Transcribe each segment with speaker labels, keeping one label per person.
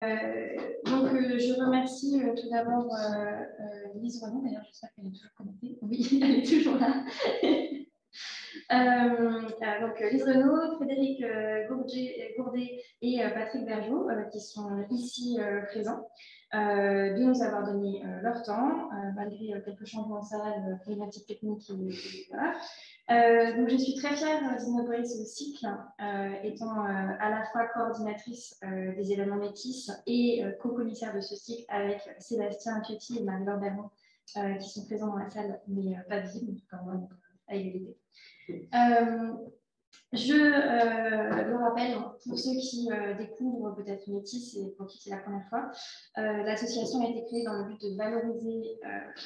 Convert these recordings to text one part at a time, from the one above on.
Speaker 1: Je remercie tout d'abord Lise Renaud, d'ailleurs j'espère qu'elle est toujours connectée. Oui, elle est toujours là. Lise Renaud, Frédéric Gourdet et Patrick Bergeau, qui sont ici présents, de nous avoir donné leur temps, malgré quelques changements de salle, problématiques techniques. Voilà. Je suis très fière d'inaugurer ce cycle, étant à la fois coordinatrice des événements métis et co-commissaire de ce cycle avec Sébastien Piotti et Marie-Laure Bermond, qui sont présents dans la salle, mais pas visibles, quand même, à égalité. Je le rappelle, pour ceux qui découvrent peut-être Métis et pour qui c'est la première fois, l'association a été créée dans le but de valoriser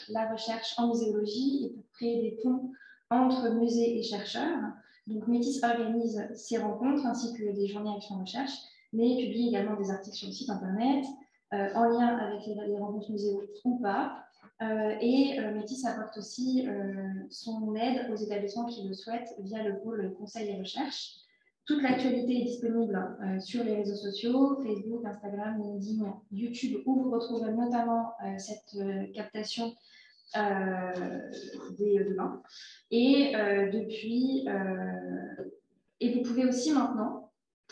Speaker 1: la recherche en muséologie et pour créer des ponts entre musées et chercheurs. Donc Métis organise ces rencontres ainsi que des journées action recherche, mais publie également des articles sur le site internet en lien avec les rencontres muséo ou pas. Métis apporte aussi son aide aux établissements qui le souhaitent via le pôle conseil et recherche. Toute l'actualité est disponible sur les réseaux sociaux, Facebook, Instagram, LinkedIn, YouTube, où vous retrouverez notamment cette captation demain. Et vous pouvez aussi maintenant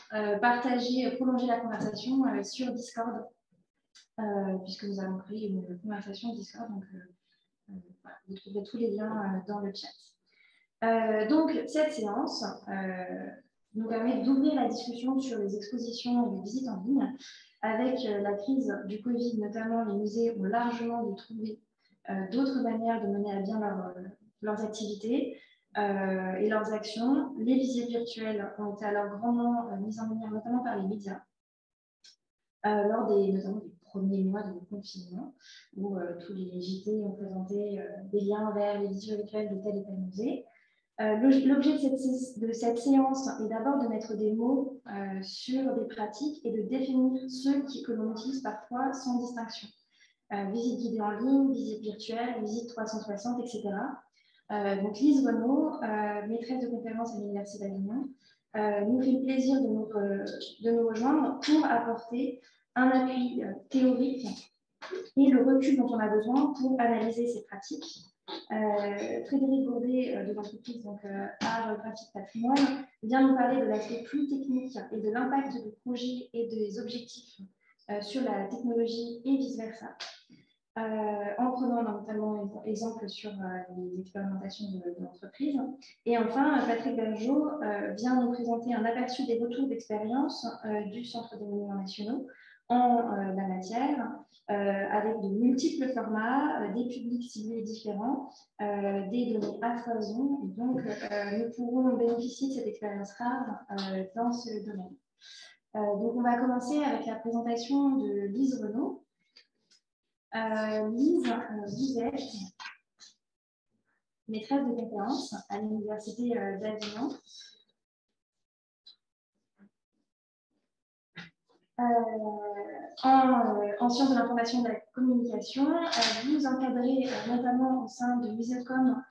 Speaker 1: prolonger la conversation sur Discord, puisque nous avons créé une conversation Discord. Donc, voilà, vous trouverez tous les liens dans le chat. Donc, cette séance nous permet d'ouvrir la discussion sur les expositions et les visites en ligne. Avec la crise du Covid, notamment, les musées ont largement dû trouver d'autres manières de mener à bien leurs activités et leurs actions. Les visites virtuelles ont été alors grandement mises en lumière, notamment par les médias, lors notamment des premiers mois de confinement, où tous les JT ont présenté des liens vers les visites virtuelles de tel et tel musée. L'objet de cette séance est d'abord de mettre des mots sur des pratiques et de définir ceux que l'on utilise parfois sans distinction. Visite guidée en ligne, visite virtuelle, visite 360, etc. Donc Lise Renaud, maîtresse de conférence à l'Université d'Avignon, nous fait le plaisir de nous rejoindre pour apporter un appui théorique et le recul dont on a besoin pour analyser ces pratiques. Frédéric Gourdet de l'entreprise Art Graphique Patrimoine vient nous parler de l'aspect plus technique et de l'impact du projet et des objectifs sur la technologie et vice-versa. En prenant notamment exemple sur les expérimentations de l'entreprise. Et enfin, Patrick Bergeau vient nous présenter un aperçu des retours d'expérience du Centre des monuments nationaux en la matière, avec de multiples formats, des publics ciblés différents, des données à foison. Et donc, nous pourrons bénéficier de cette expérience rare dans ce domaine. Donc, on va commencer avec la présentation de Lise Renaud. Lise, vous êtes maîtresse de conférence à l'Université d'Avignon. En sciences de l'information et de la communication, vous encadrez notamment au sein de Musécom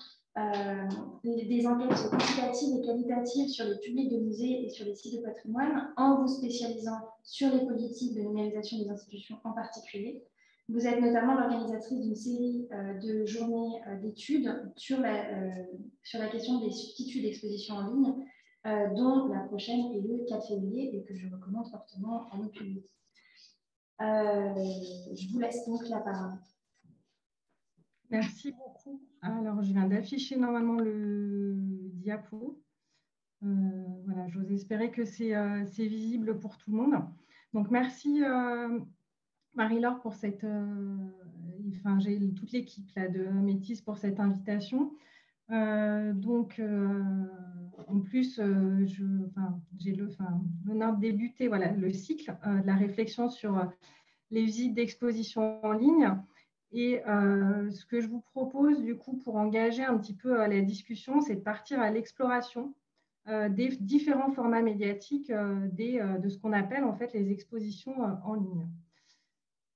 Speaker 1: des enquêtes quantitatives et qualitatives sur les publics de musées et sur les sites de patrimoine, en vous spécialisant sur les politiques de numérisation des institutions en particulier. Vous êtes notamment l'organisatrice d'une série de journées d'études sur la question des substituts d'exposition en ligne, dont la prochaine est le 4 février et que je recommande fortement à nos publics. Je vous laisse donc la parole.
Speaker 2: Merci beaucoup. Alors, je viens d'afficher normalement le diapo. Voilà, j'ose espérer que c'est visible pour tout le monde. Donc, merci Marie-Laure pour cette... j'ai toute l'équipe de Métis pour cette invitation. En plus, j'ai l'honneur de débuter le cycle de la réflexion sur les visites d'exposition en ligne. Et ce que je vous propose, du coup, pour engager un petit peu la discussion, c'est de partir à l'exploration des différents formats médiatiques de ce qu'on appelle en fait les expositions en ligne.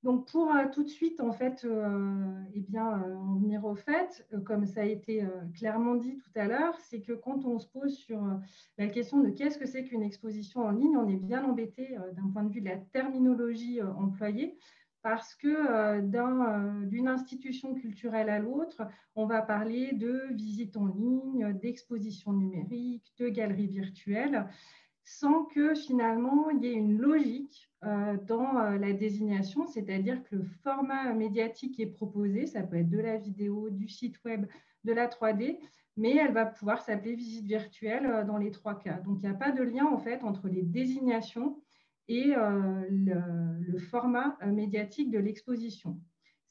Speaker 2: Donc, pour tout de suite, en fait, en venir au fait, comme ça a été clairement dit tout à l'heure, c'est que quand on se pose sur la question de qu'est-ce que c'est qu'une exposition en ligne, on est bien embêté d'un point de vue de la terminologie employée, parce que d'une institution culturelle à l'autre, on va parler de visite en ligne, d'exposition numérique, de galerie virtuelle, sans que finalement il y ait une logique dans la désignation, c'est-à-dire que le format médiatique est proposé, ça peut être de la vidéo, du site web, de la 3D, mais elle va pouvoir s'appeler visite virtuelle dans les 3 cas. Donc il n'y a pas de lien en fait entre les désignations et le format médiatique de l'exposition.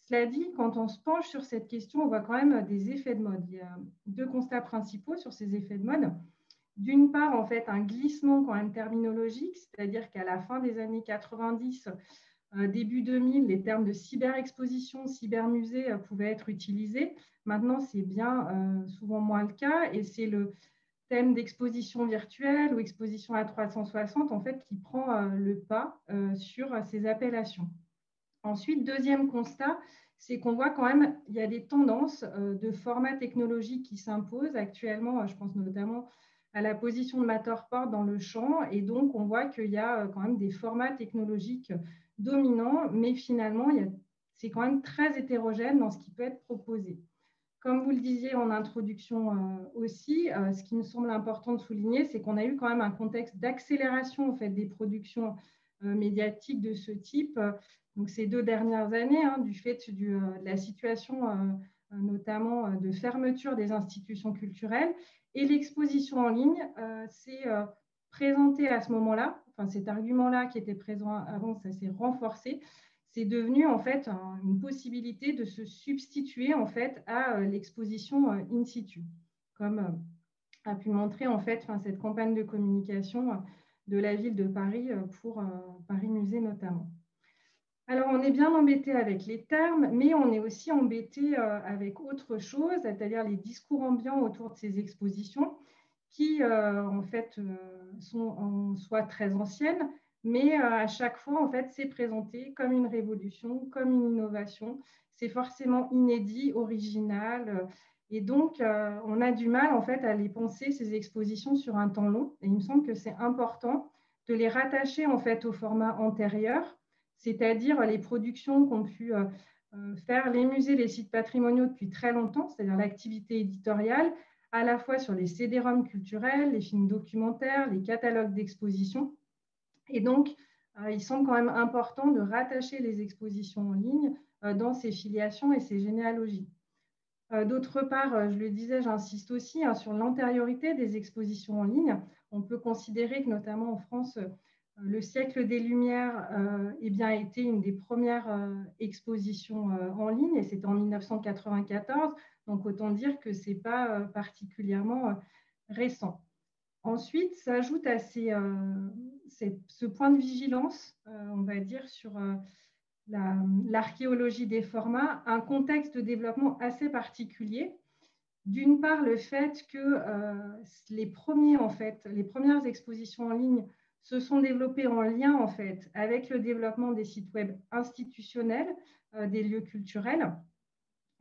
Speaker 2: Cela dit, quand on se penche sur cette question, on voit quand même des effets de mode. Il y a 2 constats principaux sur ces effets de mode. D'une part, en fait, un glissement quand même terminologique, c'est-à-dire qu'à la fin des années 90, début 2000, les termes de cyberexposition, cybermusée pouvaient être utilisés. Maintenant, c'est bien souvent moins le cas et c'est le thème d'exposition virtuelle ou exposition à 360 en fait, qui prend le pas sur ces appellations. Ensuite, deuxième constat, c'est qu'on voit quand même il y a des tendances de formats technologiques qui s'imposent actuellement. Je pense notamment à la position de Matterport dans le champ. Et donc, on voit qu'il y a quand même des formats technologiques dominants, mais finalement, c'est quand même très hétérogène dans ce qui peut être proposé. Comme vous le disiez en introduction aussi, ce qui me semble important de souligner, c'est qu'on a eu quand même un contexte d'accélération en fait, des productions médiatiques de ce type. Donc, ces 2 dernières années, du fait de la situation notamment de fermeture des institutions culturelles. Et l'exposition en ligne s'est présentée à ce moment-là. Enfin, cet argument-là qui était présent avant, ça s'est renforcé. C'est devenu en fait une possibilité de se substituer en fait à l'exposition in situ, comme a pu montrer en fait cette campagne de communication de la ville de Paris pour Paris Musée notamment. Alors, on est bien embêté avec les termes, mais on est aussi embêté avec autre chose, c'est-à-dire les discours ambiants autour de ces expositions qui, en fait, sont en soi très anciennes, mais à chaque fois, en fait, c'est présenté comme une révolution, comme une innovation. C'est forcément inédit, original. Et donc, on a du mal, en fait, à les penser, ces expositions, sur un temps long. Et il me semble que c'est important de les rattacher, en fait, au format antérieur, c'est-à-dire les productions qu'ont pu faire les musées, les sites patrimoniaux depuis très longtemps, c'est-à-dire l'activité éditoriale, à la fois sur les CD-ROM culturels, les films documentaires, les catalogues d'exposition. Et donc, il semble quand même important de rattacher les expositions en ligne dans ces filiations et ces généalogies. D'autre part, je le disais, j'insiste aussi sur l'antériorité des expositions en ligne. On peut considérer que, notamment en France, le siècle des Lumières a été une des premières expositions en ligne, et c'était en 1994, donc autant dire que ce n'est pas particulièrement récent. Ensuite, s'ajoute à ce point de vigilance, on va dire, sur l'archéologie des formats, un contexte de développement assez particulier. D'une part, le fait que les premières expositions en ligne se sont développées en lien en fait, avec le développement des sites web institutionnels des lieux culturels,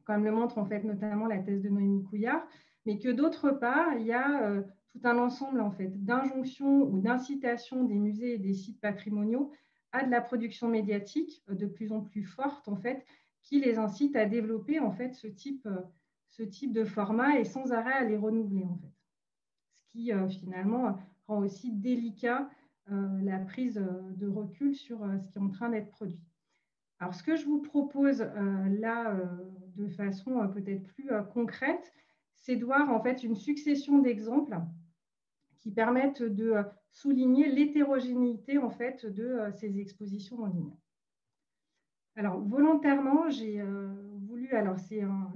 Speaker 2: comme le montre en fait, notamment la thèse de Noémie Couillard, mais que d'autre part, il y a tout un ensemble en fait, d'injonctions ou d'incitations des musées et des sites patrimoniaux à de la production médiatique de plus en plus forte, en fait, qui les incite à développer en fait, ce type de format et sans arrêt à les renouveler, en fait. Ce qui, finalement, rend aussi délicat la prise de recul sur ce qui est en train d'être produit. Alors, ce que je vous propose là, de façon peut-être plus concrète, c'est de voir en fait une succession d'exemples qui permettent de souligner l'hétérogénéité en fait de ces expositions en ligne. Alors, volontairement, j'ai voulu, alors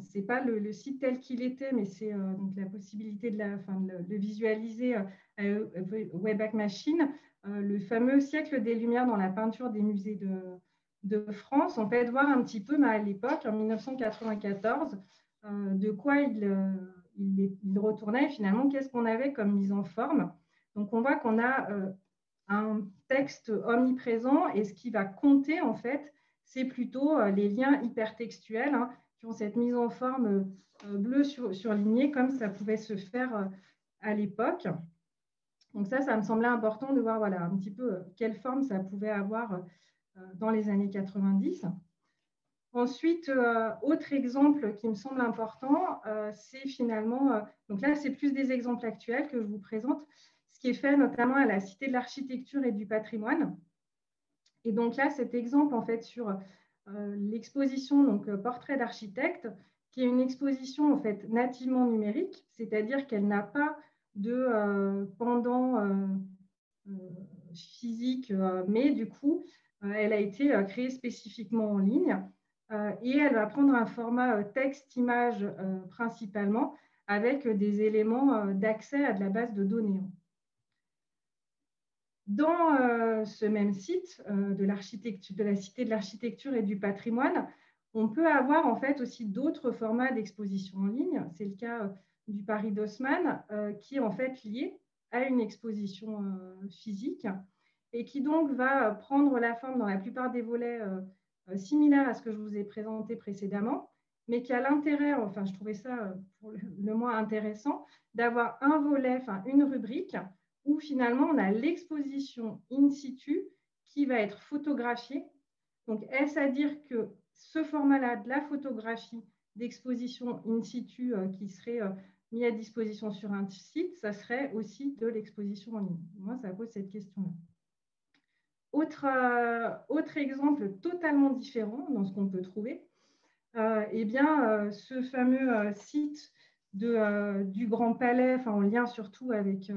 Speaker 2: c'est pas le site tel qu'il était, mais c'est donc la possibilité de visualiser Wayback Machine, le fameux siècle des Lumières dans la peinture des musées de France, en fait, voir un petit peu à l'époque, en 1994, de quoi il retournait, et finalement, qu'est-ce qu'on avait comme mise en forme. Donc, on voit qu'on a un texte omniprésent, et ce qui va compter, en fait, c'est plutôt les liens hypertextuels hein, qui ont cette mise en forme bleue surlignée, comme ça pouvait se faire à l'époque. Donc ça me semblait important de voir voilà, un petit peu quelle forme ça pouvait avoir dans les années 90. Ensuite, autre exemple qui me semble important, c'est finalement, donc là c'est plus des exemples actuels que je vous présente, ce qui est fait notamment à la Cité de l'Architecture et du Patrimoine. Et donc là, cet exemple en fait sur l'exposition donc Portrait d'architecte, qui est une exposition en fait nativement numérique, c'est-à-dire qu'elle n'a pas de pendant physique, mais du coup, elle a été créée spécifiquement en ligne et elle va prendre un format texte-image principalement avec des éléments d'accès à de la base de données. Dans ce même site de la Cité de l'Architecture et du Patrimoine, on peut avoir en fait aussi d'autres formats d'exposition en ligne. C'est le cas du Paris d'Haussmann, qui est en fait lié à une exposition physique et qui donc va prendre la forme dans la plupart des volets similaires à ce que je vous ai présenté précédemment, mais qui a l'intérêt, enfin je trouvais ça pour le moins intéressant, d'avoir un volet, enfin une rubrique, où finalement on a l'exposition in situ qui va être photographiée. Donc, est-ce à dire que ce format-là de la photographie d'exposition in situ qui serait mis à disposition sur un site, ça serait aussi de l'exposition en ligne? Moi, ça pose cette question-là. Autre exemple totalement différent dans ce qu'on peut trouver, eh bien, ce fameux site du Grand Palais, enfin, en lien surtout avec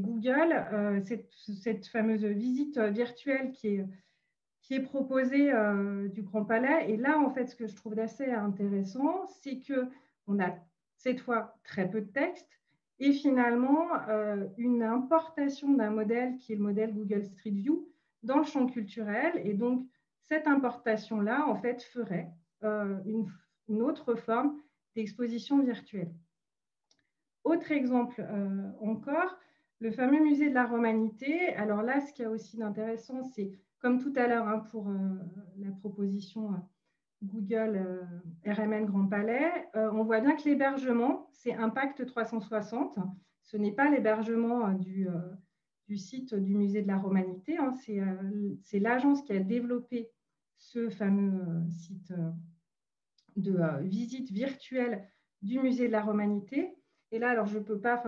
Speaker 2: Google, cette fameuse visite virtuelle qui est proposée du Grand Palais. Et là, en fait, ce que je trouve d'assez intéressant, c'est qu'on a cette fois très peu de texte et finalement une importation d'un modèle qui est le modèle Google Street View dans le champ culturel. Et donc, cette importation-là, en fait, ferait une autre forme d'exposition virtuelle. Autre exemple encore, le fameux musée de la Romanité. Alors là, ce qu'il y a aussi d'intéressant, c'est, comme tout à l'heure, hein, pour la proposition Google RMN Grand Palais, on voit bien que l'hébergement, c'est Impact 360. Ce n'est pas l'hébergement du site du musée de la Romanité. Hein, c'est l'agence qui a développé ce fameux site de visite virtuelle du musée de la Romanité. Et là, alors je ne peux pas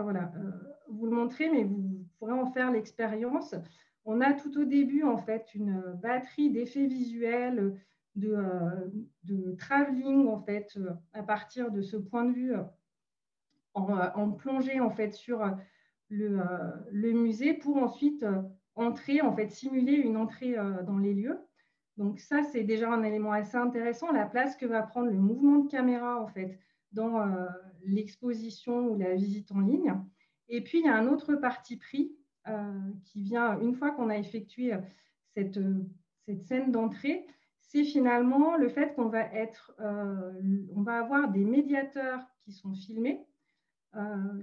Speaker 2: vous le montrer, mais vous pourrez en faire l'expérience. On a tout au début, en fait, une batterie d'effets visuels, de travelling, en fait, à partir de ce point de vue, en plongée, en fait, sur le musée pour ensuite entrer, en fait, simuler une entrée dans les lieux. Donc ça, c'est déjà un élément assez intéressant, la place que va prendre le mouvement de caméra, en fait, dans l'exposition ou la visite en ligne. Et puis, il y a un autre parti pris qui vient une fois qu'on a effectué cette scène d'entrée, c'est finalement le fait qu'on va on va avoir des médiateurs qui sont filmés,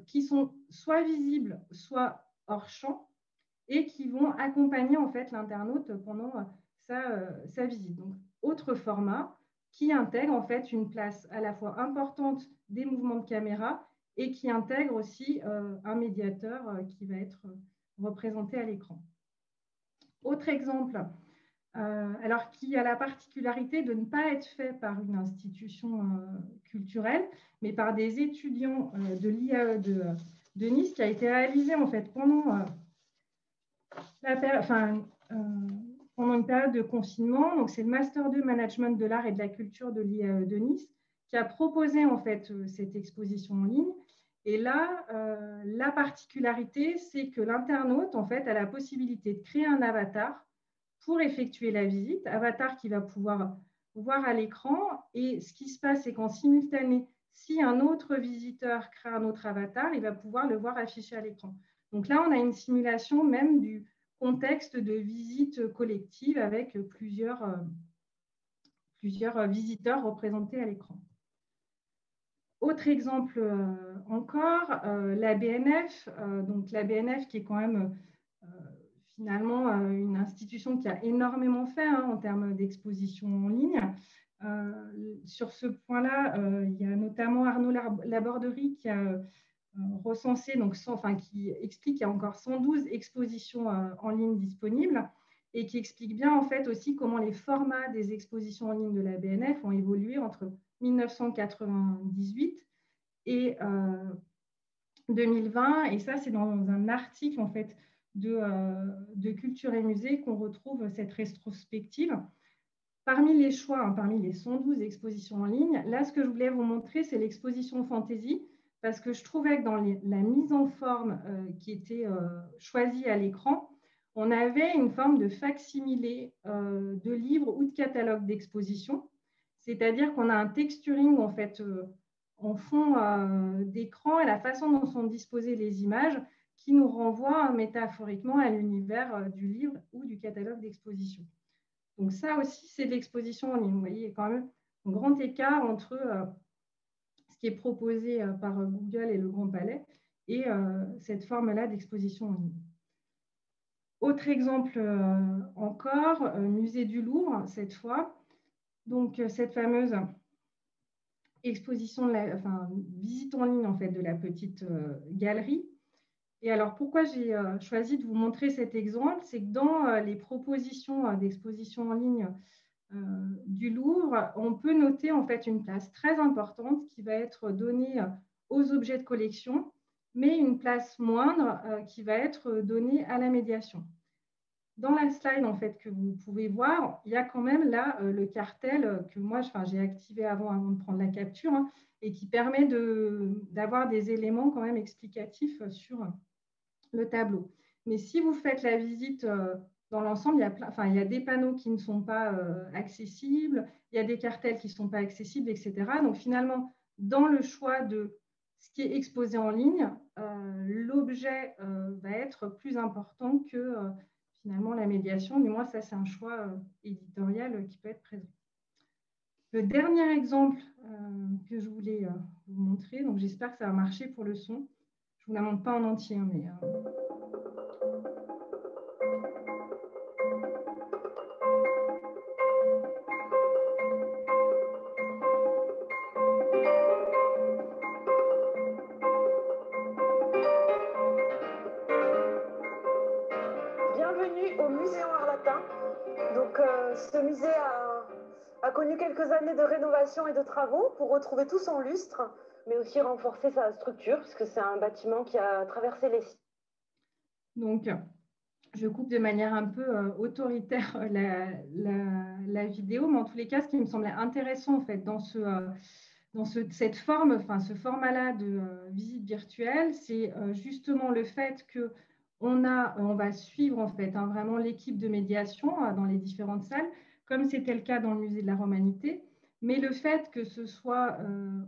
Speaker 2: qui sont soit visibles, soit hors champ, et qui vont accompagner en fait l'internaute pendant sa visite. Donc, autre format qui intègre en fait une place à la fois importante des mouvements de caméra et qui intègre aussi un médiateur qui va être représenté à l'écran. Autre exemple, alors qui a la particularité de ne pas être fait par une institution culturelle, mais par des étudiants de l'IAE de Nice, qui a été réalisé en fait pendant pendant une période de confinement. Donc, c'est le Master 2 Management de l'art et de la culture de l'IAE de Nice qui a proposé en fait cette exposition en ligne. Et là, la particularité, c'est que l'internaute en fait a la possibilité de créer un avatar pour effectuer la visite, avatar qui va pouvoir voir à l'écran. Et ce qui se passe, c'est qu'en simultané, si un autre visiteur crée un autre avatar, il va pouvoir le voir affiché à l'écran. Donc là, on a une simulation même du contexte de visite collective avec plusieurs visiteurs représentés à l'écran. Autre exemple encore, la BNF. Donc la BNF qui est quand même finalement une institution qui a énormément fait en termes d'exposition en ligne. Sur ce point-là, il y a notamment Arnaud Laborderie qui a recensé, donc qui explique qu'il y a encore 112 expositions en ligne disponibles et qui explique bien en fait aussi comment les formats des expositions en ligne de la BNF ont évolué entre 1998 et 2020. Et ça, c'est dans un article en fait de Culture et Musée qu'on retrouve cette rétrospective. Parmi les choix, parmi les 112 expositions en ligne, là, ce que je voulais vous montrer, c'est l'exposition Fantasy, parce que je trouvais que dans la mise en forme qui était choisie à l'écran, on avait une forme de facsimilé de livres ou de catalogue d'exposition, c'est-à-dire qu'on a un texturing en fait en fond d'écran et la façon dont sont disposées les images qui nous renvoie métaphoriquement à l'univers du livre ou du catalogue d'exposition. Donc ça aussi, c'est de l'exposition en ligne. Vous voyez, il y a quand même un grand écart entre ce qui est proposé par Google et le Grand Palais et cette forme-là d'exposition en ligne. Autre exemple encore, Musée du Louvre, cette fois. Donc, cette fameuse exposition, visite en ligne en fait, de la petite galerie. Et alors, pourquoi j'ai choisi de vous montrer cet exemple? C'est que dans les propositions d'exposition en ligne du Louvre, on peut noter en fait une place très importante qui va être donnée aux objets de collection, mais une place moindre qui va être donnée à la médiation. Dans la slide en fait que vous pouvez voir, il y a quand même là le cartel que moi j'ai activé avant de prendre la capture et qui permet d'avoir des éléments quand même explicatifs sur le tableau. Mais si vous faites la visite dans l'ensemble, il y a des panneaux qui ne sont pas accessibles, il y a des cartels qui ne sont pas accessibles, etc. Donc finalement, dans le choix de ce qui est exposé en ligne, l'objet va être plus important que finalement la médiation. Du moins, ça, c'est un choix éditorial qui peut être présent. Le dernier exemple que je voulais vous montrer, donc j'espère que ça va marcher pour le son. Je ne vous la montre pas en entier, mais...
Speaker 3: Bienvenue au Muséum Arlatin. Donc, ce musée a connu quelques années de rénovation et de travaux pour retrouver tout son lustre, mais aussi renforcer sa structure, puisque c'est un bâtiment qui a traversé les siècles.
Speaker 2: Donc, je coupe de manière un peu autoritaire la vidéo, mais en tous les cas, ce qui me semblait intéressant en fait dans cette forme, ce format-là de visite virtuelle, c'est justement le fait que on va suivre en fait vraiment l'équipe de médiation dans les différentes salles, comme c'était le cas dans le musée de la Romanité. Mais le fait que ce soit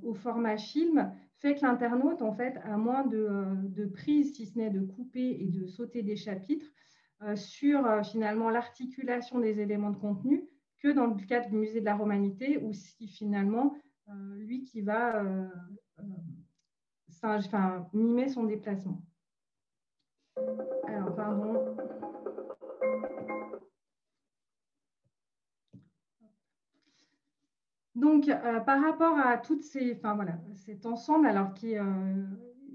Speaker 2: au format film fait que l'internaute en fait a moins de prise, si ce n'est de couper et de sauter des chapitres sur finalement l'articulation des éléments de contenu que dans le cadre du musée de la Romanité, où si finalement lui qui va mimer son déplacement. Alors, pardon. Donc, par rapport à toutes cet ensemble, alors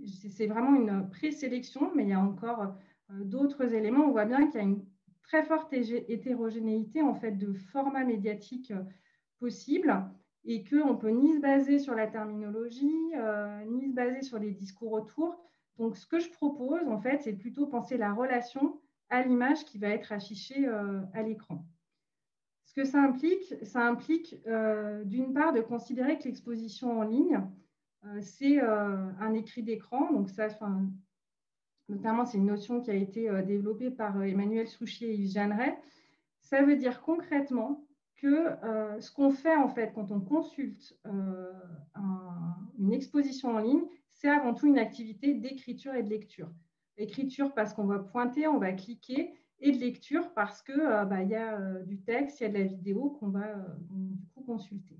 Speaker 2: c'est vraiment une présélection, mais il y a encore d'autres éléments. On voit bien qu'il y a une très forte hétérogénéité en fait de formats médiatiques possibles et qu'on peut ni se baser sur la terminologie, ni se baser sur les discours autour. Donc, ce que je propose, en fait, c'est plutôt penser la relation à l'image qui va être affichée à l'écran. Ce que ça implique d'une part de considérer que l'exposition en ligne, c'est un écrit d'écran. Donc, ça, notamment, c'est une notion qui a été développée par Emmanuel Souchier et Yves Jeanneret. Ça veut dire concrètement que ce qu'on fait en fait quand on consulte une exposition en ligne, c'est avant tout une activité d'écriture et de lecture. Écriture parce qu'on va pointer, on va cliquer, et de lecture parce qu'il y a du texte, il y a de la vidéo qu'on va du coup consulter.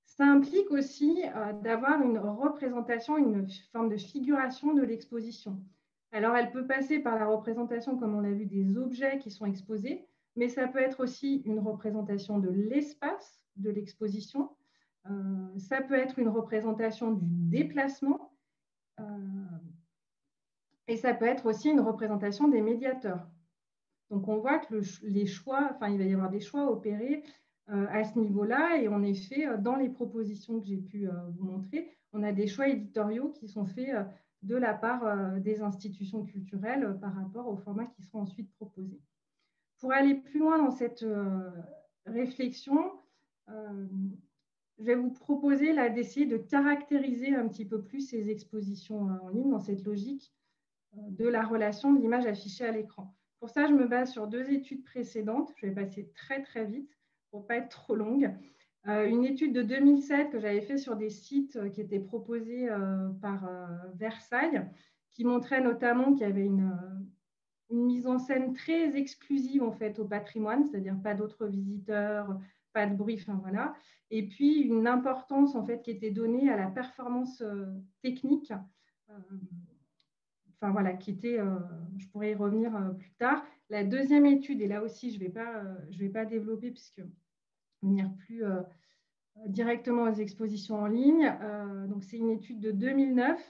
Speaker 2: Ça implique aussi d'avoir une représentation, une forme de figuration de l'exposition. Alors, elle peut passer par la représentation, comme on l'a vu, des objets qui sont exposés, mais ça peut être aussi une représentation de l'espace de l'exposition. Ça peut être une représentation du déplacement. Et ça peut être aussi une représentation des médiateurs. Donc, on voit que les choix, il va y avoir des choix opérés à ce niveau-là. Et en effet, dans les propositions que j'ai pu vous montrer, on a des choix éditoriaux qui sont faits de la part des institutions culturelles par rapport aux formats qui seront ensuite proposés. Pour aller plus loin dans cette réflexion, je vais vous proposer là d'essayer de caractériser un petit peu plus ces expositions en ligne dans cette logique de la relation de l'image affichée à l'écran. Pour ça, je me base sur 2 études précédentes. Je vais passer très, très vite pour ne pas être trop longue. Une étude de 2007 que j'avais faite sur des sites qui étaient proposés par Versailles, qui montrait notamment qu'il y avait une mise en scène très exclusive en fait, au patrimoine, c'est-à-dire pas d'autres visiteurs, pas de bruit, voilà. Et puis, une importance en fait, qui était donnée à la performance technique, voilà, qui était, je pourrais y revenir plus tard. La deuxième étude, et là aussi, je vais pas développer puisque venir plus directement aux expositions en ligne. Donc, c'est une étude de 2009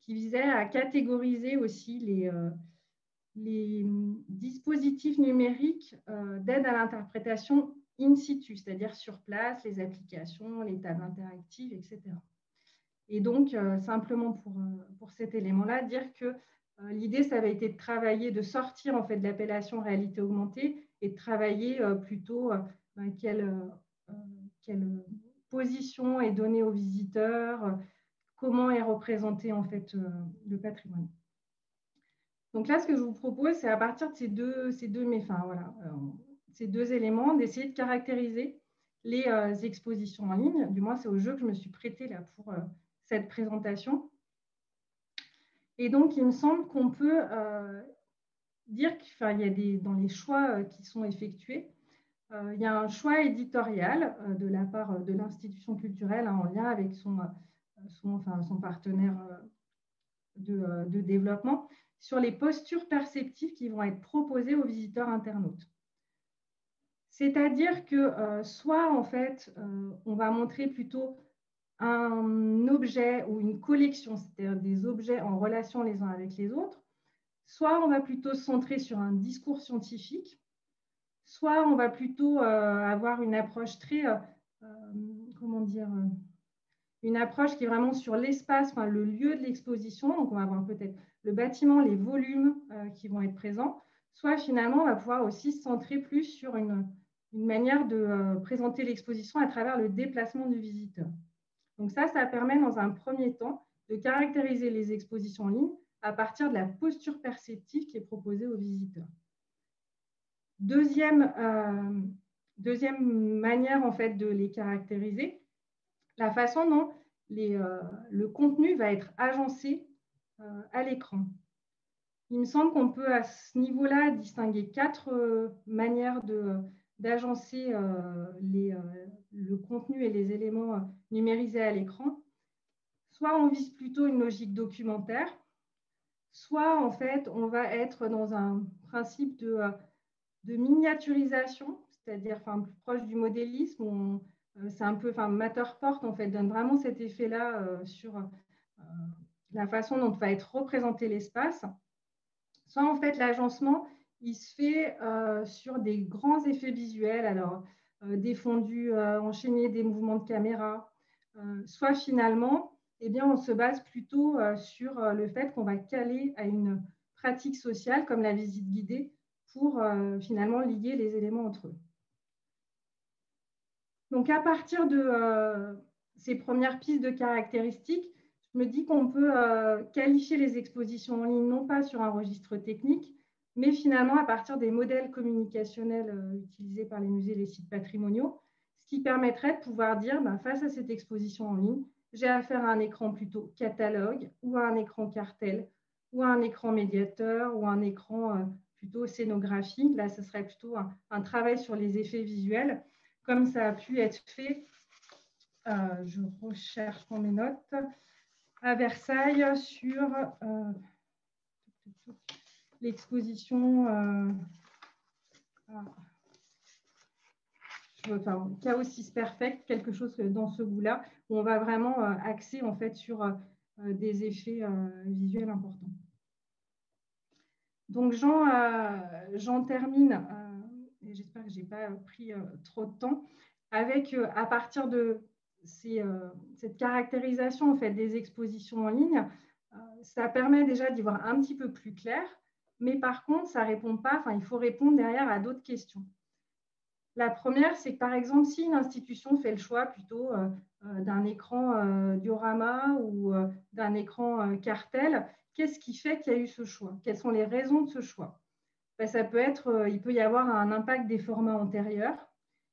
Speaker 2: qui visait à catégoriser aussi les dispositifs numériques d'aide à l'interprétation in situ, c'est-à-dire sur place, les applications, les tables interactives, etc. Et donc, simplement pour cet élément-là, dire que l'idée, ça avait été de travailler, de sortir en fait de l'appellation réalité augmentée et de travailler plutôt quelle position est donnée aux visiteurs, comment est représenté en fait le patrimoine. Donc là, ce que je vous propose, c'est à partir de ces deux éléments, d'essayer de caractériser les expositions en ligne. Du moins, c'est au jeu que je me suis prêtée là pour cette présentation. Et donc, il me semble qu'on peut dire qu'il y a dans les choix qui sont effectués, il y a un choix éditorial de la part de l'institution culturelle en lien avec son partenaire de développement sur les postures perceptives qui vont être proposées aux visiteurs internautes. C'est-à-dire que soit, en fait, on va montrer plutôt un objet ou une collection, c'est-à-dire des objets en relation les uns avec les autres, soit on va plutôt se centrer sur un discours scientifique, soit on va plutôt avoir une approche très, une approche qui est vraiment sur l'espace, le lieu de l'exposition. Donc, on va avoir peut-être le bâtiment, les volumes qui vont être présents. Soit, finalement, on va pouvoir aussi se centrer plus sur une manière de présenter l'exposition à travers le déplacement du visiteur. Donc, ça permet, dans un premier temps, de caractériser les expositions en ligne à partir de la posture perceptive qui est proposée aux visiteurs. Deuxième manière, en fait, de les caractériser, la façon dont le contenu va être agencé à l'écran. Il me semble qu'on peut, à ce niveau-là, distinguer 4 manières d'agencer le contenu et les éléments numérisés à l'écran. Soit on vise plutôt une logique documentaire, soit, en fait, on va être dans un principe de miniaturisation, c'est-à-dire plus proche du modélisme. C'est un peu, Matterport, en fait, donne vraiment cet effet-là sur la façon dont va être représenté l'espace. Soit, en fait, l'agencement, il se fait sur des grands effets visuels, alors des fondus enchaînés, des mouvements de caméra. Soit, finalement, on se base plutôt sur le fait qu'on va caler à une pratique sociale, comme la visite guidée, pour finalement lier les éléments entre eux. Donc, à partir de ces premières pistes de caractéristiques, je me dis qu'on peut qualifier les expositions en ligne non pas sur un registre technique, mais finalement à partir des modèles communicationnels utilisés par les musées et les sites patrimoniaux, ce qui permettrait de pouvoir dire, face à cette exposition en ligne, j'ai affaire à un écran plutôt catalogue, ou à un écran cartel, ou à un écran médiateur, ou à un écran plutôt scénographie. Là, ce serait plutôt un travail sur les effets visuels, comme ça a pu être fait, je recherche dans mes notes, à Versailles sur l'exposition, enfin, Chaos is Perfect, quelque chose dans ce goût-là, où on va vraiment axer en fait sur des effets visuels importants. Donc, j'en termine, et j'espère que je n'ai pas pris trop de temps, avec, à partir de cette caractérisation en fait, des expositions en ligne, ça permet déjà d'y voir un petit peu plus clair, mais par contre, ça répond pas, enfin, il faut répondre derrière à d'autres questions. La première, c'est que par exemple, si une institution fait le choix plutôt d'un écran diorama ou d'un écran cartel, qu'est-ce qui fait qu'il y a eu ce choix? Quelles sont les raisons de ce choix? Ben, ça peut être, il peut y avoir un impact des formats antérieurs.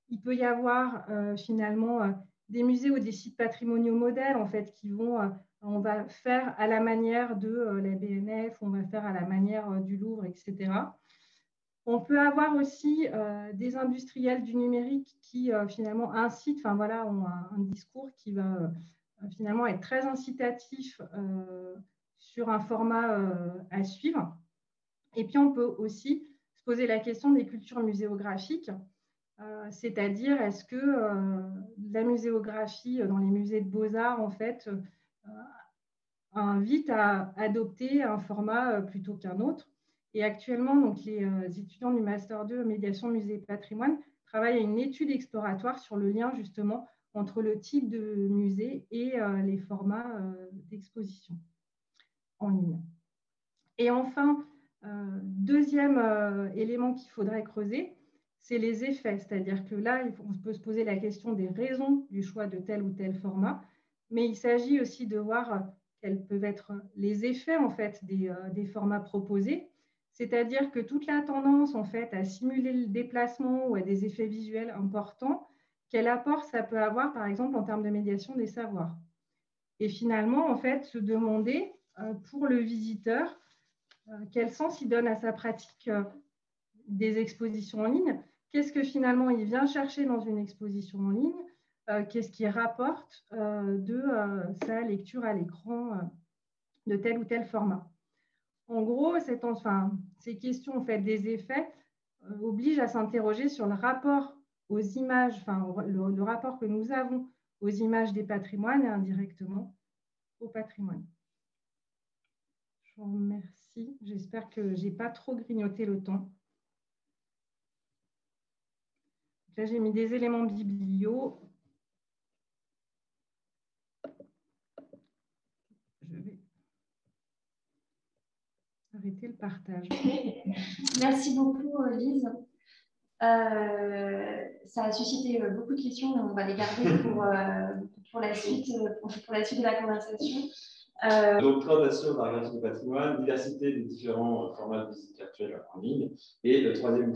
Speaker 2: Il peut y avoir finalement des musées ou des sites patrimoniaux modèles en fait qui vont, on va faire à la manière de la BNF, on va faire à la manière du Louvre, etc. On peut avoir aussi des industriels du numérique qui finalement incitent, enfin voilà, ont un discours qui va finalement être très incitatif sur un format à suivre. Et puis on peut aussi se poser la question des cultures muséographiques. C'est-à-dire, est-ce que la muséographie dans les musées de beaux-arts, en fait, invite à adopter un format plutôt qu'un autre? Et actuellement, donc, les étudiants du Master 2 Médiation Musée et Patrimoine travaillent à une étude exploratoire sur le lien, justement, entre le type de musée et les formats d'exposition en ligne. Et enfin, deuxième élément qu'il faudrait creuser, c'est les effets. C'est-à-dire que là, on peut se poser la question des raisons du choix de tel ou tel format, mais il s'agit aussi de voir quels peuvent être les effets en fait, des formats proposés. C'est-à-dire que toute la tendance en fait, à simuler le déplacement ou à des effets visuels importants, quel apport ça peut avoir, par exemple, en termes de médiation des savoirs. Et finalement, en fait, se demander pour le visiteur, quel sens il donne à sa pratique des expositions en ligne, qu'est-ce que finalement il vient chercher dans une exposition en ligne, qu'est-ce qu'il rapporte de sa lecture à l'écran de tel ou tel format. En gros, ces questions en fait, des effets obligent à s'interroger sur le rapport aux images, enfin, le rapport que nous avons aux images des patrimoines et indirectement au patrimoine. Je vous remercie. J'espère que je n'ai pas trop grignoté le temps. Là, j'ai mis des éléments biblio. Je vais arrêter le partage.
Speaker 1: Merci beaucoup, Lise. Ça a suscité beaucoup de questions, mais on va les garder pour la suite de la conversation.
Speaker 4: Donc, présentation de la cartographie du patrimoine, diversité des différents formats de visite virtuelle en ligne. Et le troisième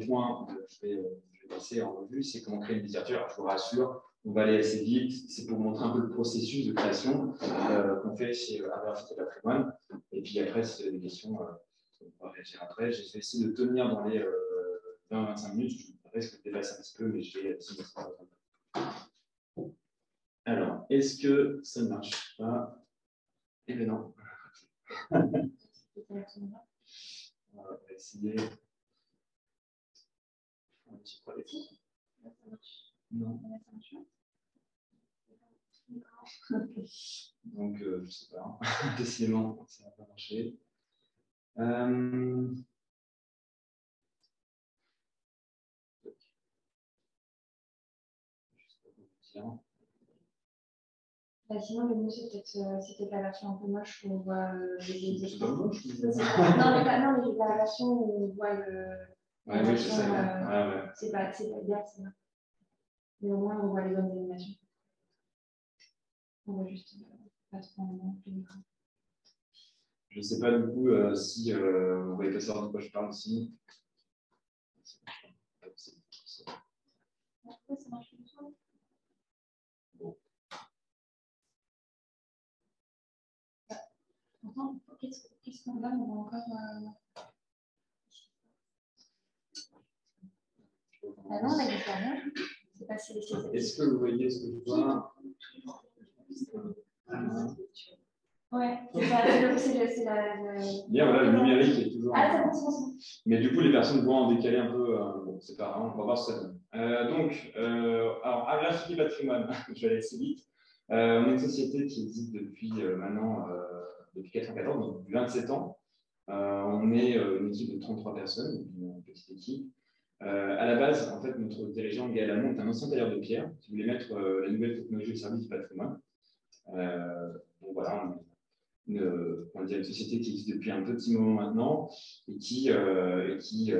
Speaker 4: point que je vais passer en revue, c'est comment créer une visite virtuelle. Alors, je vous rassure, on va aller assez vite. C'est pour montrer un peu le processus de création qu'on fait chez Cartographie du patrimoine. Et puis après, si vous avez des questions, on va réagir après. Je vais essayer de tenir dans les 20-25 minutes. Je risque de dépasser un petit peu, mais je vais essayer de faire. Alors, est-ce que ça ne marche pas? Eh bien non. On va essayer. Un petit problème. Non. Donc, je ne sais pas. Décidément, ça n'a pas marché.
Speaker 1: Sinon, le mieux, c'est peut-être la version un peu moche où on voit les
Speaker 4: C'est pas moche.
Speaker 1: Non, mais la version où on voit le.
Speaker 4: Ouais, oui, je sais. Ouais.
Speaker 1: C'est pas idéal, c'est vrai. Mais au moins, on voit les bonnes animations. On voit juste pas trop en l'écran.
Speaker 4: Je ne sais pas du coup si vous voyez pas savoir de quoi je parle aussi.
Speaker 1: Pourquoi ça marche comme ça?
Speaker 4: Bon.
Speaker 1: Qu'est-ce qu'on a? On va encore. Ah non, là, il n'y a rien. C'est pas si.
Speaker 4: Est-ce que vous voyez ce que je vois?
Speaker 1: Ouais, c'est ça. C'est
Speaker 4: Bien, voilà, le numérique est toujours.
Speaker 1: Ah, c'est bon.
Speaker 4: Mais du coup, les personnes voient en décalé un peu. Bon, c'est pas grave, on va voir ce que ça donne. Alors, à l'Institut Patrimoine, je vais aller assez vite. On est une société qui existe depuis maintenant, depuis 1994, donc depuis 27 ans. On est une équipe de 33 personnes, une petite équipe. À la base, en fait, notre dirigeant, Gaël Lamont, est un ancien tailleur de pierre qui voulait mettre la nouvelle technologie au service du patrimoine. Donc voilà, on dit une société qui existe depuis un petit moment maintenant et qui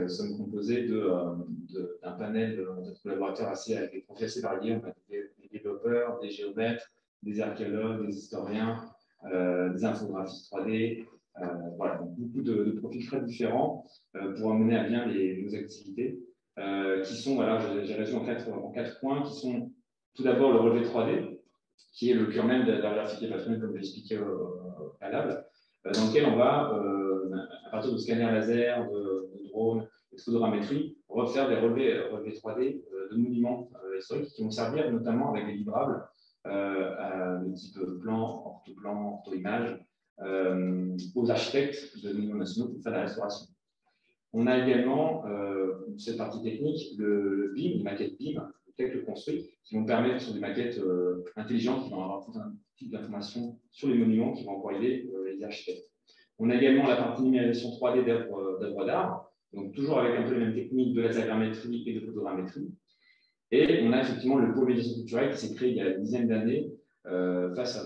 Speaker 4: sommes composés d'un panel de collaborateurs avec des profils assez variés. On a des développeurs, des géomètres, des archéologues, des historiens, des infographistes 3D. Voilà, donc beaucoup de profils très différents pour mener à bien nos activités qui sont, voilà, j'ai résumé en quatre points, qui sont tout d'abord le relevé 3D, qui est le cœur même de la graphie patrimoniale, comme je l'ai expliqué au préalable, dans lequel on va, à partir de scanners laser, de drones, de photogrammétrie, refaire des relevés 3D de monuments historiques qui vont servir notamment avec des livrables de type plan, ortho-image, aux architectes de monuments nationaux pour faire la restauration. On a également, cette partie technique, le BIM, les maquettes BIM, le construit, qui vont permettre sur des maquettes intelligentes qui vont avoir tout un type d'informations sur les monuments qui vont envoyer les architectes. On a également la partie numérisation 3D d'œuvres d'art, donc toujours avec un peu les mêmes techniques de lasérgrammétrie et de photogrammétrie. Et on a effectivement le pôle médiation culturelle qui s'est créé il y a une dizaine d'années face à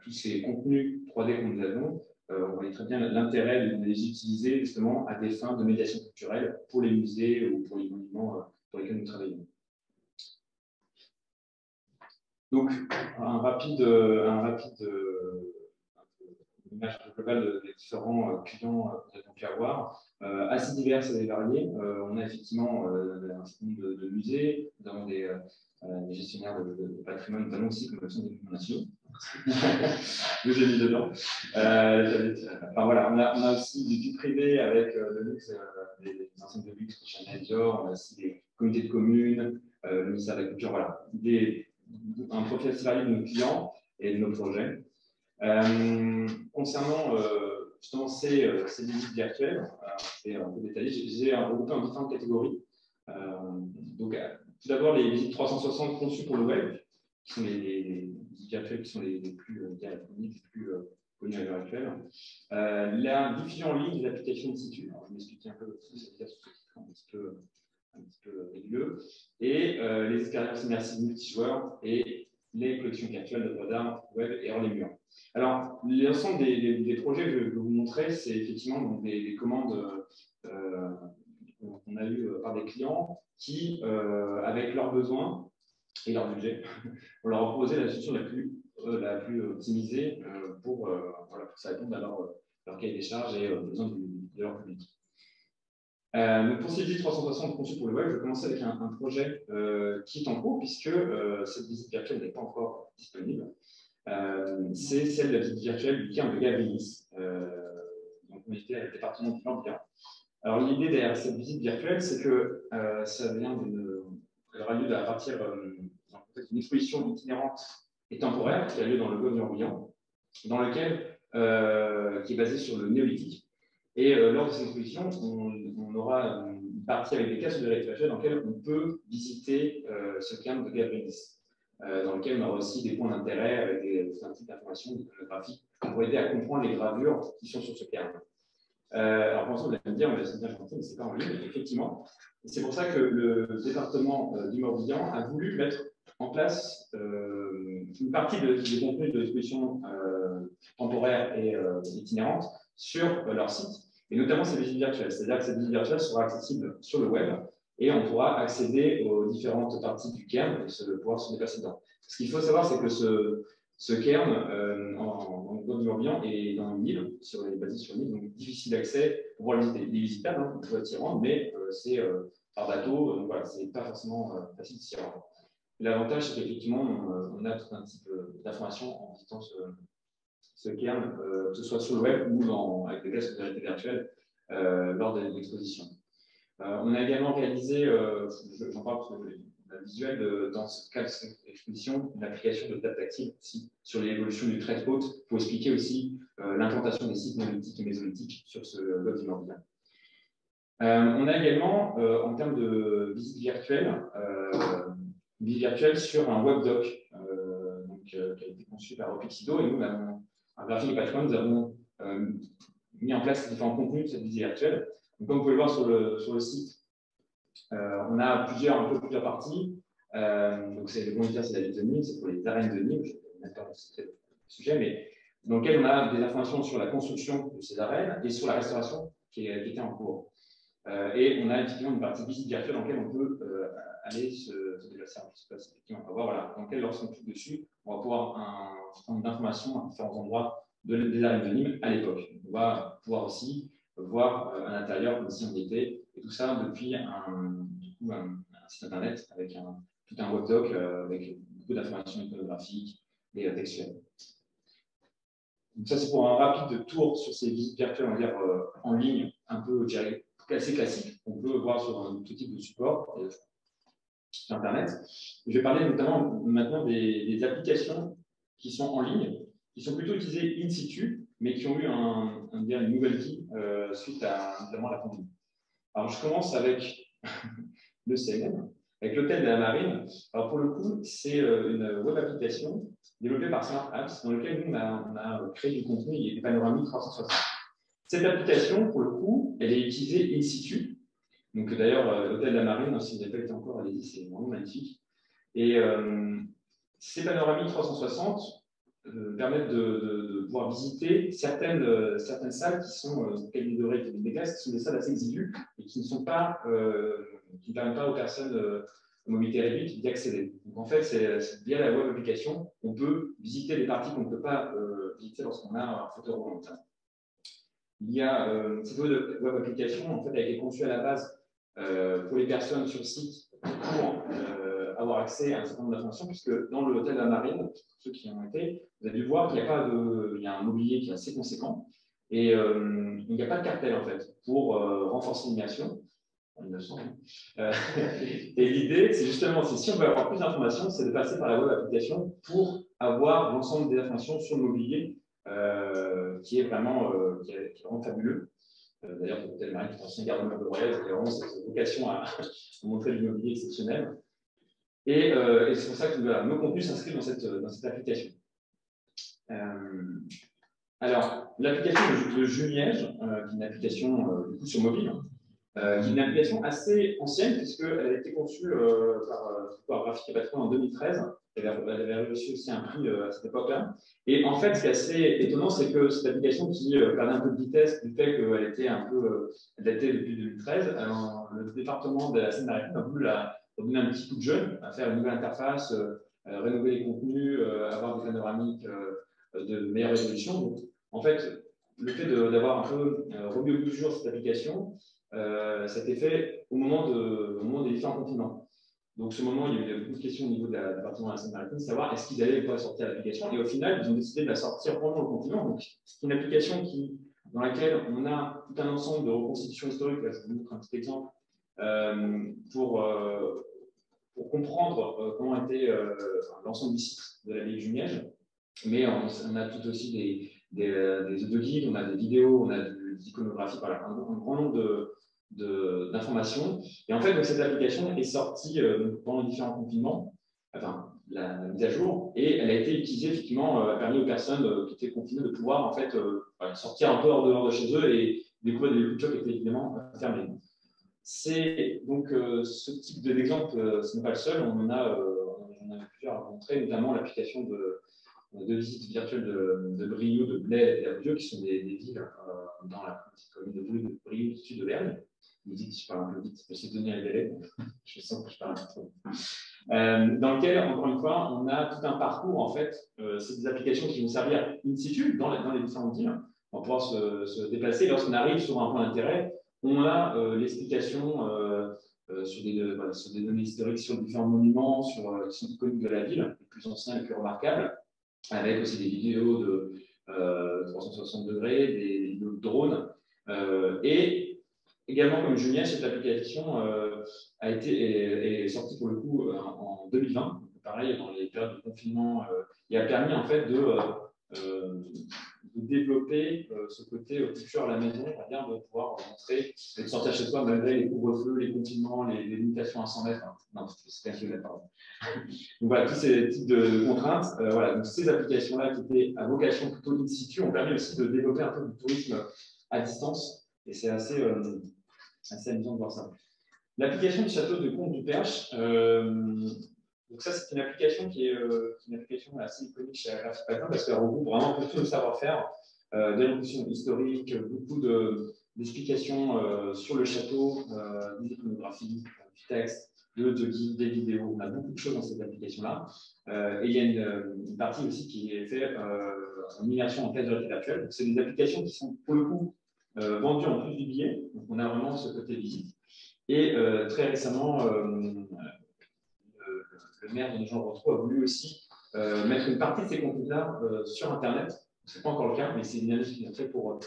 Speaker 4: tous ces contenus 3D que nous avons. On voyait très bien l'intérêt de les utiliser justement à des fins de médiation culturelle pour les musées ou pour les monuments pour lesquels nous travaillons. Donc, un rapide image globale des différents clients que nous avons pu avoir, assez divers et variés. On a effectivement un certain nombre de musées, nous avons des gestionnaires de patrimoine, notamment aussi comme le sont des monuments nationaux. Vous avez mis dedans. Enfin, voilà, on a aussi du vie privé avec le luxe, des enseignes de luxe, Chanel Dior, on a aussi des comités de communes, le ministère de la Culture, voilà, un profil assez varié de nos clients et de nos projets. Concernant justement ces visites virtuelles, c'est un peu détaillé, j'ai regroupé en différentes catégories. Donc, tout d'abord, les visites 360 conçues pour le web, qui sont les visites virtuelles qui sont les plus diaphoniques, les plus connues à l'heure actuelle. La diffusion en ligne des applications in situ, alors, je vais m'expliquer un peu ce que ça veut dire sur ce titre un petit peu réguleux, et les expériences immersives multijoueurs et les collections virtuelles d'œuvres d'art, web et hors les murs. Alors, l'ensemble des projets que je vais vous montrer, c'est effectivement donc, des commandes qu'on a eues par des clients qui, avec leurs besoins et leur budget, on leur a proposé la solution la plus optimisée pour que ça réponde à leur cahier des charges et aux besoins de leur public. Donc pour ces visites 360 conçues pour le web, je vais commencer avec un projet qui est en cours, puisque cette visite virtuelle n'est pas encore disponible. C'est celle de la visite virtuelle du cairn de Gavrilis. Donc on était à le département du Morbihan. Alors l'idée derrière cette visite virtuelle, c'est que ça vient elle aura lieu à partir d'une exposition itinérante et temporaire qui a lieu dans le Golfe du Morbihan, qui est basée sur le néolithique. Et lors de cette exposition, on aura une partie avec des cases de réalité virtuelle dans lesquelles on peut visiter ce cairn de Gavrilis, dans lequel on aura aussi des points d'intérêt avec un type d'informations iconographiques pour aider à comprendre les gravures qui sont sur ce cairn. Alors, pour l'instant, vous allez me dire, mais c'est bien gentil, mais ce n'est pas en ligne, effectivement. C'est pour ça que le département du Morbihan a voulu mettre en place une partie des contenus de l'exposition temporaire et itinérante sur leur site, et notamment ces visites virtuelles. C'est-à-dire que cette visite virtuelle sera accessible sur le web et on pourra accéder aux différentes parties du cairn et pouvoir se déplacer dedans. Ce qu'il faut savoir, c'est que ce cairn dans le Golfe du Morbihan est dans une île, basé sur une île, donc difficile d'accès pour pouvoir le visiter. Il est visitable, on peut s'y rendre, mais c'est par bateau, donc voilà, c'est pas forcément facile de s'y rendre. L'avantage, c'est qu'effectivement, on a tout un type d'informations en visitant ce cairn, que ce soit sur le web ou avec des tests de réalité virtuelle lors de l'exposition. On a également réalisé, j'en parle parce que on a un visuel dans ce cas de cette exposition, une application de table tactile sur l'évolution du trait de côte pour expliquer aussi l'implantation des sites néolithiques et mésolithiques sur ce bloc du Morbihan. On a également, en termes de visite virtuelle sur un webdoc qui a été conçu par Opixido, et nous, à Graphique et Patrimoine, nous avons mis en place différents contenus de cette visite virtuelle. Donc, comme vous pouvez le voir sur le site, on a plusieurs parties. Donc, c'est le monitoring, c'est la ville de Nîmes, c'est pour les arènes de Nîmes, je ne vais pas citer le sujet, mais dans lequel on a des informations sur la construction de ces arènes et sur la restauration qui était en cours. Et on a effectivement une partie visite virtuelle dans laquelle on peut aller se déplacer. Je ne sais pas si on va voir, voilà, dans laquelle, lorsqu'on clique dessus, on va pouvoir prendre d'informations à différents endroits des arènes de Nîmes à l'époque. On va pouvoir aussi voir à l'intérieur comme si on y était, et tout ça depuis un site internet avec tout un webdoc avec beaucoup d'informations iconographiques et textuelles. Donc ça, c'est pour un rapide tour sur ces visites virtuelles, on va dire, en ligne, un peu, je dirais, assez classique, qu'on peut voir sur tout type de support sur Internet. Je vais parler notamment maintenant des applications qui sont en ligne, qui sont plutôt utilisées in situ, mais qui ont eu une nouvelle vie suite à notamment la pandémie. Alors, je commence avec le CNM, avec l'hôtel de la Marine. Alors, pour le coup, c'est une web application développée par Smart Apps, dans laquelle nous, on a créé du contenu et des panoramiques 360. Cette application, pour le coup, elle est utilisée in situ. Donc, d'ailleurs, l'hôtel de la Marine, si vous n'avez pas été encore, allez-y, c'est vraiment magnifique. Et ces panoramiques 360 permettent de pouvoir visiter certaines salles qui sont qualité de règle des classes, qui sont des salles assez exiguës et qui ne permettent pas aux personnes à mobilité réduite d'y accéder. Donc, en fait, c'est via la web application qu'on peut visiter des parties qu'on ne peut pas visiter lorsqu'on a un fauteuil roulant. Il y a cette web application, en fait, a été conçue à la base pour les personnes sur le site pour avoir accès à un certain nombre d'informations, puisque dans le hôtel de la Marine, pour ceux qui y ont été, vous avez dû voir qu'il y a un mobilier qui est assez conséquent et il n'y a pas de cartel en fait pour renforcer l'immersion. Et l'idée, c'est justement, si on veut avoir plus d'informations, c'est de passer par la web application pour avoir l'ensemble des informations sur le mobilier qui est vraiment fabuleux. D'ailleurs, le hôtel Marine, qui est un ancien garde-meuble de Royal, il y a vraiment cette vocation à montrer du mobilier exceptionnel. Et c'est pour ça que nos contenus s'inscrivent dans cette application. Alors, l'application de Jumiège, qui est une application du coup, sur mobile, qui est une application assez ancienne, puisqu'elle a été conçue par Graphique et Patrimoine en 2013. Elle avait reçu aussi un prix à cette époque-là. Et en fait, ce qui est assez étonnant, c'est que cette application qui perdait un peu de vitesse du fait qu'elle était un peu datée depuis 2013, alors, le département de la Seine-Maritime a voulu donner un petit coup de jeune, à faire une nouvelle interface, rénover les contenus, avoir des panoramiques de meilleure résolution. Donc, en fait, le fait d'avoir un peu remis au bout du jour cette application, ça a été fait au moment des différents continents. Donc, ce moment, il y a eu beaucoup de questions au niveau du département de la Seine-Maritime, savoir est-ce qu'ils allaient pas sortir l'application. Et au final, ils ont décidé de la sortir pendant le continent. Donc, c'est une application dans laquelle on a tout un ensemble de reconstitutions historiques. Là, je vous montre un petit exemple pour comprendre comment était l'ensemble du site de la ville de Jumièges. Mais on a tout aussi des guides, on a des vidéos, on a des iconographies, voilà, un grand nombre d'informations. Et en fait, donc, cette application est sortie pendant les différents confinements, enfin, la mise à jour, et elle a été utilisée, effectivement, a permis aux personnes qui étaient confinées de pouvoir en fait, sortir un peu hors dehors de chez eux et découvrir des cultures qui étaient évidemment fermées. C'est donc ce type d'exemple, ce n'est pas le seul, on en a plusieurs à montrer, notamment l'application de visites virtuelles de Brioude, de Blaye et d'Herbieux, qui sont des villes dans la petite commune de Brioude, sud de l'Erne. Vous dites que je parle un peu vite, je vais donner un délai, je sens que je parle un peu trop. Dans lequel, encore une fois, on a tout un parcours, en fait, c'est des applications qui vont servir in situ dans les différentes villes. On va pouvoir se déplacer. Lorsqu'on arrive sur un point d'intérêt, on a l'explication sur des données historiques, sur différents monuments, qui sont iconiques de la ville, les plus anciens, les plus remarquables, avec aussi des vidéos de 360 degrés, des vidéos de drones. Et également, comme Julien, cette application est sortie pour le coup en 2020. Pareil, dans les périodes de confinement, et a permis en fait de développer ce côté culture à la maison, on va dire, de pouvoir montrer et de sortir chez soi malgré les couvre-feux, les confinements, les limitations à 100 mètres. Non, c'était un peu d'accord. Donc voilà, tous ces types de contraintes. Voilà, donc ces applications-là qui étaient à vocation plutôt in situ ont permis aussi de développer un peu du tourisme à distance. Et c'est assez amusant de voir ça. L'application du château de Comte du Perche, donc ça, c'est une application qui est une application assez iconique chez Graphic Patin parce qu'elle regroupe vraiment tout le savoir-faire, des notions historiques, beaucoup d'explications sur le château, des iconographies, du texte, de guides, des vidéos. On a beaucoup de choses dans cette application-là. Et il y a une partie aussi qui est faite en immersion en cas de réalité virtuelle. C'est des applications qui sont pour le coup vendues en plus du billet. Donc on a vraiment ce côté visite. Et très récemment, le maire de Jean-Rotrou a voulu aussi mettre une partie de ces contenus-là sur Internet. Ce n'est pas encore le cas, mais c'est une analyse qui est faite pour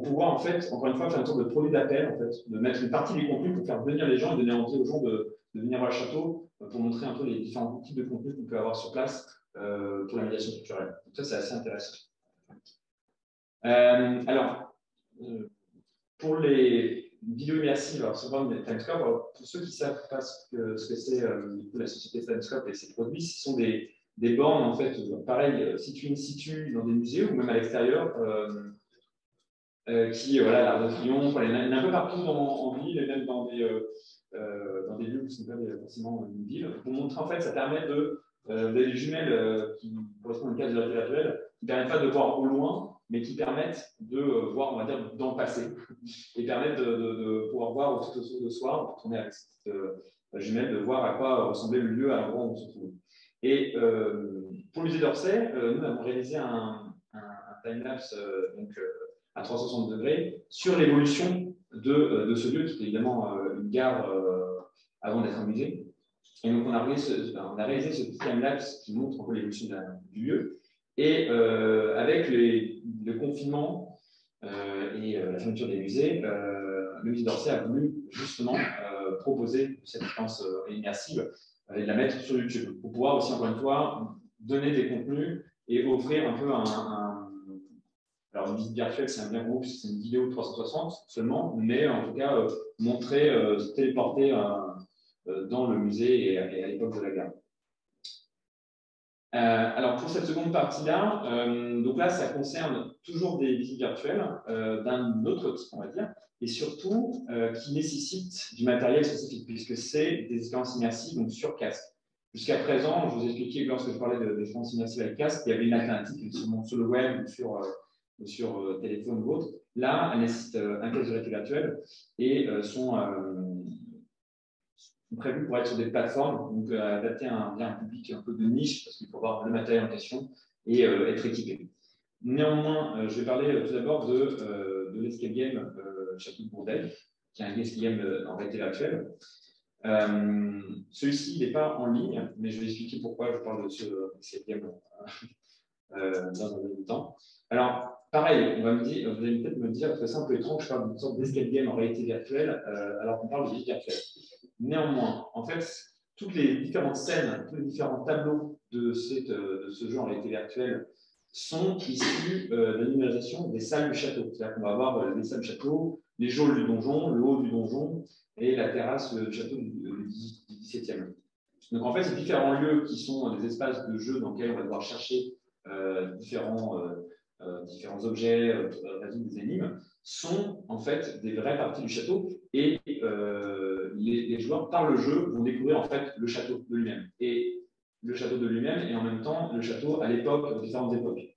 Speaker 4: pouvoir, en fait, encore une fois, faire une sorte de produit d'appel, en fait, de mettre une partie des contenus pour faire venir les gens et donner envie aux gens de venir voir le château pour montrer un peu les différents types de contenus qu'on peut avoir sur place pour la médiation culturelle. Donc ça, c'est assez intéressant. Alors, pour les vidéos immersives, alors souvent Timescope, pour ceux qui ne savent pas ce que c'est la société Timescope et ses produits, ce sont des bornes, en fait, pareil, situées in situ dans des musées ou même à l'extérieur, qui, voilà, l'Arc de Triomphe, il y en a un peu partout en ville et même dans des lieux où ce n'est pas forcément une ville. Pour montrer, en fait, ça permet des jumelles qui correspondent au cadre de la réalité virtuelle, qui ne permettent pas de voir au loin, mais qui permettent de voir, on va dire, dans le passé, et permettent de pouvoir voir tout autour de soi, on est avec cette jumelle, de voir à quoi ressemblait le lieu à l'endroit où on se trouve. Et pour le musée d'Orsay, nous avons réalisé un time-lapse à 360 degrés sur l'évolution de ce lieu, qui était évidemment une gare avant d'être un musée. Et donc, on a réalisé ce petit time-lapse qui montre un peu l'évolution du lieu. Et avec le confinement et la fermeture des musées, le musée d'Orsay a voulu justement proposer cette expérience immersive et de la mettre sur YouTube pour pouvoir aussi, encore une fois, donner des contenus et offrir un peu alors, une visite virtuelle, c'est un bien gros, c'est une vidéo 360 seulement, mais en tout cas, montrer, se téléporter dans le musée et à l'époque de la gare. Alors, pour cette seconde partie-là, donc là, ça concerne toujours des visites virtuelles d'un autre type, on va dire, et surtout qui nécessitent du matériel spécifique, puisque c'est des expériences immersives, donc sur casque. Jusqu'à présent, je vous ai expliqué, lorsque je parlais d'expériences immersives avec casque, il y avait une alternative sur le web ou sur téléphone ou autre. Là, elles nécessitent un casque de réalité virtuelle et sont prévues pour être sur des plateformes, donc adaptées à un public un peu de niche, parce qu'il faut avoir le matériel en question et être équipé. Néanmoins, je vais parler tout d'abord de l'escape game Château de Bourdelle, qui est un escape game en réalité virtuelle. Celui-ci n'est pas en ligne, mais je vais expliquer pourquoi je parle de ce escape game dans un deuxième temps. Alors, pareil, vous allez peut-être me dire que c'est un peu étrange, je parle d'une sorte d'escape game en réalité virtuelle, alors qu'on parle de vie virtuelle. Néanmoins, en fait, toutes les différentes scènes, tous les différents tableaux de ce jeu en réalité virtuelle sont issus de la numérisation des salles du château. C'est-à-dire qu'on va avoir les salles du château, les geôles du donjon, le haut du donjon et la terrasse du château du XVIIe. Donc en fait, ces différents lieux qui sont des espaces de jeu dans lesquels on va devoir chercher différents objets, résoudre des énigmes, sont en fait des vraies parties du château et les joueurs, par le jeu, vont découvrir en fait le château de lui-même. Et le château de lui-même et en même temps le château à l'époque, aux différentes époques.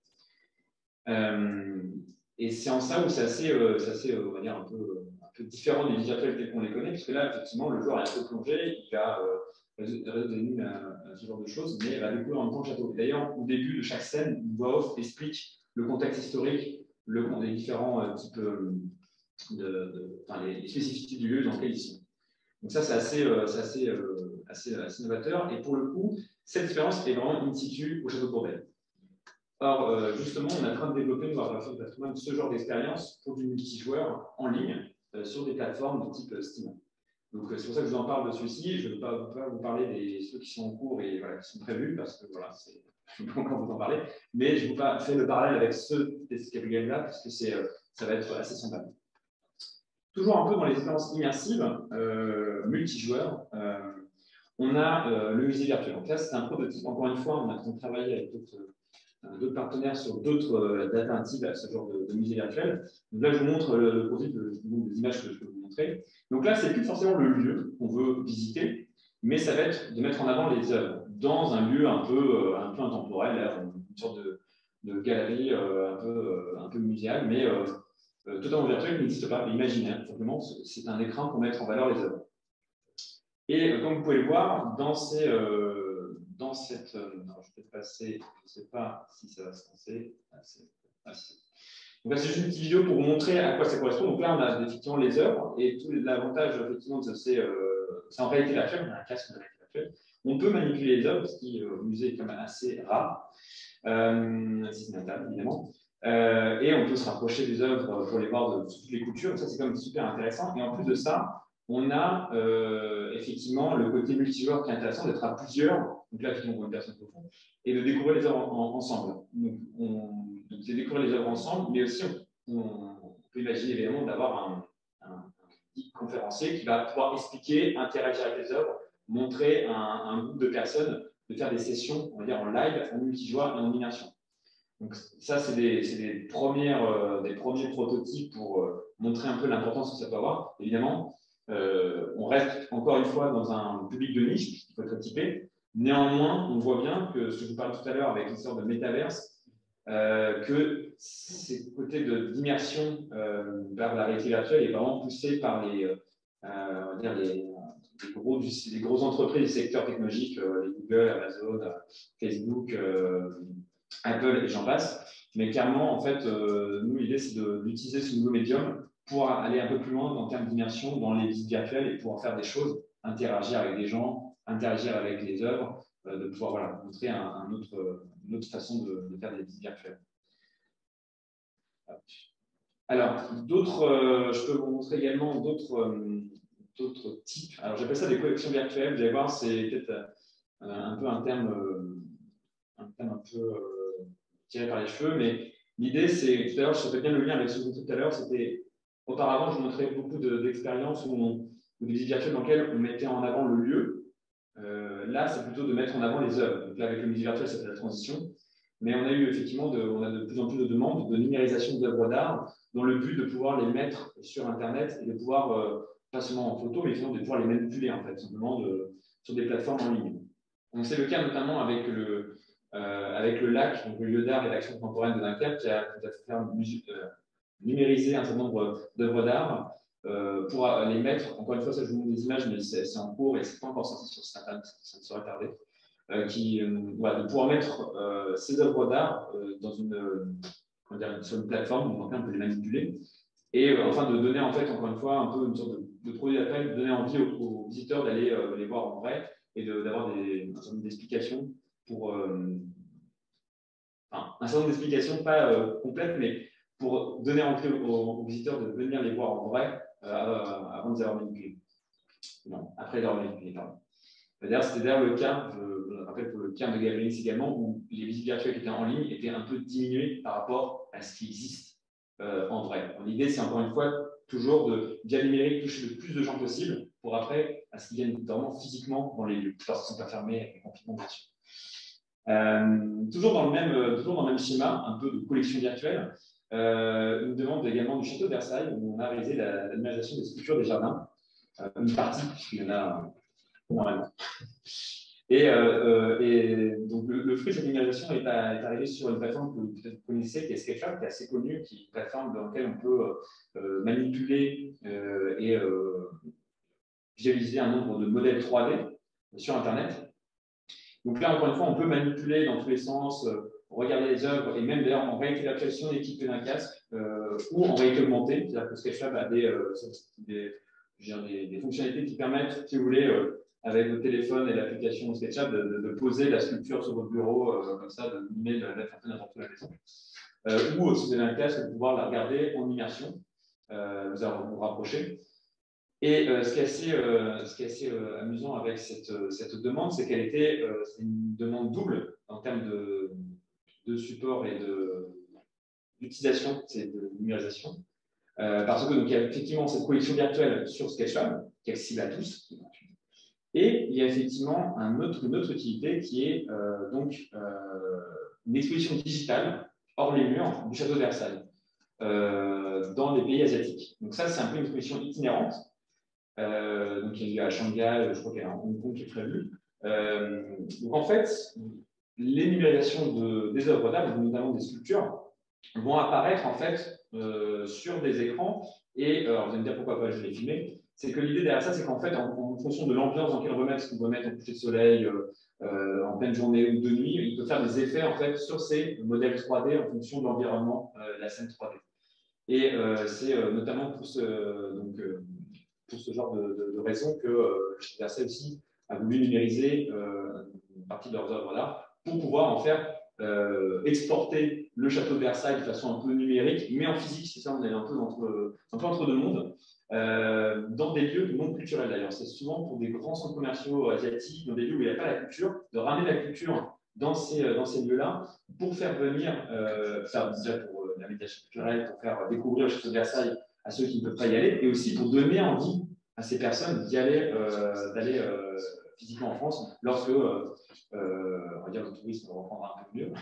Speaker 4: Et c'est en ça où c'est assez on va dire, un peu différent des visites virtuelles telles qu'on les connaît, puisque là, effectivement, le joueur est un peu plongé, il va résoudre des énigmes, ce genre de choses, mais il va découvrir en même temps le château. D'ailleurs, au début de chaque scène, une voix off explique le contexte historique, les différents types les spécificités du lieu dans lequel ils sont. Donc ça, c'est assez novateur. Et pour le coup, cette expérience est vraiment in situ au château de Bourdelle. Or, justement, on est en train de développer, nous, à Graphic Patrimoine, ce genre d'expérience pour du multijoueur en ligne, sur des plateformes de type Steam. Donc, c'est pour ça que je vous en parle de celui-ci. Je ne vais pas vous parler des ceux qui sont en cours et voilà, qui sont prévus, parce que voilà, je ne peux pas encore vous en parler. Mais je vous fais le parallèle avec ceux d'Escape Game-là, parce que ça va être assez semblable. Toujours un peu dans les expériences immersives, multijoueurs, on a le musée virtuel. Donc là, c'est un prototype. Encore une fois, on a travaillé avec d'autres partenaires sur d'autres alternatives à ce genre de musée virtuel. Donc là, je vous montre le prototype des images que je peux vous montrer. Donc là, c'est plus forcément le lieu qu'on veut visiter, mais ça va être de mettre en avant les œuvres dans un lieu un peu intemporel, là, une sorte de galerie un peu muséale, mais totalement virtuel qui n'existe pas, imaginaire. Simplement, c'est un écran pour mettre en valeur les œuvres. Et comme vous pouvez le voir, dans cette. Non, je vais passer, je ne sais pas si ça va se lancer. Donc là, c'est juste une petite vidéo pour vous montrer à quoi ça correspond. Donc là, on a effectivement les œuvres, et tout l'avantage, effectivement, c'est en réalité virtuelle, on a un casque de réalité virtuelle. On peut manipuler les œuvres, ce qui au musée est quand même assez rare, si c'est interdit, évidemment. Et on peut se rapprocher des œuvres pour les voir de toutes les coutures. Ça, c'est quand même super intéressant. Et en plus de ça, on a effectivement le côté multijoueur qui est intéressant d'être à plusieurs. Donc là, effectivement, on voit une personne au fond, et de découvrir les œuvres ensemble. Donc, de découvrir les œuvres ensemble, mais aussi on peut imaginer évidemment d'avoir un conférencier qui va pouvoir expliquer, interagir avec les œuvres, montrer un groupe de personnes, de faire des sessions, on va dire en live, en multijoueur et en immersion. Donc ça, c'est des premiers prototypes pour montrer un peu l'importance que ça peut avoir. Évidemment, on reste encore une fois dans un public de niche qui peut être typé. Néanmoins, on voit bien que ce que je vous parlais tout à l'heure avec une sorte de métaverse, que ces côtés d'immersion vers la réalité virtuelle est vraiment poussé par les grosses entreprises du secteur technologique, les Google, Amazon, Facebook, Apple et j'en passe. Mais clairement, en fait, nous, l'idée, c'est d'utiliser ce nouveau médium pour aller un peu plus loin en termes d'immersion dans les visites virtuelles et pouvoir faire des choses, interagir avec des gens, interagir avec les œuvres, de pouvoir montrer une autre façon de faire des visites virtuelles. Alors, je peux vous montrer également d'autres types. Alors, j'appelle ça des collections virtuelles. Vous allez voir, c'est peut-être un peu un terme un peu tiré par les cheveux, mais l'idée, c'est, tout à l'heure, je fais bien le lien avec ce que je disais tout à l'heure, c'était, auparavant, je vous montrais beaucoup d'expériences ou des visites virtuelles dans lesquelles on mettait en avant le lieu. Là, c'est plutôt de mettre en avant les œuvres. Donc là, avec le musée virtuel, ça fait la transition. Mais on a eu effectivement on a de plus en plus de demandes de numérisation d'œuvres d'art dans le but de pouvoir les mettre sur Internet et de pouvoir, pas seulement en photo, mais finalement de pouvoir les manipuler, en fait, simplement sur des plateformes en ligne. Donc, c'est le cas notamment avec le LAC, donc le lieu d'art et d'action contemporaine de Dunkerque, qui a numériser un certain nombre d'œuvres d'art pour les mettre, encore une fois, ça je vous montre des images, mais c'est en cours et c'est pas encore sorti sur site internet, ça ne saurait tarder, de pouvoir mettre ces œuvres d'art sur une plateforme, donc on peut les manipuler, et enfin de donner en fait, encore une fois, un peu une sorte de produit d'appel, de donner envie aux visiteurs d'aller les voir en vrai et d'avoir un certain nombre d'explications pour un certain nombre d'explications, pas complètes, mais pour donner envie aux visiteurs de venir les voir en vrai avant de les avoir manipulés. Non, après les avoir manipulés, pardon. D'ailleurs, c'était d'ailleurs le cas, je le rappelle pour le cas de Galerix également, où les visites virtuelles qui étaient en ligne étaient un peu diminuées par rapport à ce qui existe en vrai. L'idée, c'est encore une fois toujours de, via numérique, toucher le plus de gens possible pour après, à ce qu'ils viennent vraiment physiquement dans les lieux, lorsqu'ils ne sont pas fermés avec les confinements, bien sûr. Toujours dans le même schéma, un peu de collection virtuelle, une demande également du château de Versailles, où on a réalisé la numérisation des sculptures des jardins, une partie, puisqu'il y en a énormément. Et donc le fruit de cette numérisation est arrivé sur une plateforme que peut-être vous connaissez, qui est SketchUp, qui est assez connue, qui est une plateforme dans laquelle on peut manipuler et visualiser un nombre de modèles 3D sur Internet. Donc là, encore une fois, on peut manipuler dans tous les sens, regarder les œuvres, et même d'ailleurs en réalité virtuelle, si on est équipé d'un casque, ou en réalité augmentée, c'est-à-dire que SketchUp a des fonctionnalités qui permettent, si vous voulez, avec votre téléphone et l'application SketchUp, de poser la sculpture sur votre bureau, comme ça, de mettre un peu n'importe où à la maison. Ou si vous avez un casque, de pouvoir la regarder en immersion. vous a vous rapproché. Et ce qui est assez amusant avec cette demande, c'est qu'elle était une demande double en termes de support et d'utilisation, de numérisation. Parce que donc, il y a effectivement cette collection virtuelle sur Sketchfab, qui est accessible à tous. Et il y a effectivement une autre utilité qui est une exposition digitale hors les murs du château de Versailles dans les pays asiatiques. Donc ça, c'est un peu une exposition itinérante. Donc il y a à Shanghai, je crois qu'il y a un Hong Kong qui est prévu. Donc en fait, les numérisations des œuvres d'art, notamment des sculptures, vont apparaître en fait sur des écrans. Et alors vous allez me dire pourquoi pas je vais les filmer. C'est que l'idée derrière ça, c'est qu'en fait, en fonction de l'ambiance dans laquelle on veut mettre, ce qu'on veut mettre en coucher de soleil, en pleine journée ou de nuit, il peut faire des effets en fait sur ces modèles 3D en fonction de l'environnement, la scène 3D. Et c'est notamment pour ce genre de raison que Château de Versailles aussi a voulu numériser une partie de leurs œuvres d'art pour pouvoir en faire exporter le château de Versailles de façon un peu numérique, mais en physique, c'est ça, on est un peu entre deux mondes, dans des lieux non culturels d'ailleurs. C'est souvent pour des grands centres commerciaux asiatiques, dans des lieux où il n'y a pas la culture, de ramener la culture dans ces lieux-là pour faire venir, déjà pour la médiation culturelle, pour faire découvrir le château de Versailles à ceux qui ne peuvent pas y aller, et aussi pour donner envie à ces personnes d'y aller, d'aller physiquement en France, lorsque on va dire le tourisme reprendra un peu mieux.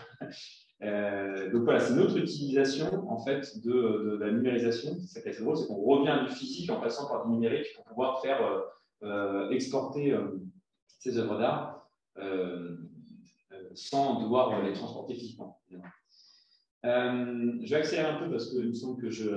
Speaker 4: Donc voilà, c'est une autre utilisation en fait de la numérisation. C'est ça qui est assez drôle, c'est qu'on revient du physique en passant par du numérique pour pouvoir faire exporter ces œuvres d'art sans devoir les transporter physiquement. Je vais accélérer un peu parce qu'il me semble que je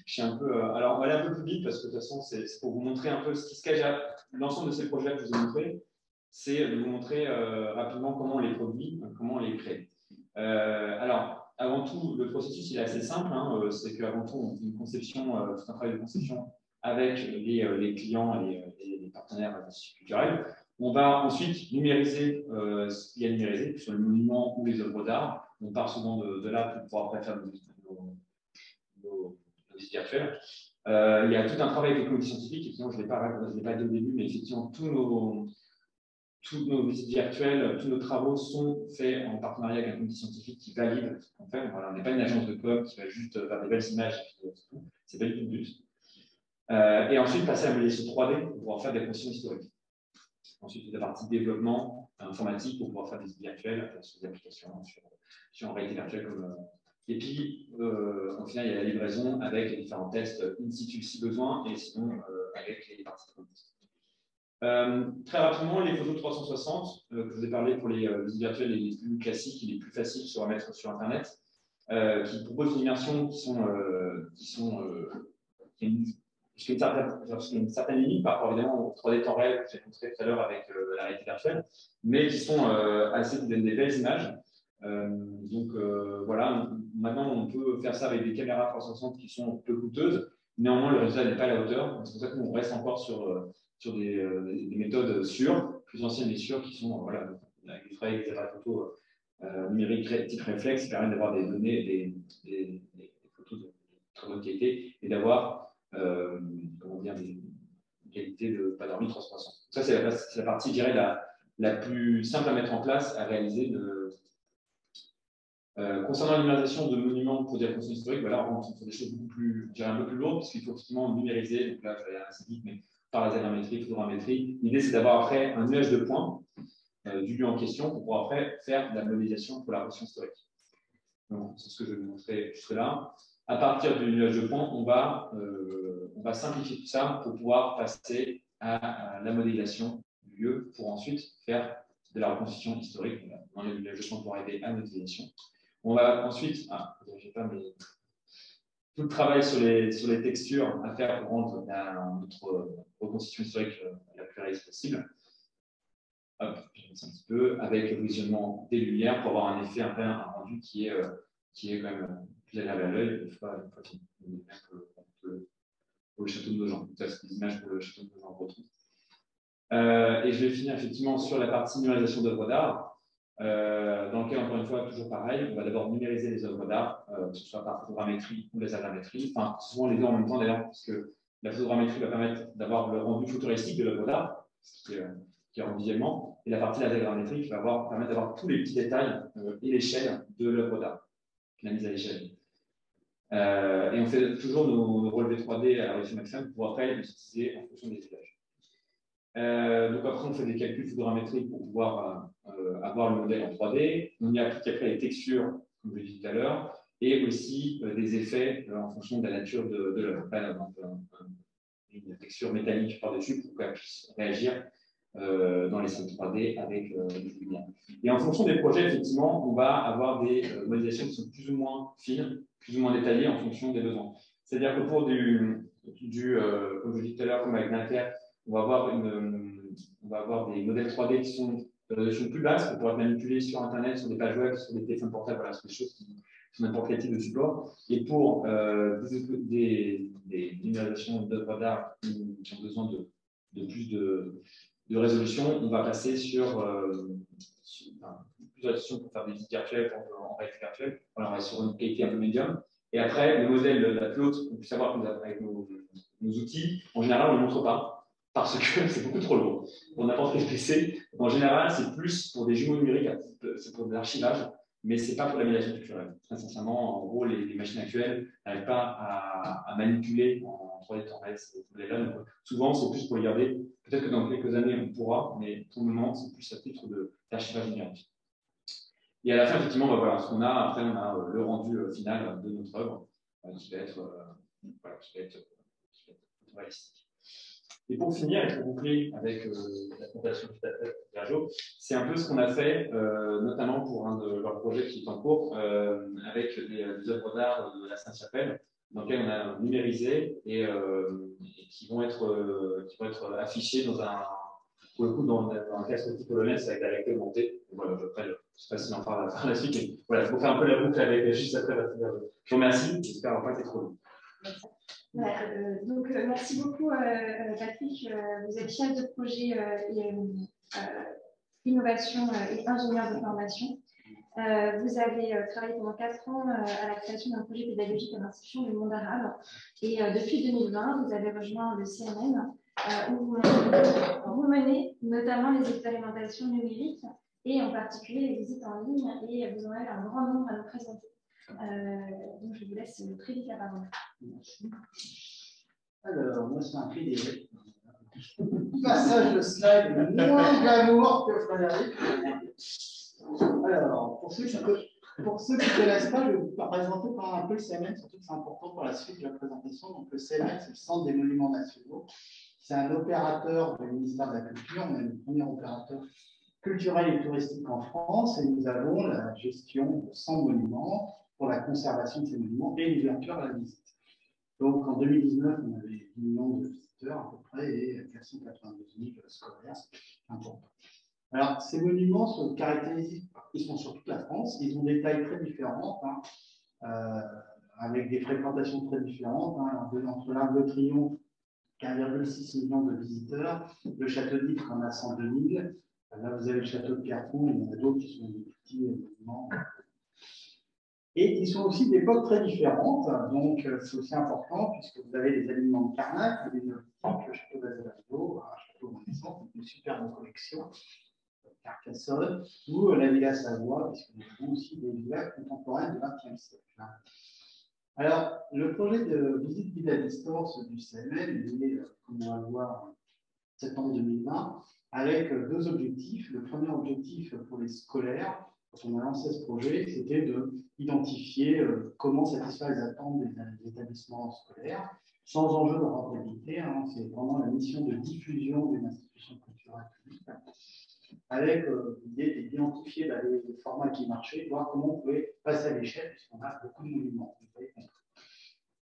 Speaker 4: suis un peu. Alors, on va aller un peu plus vite parce que de toute façon, c'est pour vous montrer un peu ce qui se cache à l'ensemble de ces projets que je vous ai montrés. C'est de vous montrer rapidement comment on les produit, comment on les crée. Alors, avant tout, le processus il est assez simple. Hein, c'est qu'avant tout, on fait une conception, tout un travail de conception avec les clients et les partenaires culturels. On va ensuite numériser ce qu'il y a numériser sur le monument ou les œuvres d'art. On part souvent de là pour pouvoir après faire nos visites virtuelles. Il y a tout un travail avec les comités scientifiques. Effectivement, je ne l'ai pas dit au début, mais effectivement, toutes nos visites virtuelles, tous nos travaux sont faits en partenariat avec un comité scientifique qui valide ce qu'on fait. Voilà, on n'est pas une agence de com qui va juste faire des belles images. C'est pas du tout le but. Et ensuite, passer à la modélisation 3D pour pouvoir faire des reconstitutions historiques. Ensuite, la partie développement informatique pour pouvoir faire des visites virtuelles sur des applications, sur réalité virtuelle. Et puis, au final, il y a la livraison avec les différents tests in situ si besoin, et sinon avec les parties très rapidement, les photos 360 que je vous ai parlé pour les visites virtuelles les plus classiques et les plus faciles à mettre sur Internet, qui proposent une immersion qui a une certaine limite par rapport évidemment au 3D temps réel que j'ai montré tout à l'heure avec la réalité virtuelle, mais qui sont qui donnent des belles images. Voilà, maintenant on peut faire ça avec des caméras 360 qui sont peu coûteuses, néanmoins le résultat n'est pas à la hauteur. C'est pour ça qu'on reste encore sur des méthodes sûres, plus anciennes mais sûres, qui sont voilà, avec des frais, des appareils photo numériques type réflexe, qui permettent d'avoir des données, des photos de très bonne qualité et d'avoir des qualités de panoramique 360. Ça, c'est la partie, je dirais, la plus simple à mettre en place, à réaliser. Concernant la numérisation de monuments pour des reconstitutions historiques, voilà, on fait des choses beaucoup plus, je dirais, un peu plus lourdes, puisqu'il faut effectivement numériser. Donc là, je vais aller assez vite, mais par la zénométrie, photogrammétrie. L'idée, c'est d'avoir après un nuage de points du lieu en question pour pouvoir après faire de la modélisation pour la reconstitution historique. Donc, c'est ce que je vais vous montrer juste là. À partir du nuage de points, on va simplifier tout ça pour pouvoir passer à la modélisation du lieu pour ensuite faire de la reconstitution historique. Dans le nuage de points pour arriver à la modélisation. On va ensuite, tout le travail sur les textures à faire pour rendre notre reconstitution historique la plus réaliste possible. Hop, je vais un petit peu avec le positionnement des lumières pour avoir un effet, un rendu qui est quand même plus agréable à l'œil, une fois pour le château de Nogent. Ça, c'est des images pour le château de Nogent breton. Et je vais finir effectivement sur la partie numérisation d'œuvres d'art. dans lequel, encore une fois, toujours pareil, on va d'abord numériser les œuvres d'art, que ce soit par photogrammétrie ou lasergrammétrie, enfin, souvent les deux en même temps d'ailleurs, parce que la photogrammétrie va permettre d'avoir le rendu photoréalistique de l'œuvre d'art, qui est rendu visuellement, et la partie lasergrammétrie qui va permettre d'avoir tous les petits détails et l'échelle de l'œuvre d'art, la mise à l'échelle. Et on fait toujours nos relevés 3D à la résolution maximum pour après les utiliser en fonction des étages. Donc après, on fait des calculs photogrammétriques pour pouvoir avoir le modèle en 3D. On y applique après les textures, comme je l'ai dit tout à l'heure, et aussi des effets en fonction de la nature de l'œuvre. Une texture métallique par-dessus pour qu'elle puisse réagir dans les salles 3D avec les lumières. Et en fonction des projets, effectivement, on va avoir des modélisations qui sont plus ou moins fines, plus ou moins détaillées en fonction des besoins. C'est-à-dire que pour comme je l'ai dit tout à l'heure, comme avec Dunkerque, on va avoir des modèles 3D qui sont plus basses pour pouvoir être manipulés sur Internet, sur des pages web, sur des téléphones portables, voilà, sur des choses qui sont n'importe quel type de support. Et pour des numérisations d'œuvres d'art qui ont besoin de plus de résolution, on va passer sur plusieurs options pour faire des visites virtuelles en réalité virtuelle. Voilà, on va sur une qualité un peu médium. Et après, le modèle d'upload, on peut savoir avec nos outils, en général, on ne le montre pas parce que c'est beaucoup trop lourd pour n'importe quel PC. En général, c'est plus pour des jumeaux numériques, c'est pour de l'archivage, mais ce n'est pas pour la médiation culturelle. Très sincèrement, en gros, les machines actuelles n'arrivent pas à manipuler en 3D temps réel ces modèles-là. Donc, souvent, c'est plus pour les garder. Peut-être que dans quelques années, on pourra, mais pour le moment, c'est plus à titre d'archivage numérique. Et à la fin, effectivement, voilà, ce qu'on a, après, on a le rendu final de notre œuvre qui va être réalistique. Et pour finir, et pour boucler avec la présentation de Sergio, c'est un peu ce qu'on a fait, notamment pour un de leurs projets qui est en cours, avec les œuvres d'art de la Sainte-Chapelle, dans lesquelles on a numérisé et qui vont être affichées pour le coup, dans un casque type polonaise avec la réalité augmentée. Voilà, après, je ne sais pas si on en parle par la suite, mais voilà, pour faire un peu la boucle avec juste après. Je vous remercie, j'espère avoir pas été trop long.
Speaker 1: Merci beaucoup, Patrick. Vous êtes chef de projet innovation et ingénieur de formation. Vous avez travaillé pendant 4 ans à la création d'un projet pédagogique à l'Institution du monde arabe. Et depuis 2020, vous avez rejoint le CNN, où vous menez notamment les expérimentations numériques et en particulier les visites en ligne. Et vous en avez un grand nombre à nous présenter. Donc, je vous laisse très vite la parole.
Speaker 5: Merci. Alors, moi, c'est un plaisir. Passage de slide moins glamour que Frédéric. Alors, pour ceux qui ne connaissent pas, je vais vous présenter un peu le CNN, surtout que c'est important pour la suite de la présentation. Donc, le CNN, c'est le Centre des Monuments Nationaux. C'est un opérateur du ministère de la Culture. On est le premier opérateur culturel et touristique en France et nous avons la gestion de 100 monuments pour la conservation de ces monuments et l'ouverture à la visite. Donc, en 2019, on avait 10 millions de visiteurs à peu près et 492 000 scolaires. C'est important. Alors, ces monuments sont caractérisés, ils sont sur toute la France, ils ont des tailles très différentes, avec des fréquentations très différentes. Entre l'Arc de Triomphe, 1,6 million de visiteurs, le château d'Ypres en a 102 000. Là, vous avez le château de Pierrefonds, il y en a d'autres qui sont des petits monuments. Et ils sont aussi d'époques très différentes, donc c'est aussi important puisque vous avez les alignements de Carnac, le château d'Azevedo, un château renaissant, une superbe collection, Carcassonne, ou la Villa Savoie, puisque nous avons aussi des villas contemporaines du XXe siècle. Alors, le projet de visite guidée à distance du CNN est né, comme on va le voir, en septembre 2020, avec 2 objectifs. Le premier objectif pour les scolaires, quand on a lancé ce projet, c'était d'identifier comment satisfaire les attentes des établissements scolaires, sans enjeu de rentabilité. C'est vraiment la mission de diffusion d'une institution culturelle publique, avec l'idée d'identifier les formats qui marchaient, voir comment on pouvait passer à l'échelle, puisqu'on a beaucoup de monuments.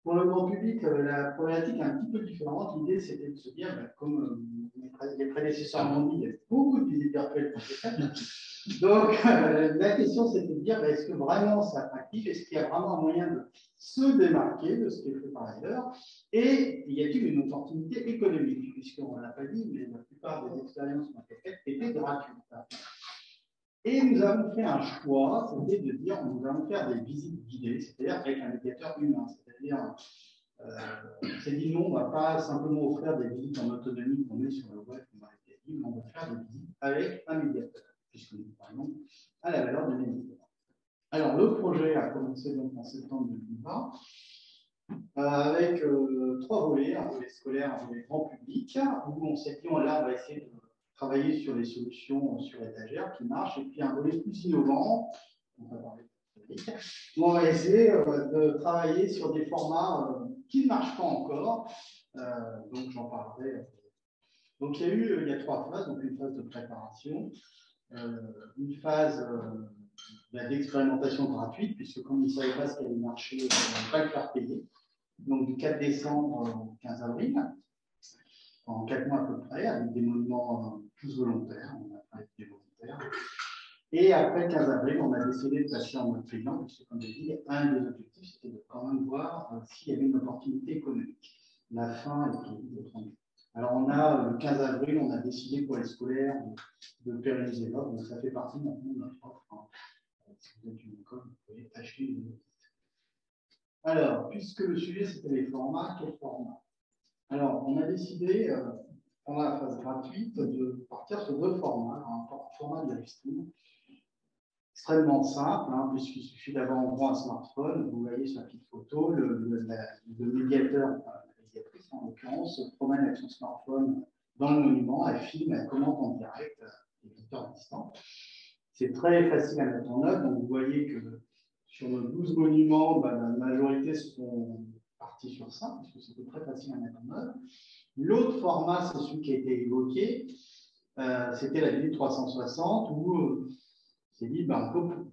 Speaker 5: Pour le grand public, la problématique est un petit peu différente. L'idée, c'était de se dire, comme les prédécesseurs m'ont dit, il y a beaucoup de visites virtuelles pour ces fêtes. Donc, la question, c'était de dire, est-ce que vraiment c'est attractif? Est-ce qu'il y a vraiment un moyen de se démarquer de ce qui est fait par ailleurs? Et y a-t-il une opportunité économique? Puisqu'on ne l'a pas dit, mais la plupart des expériences qui ont été faites étaient gratuites. Et nous avons fait un choix, c'était de dire nous allons faire des visites guidées, c'est-à-dire avec un médiateur humain. C'est-à-dire, on s'est dit non, on ne va pas simplement offrir des visites en autonomie qu'on met sur le web, mais on va faire des visites avec un médiateur, puisque nous parlons à la valeur de médiateur. Alors, le projet a commencé donc en septembre 2020 avec 3 volets, un volet scolaire, un volet grand public, où on s'est dit là, on va essayer de travailler sur les solutions sur étagère qui marchent, et puis un volet plus innovant, on va parler où on va essayer de travailler sur des formats qui ne marchent pas encore. Donc j'en parlerai. Donc il y a 3 phases, donc une phase de préparation, une phase d'expérimentation gratuite, puisque comme ils ne savaient pas ce qui allait marcher, on ne va pas le faire payer. Donc du 4 décembre au 15 avril, en 4 mois à peu près, avec des monuments tous volontaires. On a travaillé avec des volontaires. Et après le 15 avril, on a décidé de passer en mode payant, puisque comme je l'ai dit, un des objectifs, c'était de quand même voir s'il y avait une opportunité économique. La fin est prévue le 30 juin. Alors on a, le 15 avril, on a décidé pour les scolaires de pérenniser l'offre, donc ça fait partie maintenant de notre offre. Si vous êtes une école, vous pouvez acheter une visite. Alors, puisque le sujet c'était les formats, quel format? Alors, on a décidé, pendant la phase gratuite, de partir sur 2 formats. Un format de live stream, extrêmement simple, puisqu'il suffit d'avoir en gros un smartphone. Vous voyez sur la petite photo, le médiateur, la médiatrice en l'occurrence, se promène avec son smartphone dans le monument, elle filme, elle commente en direct, les visiteurs distants. C'est très facile à mettre en œuvre. Donc, vous voyez que sur nos 12 monuments, la majorité sont partis sur ça, parce que c'était très facile à mettre en œuvre. L'autre format, c'est celui qui a été évoqué, c'était la visite 360, où c'est dit, on peut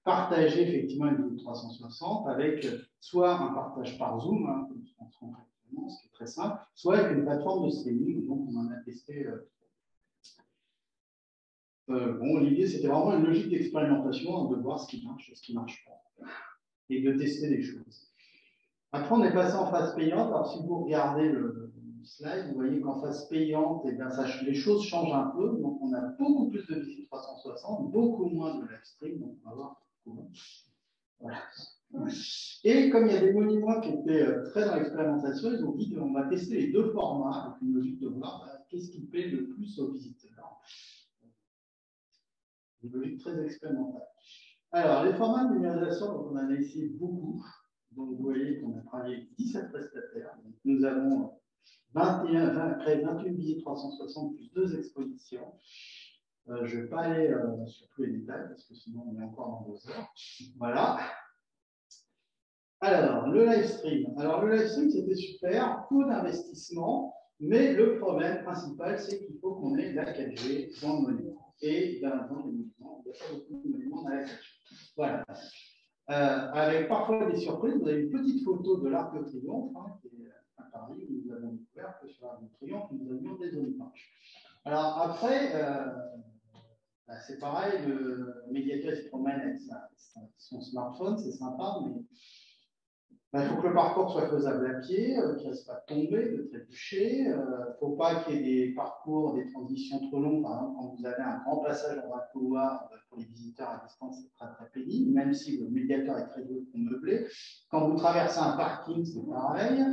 Speaker 5: partager effectivement une visite 360 avec soit un partage par Zoom, comme ce qu'on fait actuellement, ce qui est très simple, soit avec une plateforme de streaming. Donc, on en a testé. L'idée, c'était vraiment une logique d'expérimentation, de voir ce qui marche et ce qui ne marche pas, et de tester des choses. Après, on est passé en phase payante. Alors, si vous regardez le slide, vous voyez qu'en phase payante, les choses changent un peu. Donc, on a beaucoup plus de visites 360, beaucoup moins de live stream. Donc, on va voir. Voilà. Et comme il y a des monuments qui étaient très dans l'expérimentation, ils ont dit qu'on va tester les 2 formats avec une logique de voir qu'est-ce qui plaît le plus aux visiteurs. Une logique très expérimentale. Alors, les formats de numérisation, donc on en a essayé beaucoup. Donc, vous voyez qu'on a travaillé avec 17 prestataires. Donc, nous avons créé 28 visites 360 plus 2 expositions. Je ne vais pas aller sur tous les détails parce que sinon on est encore dans 2 heures. Voilà. Alors, le live stream. Alors, le live stream, c'était super, peu d'investissement, mais le problème principal, c'est qu'il faut qu'on ait la 4G dans le monument. Et dans les monuments, il n'y a pas beaucoup de monuments dans la 4G. Voilà. Avec parfois des surprises, vous avez une petite photo de l'Arc de Triomphe, qui est à Paris, où nous avons découvert que sur l'Arc de Triomphe, nous avions des zones blanches. Alors après, c'est pareil, le médiateur se promène avec son smartphone, c'est sympa, mais il faut que le parcours soit faisable à pied, qu'il ne reste pas de tomber, de trébucher. Il ne faut pas qu'il y ait des parcours, des transitions trop longues. Par exemple, quand vous avez un grand passage dans un couloir pour les visiteurs à distance, c'est très très pénible, même si le médiateur est très beau pour meubler. Quand vous traversez un parking, c'est pareil.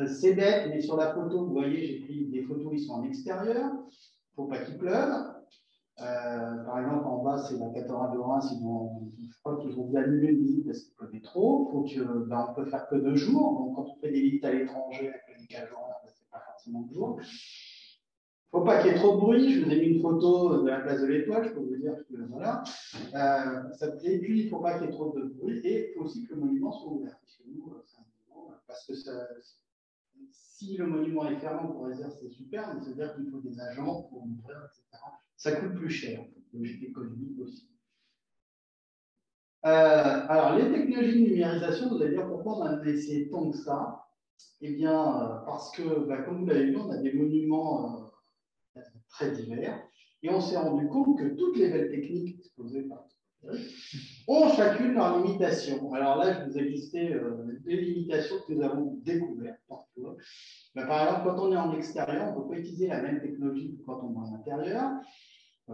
Speaker 5: C'est bête, mais sur la photo, vous voyez, j'ai pris des photos, ils sont en extérieur. Il ne faut pas qu'il pleuve. Par exemple, en bas, c'est la cathédrale de Reims. Je crois qu'ils vont annuler une visite parce qu'il pleuvait trop. On ne peut faire que 2 jours. Donc, quand on fait des visites à l'étranger avec le décalage horaire, ce n'est pas forcément 2 jours. Il ne faut pas qu'il y ait trop de bruit. Je vous ai mis une photo de la place de l'Étoile. Je peux vous dire que voilà. Et puis, il ne faut pas qu'il y ait trop de bruit. Et il faut aussi que le monument soit ouvert. Parce que si le monument est fermé pour réserve, c'est super, mais c'est-à-dire qu'il faut des agents pour ouvrir, etc. Ça coûte plus cher, logique économique aussi. Alors, les technologies de numérisation, vous allez dire pourquoi on a essayé tant que ça? Eh bien, parce que, comme vous l'avez vu, on a des monuments très divers, et on s'est rendu compte que toutes les belles techniques exposées par ont chacune leur limitation. Alors là, je vous ai listé les limitations que nous avons découvertes parfois. Par exemple, quand on est en extérieur, on ne peut pas utiliser la même technologie que quand on est en intérieur.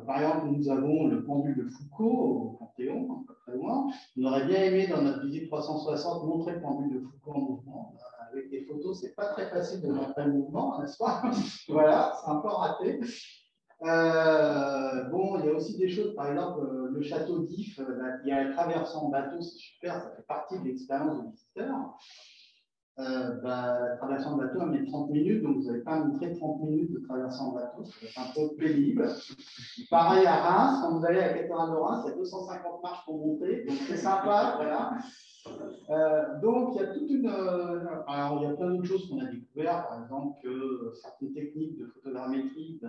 Speaker 5: Par exemple, nous avons le pendule de Foucault au Panthéon, pas très loin. On aurait bien aimé, dans notre visite 360, montrer le pendule de Foucault en mouvement. Avec des photos, c'est pas très facile de montrer le mouvement, n'est-ce pas? Voilà, c'est un peu raté. Bon, il y a aussi des choses, par exemple, le château d'If, il y a la traversée en bateau, c'est super, ça fait partie de l'expérience de visiteur. La traversée en bateau, elle met 30 minutes, donc vous n'avez pas montré 30 minutes de traversée en bateau, ça va être un peu pénible. Pareil à Reims, quand vous allez à la cathédrale de Reims, il y a 250 marches pour monter, donc c'est sympa, voilà. Donc il y a toute une. Alors il y a plein d'autres choses qu'on a découvertes, par exemple que certaines techniques de photogrammétrie,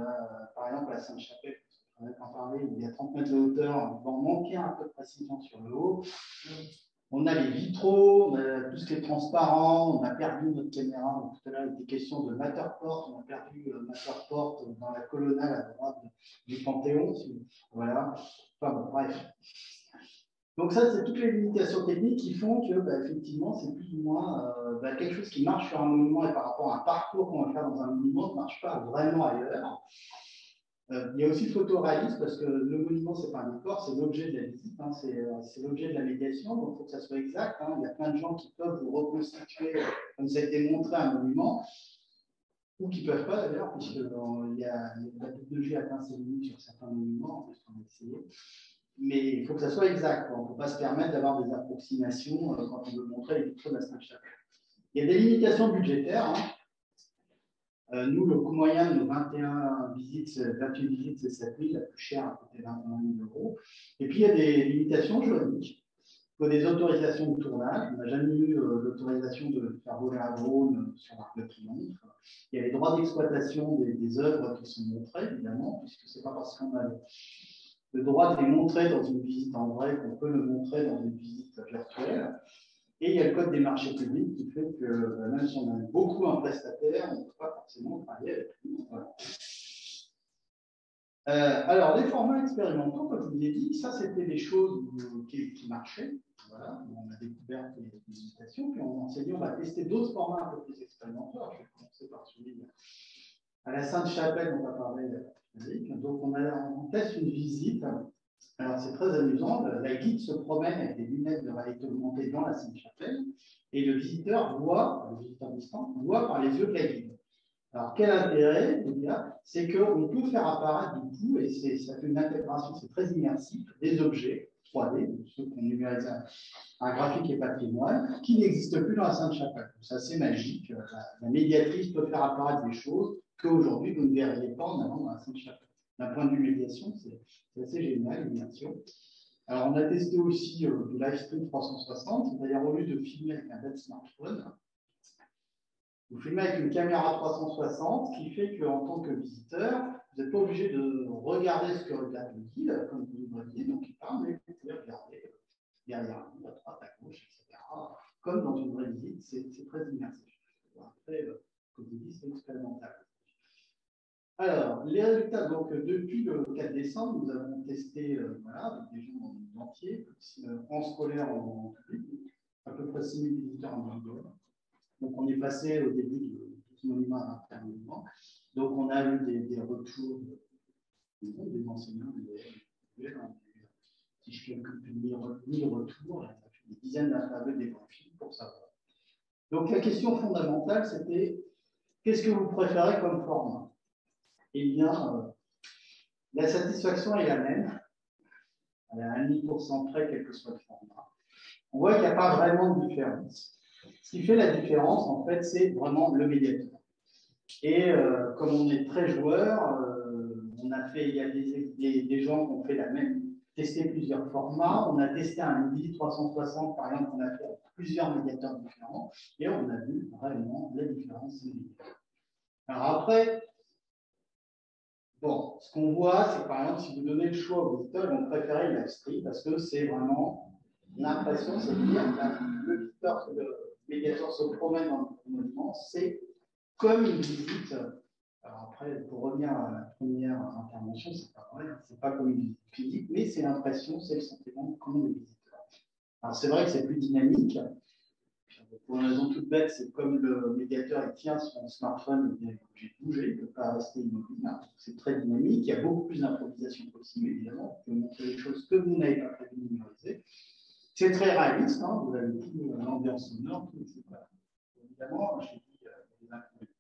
Speaker 5: par exemple à la Sainte-Chapelle, on va en parler, où il y a 30 mètres de hauteur, on va manquer un peu de précision sur le haut. On a les vitraux, on a tout ce qui est transparent, on a perdu notre caméra. Donc, tout à l'heure, il était question de Matterport, on a perdu Matterport dans la colonnade à droite du Panthéon. Voilà. Enfin bon, bref. Donc ça, c'est toutes les limitations techniques qui font que, effectivement, c'est plus ou moins quelque chose qui marche sur un monument et par rapport à un parcours qu'on va faire dans un monument ne marche pas vraiment ailleurs. Il y a aussi le photoréalisme, parce que le monument, ce n'est pas un décor, c'est l'objet de la visite, hein, c'est l'objet de la médiation, donc il faut que ça soit exact. Hein. Il y a plein de gens qui peuvent vous reconstituer, comme ça a été montré, un monument, ou qui ne peuvent pas d'ailleurs, puisque la technologie atteint ses limites sur certains monuments, en plus on a essayé. Mais il faut que ça soit exact, on ne peut pas se permettre d'avoir des approximations quand on veut montrer les vitraux de la Sainte-Chapelle. Il y a des limitations budgétaires. Hein. Nous, le coût moyen de nos 28 visites, c'est 7 000, la plus chère à côté de 21 000 euros. Et puis, il y a des limitations juridiques. Il faut des autorisations de tournage. On n'a jamais eu l'autorisation de faire voler un drone sur l'Arc de Triomphe. Il y a les droits d'exploitation des œuvres qui sont montrées, évidemment, puisque ce n'est pas parce qu'on a le droit de les montrer dans une visite en vrai qu'on peut le montrer dans une visite virtuelle. Et il y a le code des marchés publics qui fait que même si on a beaucoup un prestataire, on ne peut pas forcément travailler avec lui. Voilà. Alors, les formats expérimentaux, comme je vous l'ai dit, ça c'était des choses qui marchaient. Voilà, on a découvert les limitations, puis on s'est dit on va tester d'autres formats un peu plus expérimentaux. Alors, je vais commencer par celui à la Sainte-Chapelle, on va parler de. Donc on teste une visite. Alors, c'est très amusant. La guide se promène avec des lunettes de réalité augmentée dans la Sainte-Chapelle et le visiteur distant, voit par les yeux de la guide. Alors, quel intérêt, c'est qu'on peut faire apparaître du coup, et ça fait une intégration, c'est très immersif, des objets 3D, ceux qu'on numérise un graphique et patrimoine, qui n'existent plus dans la Sainte-Chapelle. C'est assez magique. La médiatrice peut faire apparaître des choses qu'aujourd'hui, vous ne verriez pas en allant dans la Sainte-Chapelle. D'un point de vue médiation, c'est assez génial, l'immersion. Alors, on a testé aussi du live stream 360, c'est-à-dire au lieu de filmer avec un bête smartphone, vous filmez avec une caméra 360, ce qui fait qu'en tant que visiteur, vous n'êtes pas obligé de regarder ce que regarde le guide, comme vous le voyez, donc il parle, mais vous pouvez regarder derrière vous, à droite, à gauche, etc. Comme dans une vraie visite, c'est très immersif. Après, comme je vous dis, c'est expérimental. Alors, les résultats, donc depuis le 4 décembre, nous avons testé avec des gens dans le monde entier, en scolaire, en public, à peu près 6 000 visiteurs en individuel. Donc, on est passé au début de ce monument à intermonument. Donc, on a eu des retours des enseignants, si je calcule 1000 retours, ça fait des dizaines d'interviews des profils pour savoir. Donc, la question fondamentale, c'était qu'est-ce que vous préférez comme format? Eh bien, la satisfaction est la même, à 1,5% près, quel que soit le format. On voit qu'il n'y a pas vraiment de différence. Ce qui fait la différence, en fait, c'est vraiment le médiateur. Et comme on est très joueur, il y a des gens qui ont fait la même, testé plusieurs formats. On a testé un visite 360, par exemple, on a fait plusieurs médiateurs différents, et on a vu vraiment la différence. Alors après, bon, ce qu'on voit, c'est que par exemple, si vous donnez le choix aux visiteurs, ils vont préférer le live stream parce que c'est vraiment l'impression, c'est de dire que le médiateur se promène dans le monument, c'est comme une visite. Alors après, pour revenir à la première intervention, c'est pas vrai, c'est pas comme une visite physique, mais c'est l'impression, c'est le sentiment comme des visiteurs. Alors c'est vrai que c'est plus dynamique, Pour une raison toute bête, c'est comme le médiateur il tient son smartphone, il est obligé de bouger, il ne peut pas rester immobile. C'est très dynamique, il y a beaucoup plus d'improvisation possible, évidemment. Vous pouvez montrer des choses que vous n'avez pas prévu de numériser. C'est très réaliste, hein, vous avez tout l'ambiance sonore, tout, etc. Évidemment, j'ai dit des inconvénients.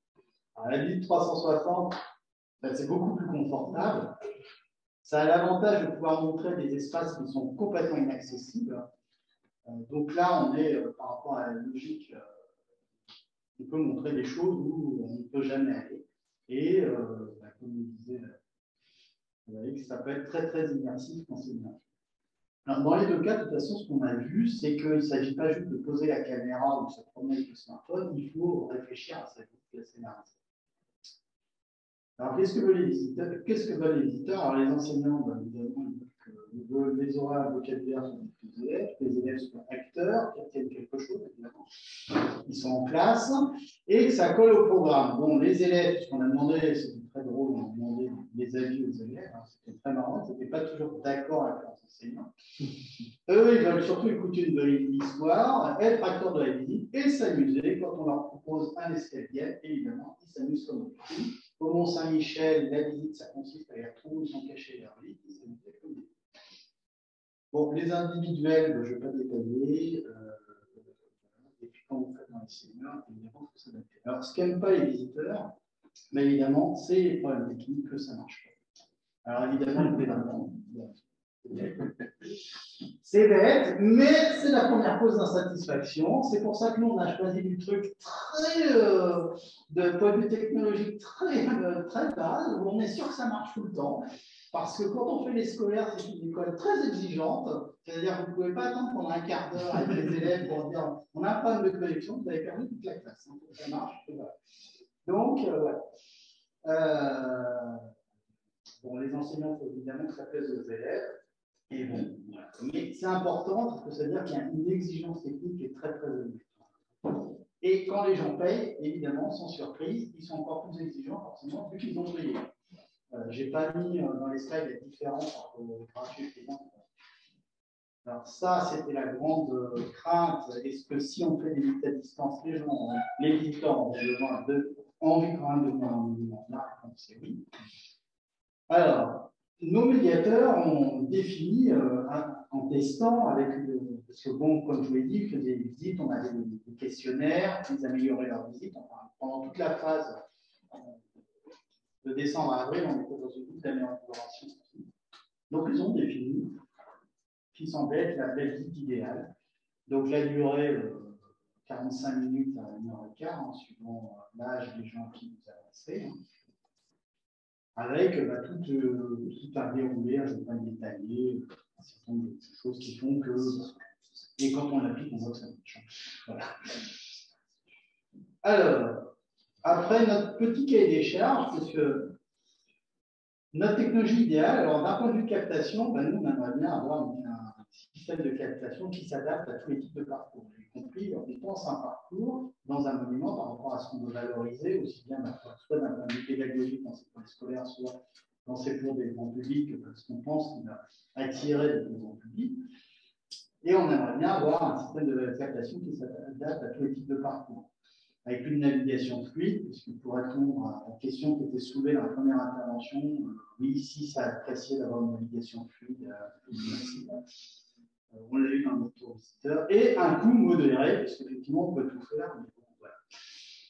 Speaker 5: Alors, la Bible 360, c'est beaucoup plus confortable. Ça a l'avantage de pouvoir montrer des espaces qui sont complètement inaccessibles. Donc là, on est par rapport à la logique, on peut montrer des choses où on ne peut jamais aller. Et comme je disais, vous voyez que ça peut être très très immersif quand c'est bien. Alors, dans les deux cas, de toute façon, ce qu'on a vu, c'est qu'il ne s'agit pas juste de poser la caméra ou de se promener avec le smartphone, il faut réfléchir à sa vie, à scénariser. Alors, qu'est-ce que veulent les visiteurs? Qu'est-ce que veulent les visiteurs? Alors, les enseignants, ben, évidemment, ils veulent les orales, le vocabulaire sont des élèves, les élèves sont acteurs, qui obtiennent quelque chose, évidemment. Ils sont en classe et que ça colle au programme. Bon, les élèves, ce qu'on a demandé, c'était très drôle, on a demandé les avis aux élèves, hein, c'était très marrant, ils n'étaient pas toujours d'accord avec leurs enseignants. Eux, ils veulent surtout écouter une bonne histoire, être acteurs de la visite et s'amuser. Quand on leur propose un escalier, évidemment, ils s'amusent comme eux. Au Mont-Saint-Michel, la visite, ça consiste à les retrouver où ils sont cachés leur vie. Bon, les individuels, je ne vais pas détailler. Et puis quand vous faites dans les séminaires, évidemment, il faut s'adapter. Alors, ce qu'aiment pas les visiteurs, mais évidemment, c'est les problèmes techniques que ça ne marche pas. Alors, évidemment, le développement. C'est bête, mais c'est la première cause d'insatisfaction. C'est pour ça que nous, on a choisi du truc très, de point de vue technologique très bas, où on est sûr que ça marche tout le temps. Parce que quand on fait les scolaires, c'est une école très exigeante. C'est-à-dire que vous ne pouvez pas attendre pendant un quart d'heure avec les élèves pour dire on a un problème de connexion, vous avez perdu toute la classe. Hein, ça marche. Voilà. Donc, voilà. Bon, les enseignants, il faut évidemment que ça plaise aux élèves. Et bon, voilà. Mais c'est important parce que ça veut dire qu'il y a une exigence technique qui est très très élevée. Et quand les gens payent, évidemment, sans surprise, ils sont encore plus exigeants forcément vu qu'ils ont payé. Je n'ai pas mis dans les slides la différence entre le gratuit et le payant. Alors ça, c'était la grande crainte. Est-ce que si on fait des visites à distance, les gens, les visiteurs ont envie quand même de voir un monument? La réponse est oui. Alors, nos médiateurs ont défini en testant avec parce que bon, comme je vous l'ai dit, ils faisaient des visites, on avait des questionnaires, ils amélioraient leur visite. Enfin, pendant toute la phase de décembre à avril, on était dans une boucle d'amélioration. Donc, ils ont défini qui semblait être la belle visite idéale. Donc, la durée, 45 minutes à 1h15, hein, suivant l'âge des gens qui nous adressaient. Avec tout un déroulé, je ne vais pas le détailler, un certain nombre de choses qui font que, et quand on l'applique, on voit que ça marche. Voilà. Alors, après notre petit cahier des charges, parce que notre technologie idéale, alors d'un point de vue de captation, ben, nous, on aimerait bien avoir un système de captation qui s'adapte à tous les types de parcours, y compris, on pense un parcours dans un monument par rapport à ce qu'on veut valoriser, aussi bien soit d'un point de vue pédagogique dans ces cours scolaires, soit dans ces cours des grands publics, parce qu'on pense qu'on va attirer des grands publics. Et on aimerait bien avoir un système de captation qui s'adapte à tous les types de parcours, avec une navigation fluide, puisque pour répondre à la question qui était soulevée dans la première intervention, oui, ici, ça apprécié d'avoir une navigation fluide, on l'a eu dans notre tour visiteur, et un coût modéré, parce qu'effectivement, on peut tout faire, mais bon, voilà.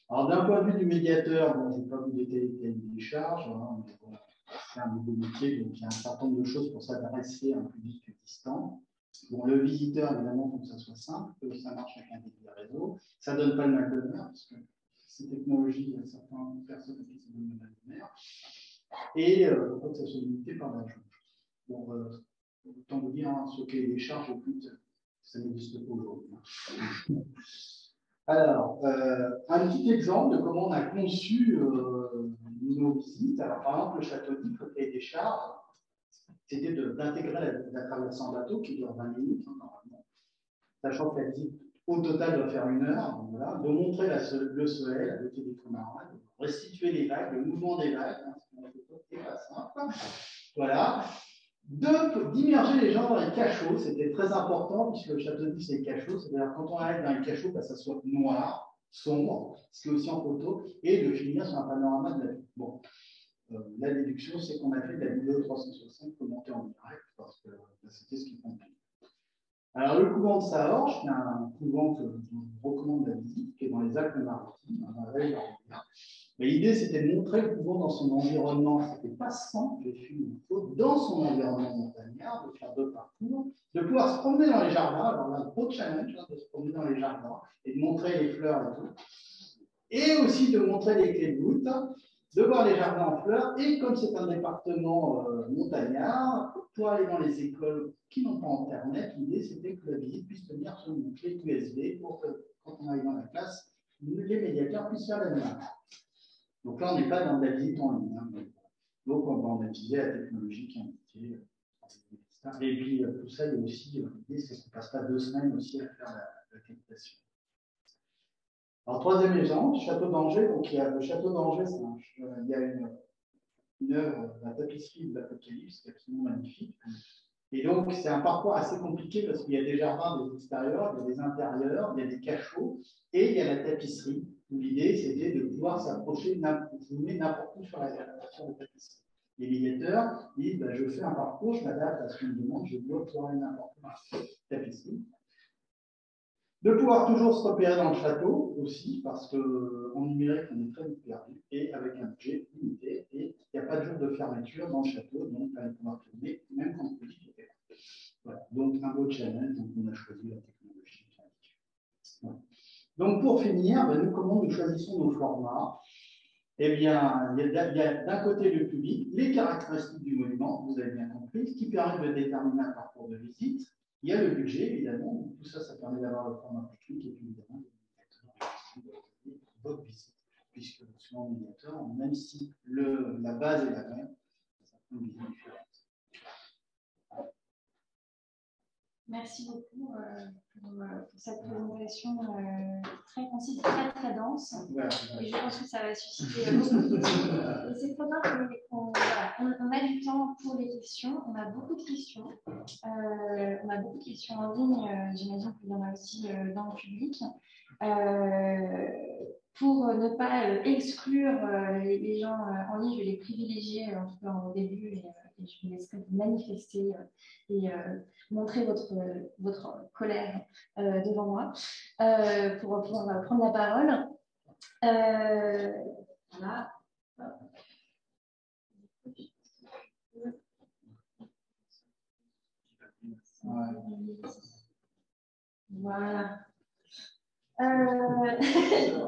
Speaker 5: Alors, d'un point de vue du médiateur, bon, je ne vais pas vous détailler les charges, hein, mais bon, c'est un nouveau métier, donc il y a un certain nombre de choses pour s'adresser à un public distant. Bon, le visiteur, évidemment, il faut que ça soit simple, que ça marche avec un débit réseau. Ça ne donne pas le mal de mer, parce que ces technologies, il y a certaines personnes qui se donnent le mal de mer. Et il ne faut pas que ça soit limité par la jauge. Bon, autant vous dire, hein, ce qui est les charges, écoute, ça n'existe pas aujourd'hui. Alors, un petit exemple de comment on a conçu nos visites. Alors, par exemple, le château d'If, le cahier des charges, c'était d'intégrer la traversée en bateau qui dure 20 minutes, hein, normalement, sachant que la visite au total doit faire 1 heure, donc voilà, de montrer le soleil, la beauté des fonds-marins, de restituer les vagues, le mouvement des vagues, hein, c'est pas simple, voilà, d'immerger les gens dans les cachots. C'était très important, puisque le château d'If, c'est les cachots. C'est-à-dire, quand on arrive dans les cachots, bah, ça soit noir, sombre, ce qui est aussi en photo, et de finir sur un panorama de la ville. Bon. La déduction, c'est qu'on a fait de la vidéo 360 commentée en direct, parce que c'était ce qui comptait. Alors, le couvent de Saorge, qui est un couvent que je vous recommande la visite, qui est dans les Alpes-Maritimes, mais l'idée, c'était de montrer le couvent dans son environnement. C'était pas sans, j'ai fait une photo dans son environnement montagnard, de faire deux parcours, de pouvoir se promener dans les jardins. Alors là, un gros challenge, de se promener dans les jardins et de montrer les fleurs et tout. Et aussi de montrer les clés de voûte, de voir les jardins en fleurs. Et comme c'est un département montagnard, pour aller dans les écoles qui n'ont pas Internet, l'idée, c'était que la visite puisse tenir sur une clé USB pour que, quand on arrive dans la classe, les médiateurs puissent faire la démarche. Donc là, on n'est pas dans la visite en ligne. Hein. Donc, on va utiliser la technologie qui est indiquée. Et puis, tout ça, il y a aussi l'idée, c'est qu'on ne passe pas 2 semaines aussi à faire la captation. Alors, troisième exemple, Château d'Angers. Donc, le Château d'Angers, il y a une œuvre, la tapisserie de l'Apocalypse, qui est absolument magnifique. Et donc, c'est un parcours assez compliqué parce qu'il y a des jardins, des extérieurs, il y a des intérieurs, il y a des cachots et il y a la tapisserie. L'idée, c'était de pouvoir s'approcher n'importe où sur la tapisserie. Les médiateurs disent bah, je fais un parcours, je m'adapte à ce qu'on me demande, je dois pouvoir aller n'importe où sur la tapisserie. De pouvoir toujours se repérer dans le château aussi, parce qu'en numérique, on est très vite perdu, et avec un budget limité, et il n'y a pas de jour de fermeture dans le château, donc il va pouvoir tourner, même quand le public est là. Voilà. Donc un beau challenge, donc on a choisi la technologie. Voilà. Donc pour finir, nous, comment nous choisissons nos formats? Eh bien, il y a d'un côté le public, les caractéristiques du monument, vous avez bien compris, ce qui permet de déterminer un parcours de visite. Il y a le budget, évidemment, tout ça, ça permet d'avoir le format technique et puis évidemment, votre visite, puisque souvent, en médiateur, même si la base est la même, ça peut une vision différente.
Speaker 1: Merci beaucoup pour cette présentation très concise, très très dense.
Speaker 5: Voilà.
Speaker 1: Et je pense que ça va susciter beaucoup de questions. Et c'est trop bien qu'on a du temps pour les questions. On a beaucoup de questions. On a beaucoup de questions en ligne. J'imagine qu'il y en a aussi dans le public. Pour ne pas exclure les gens en ligne, je vais les privilégier en tout cas au début et je vous laisserai vous manifester et montrer votre colère devant moi pour pouvoir prendre la parole. Voilà. Voilà.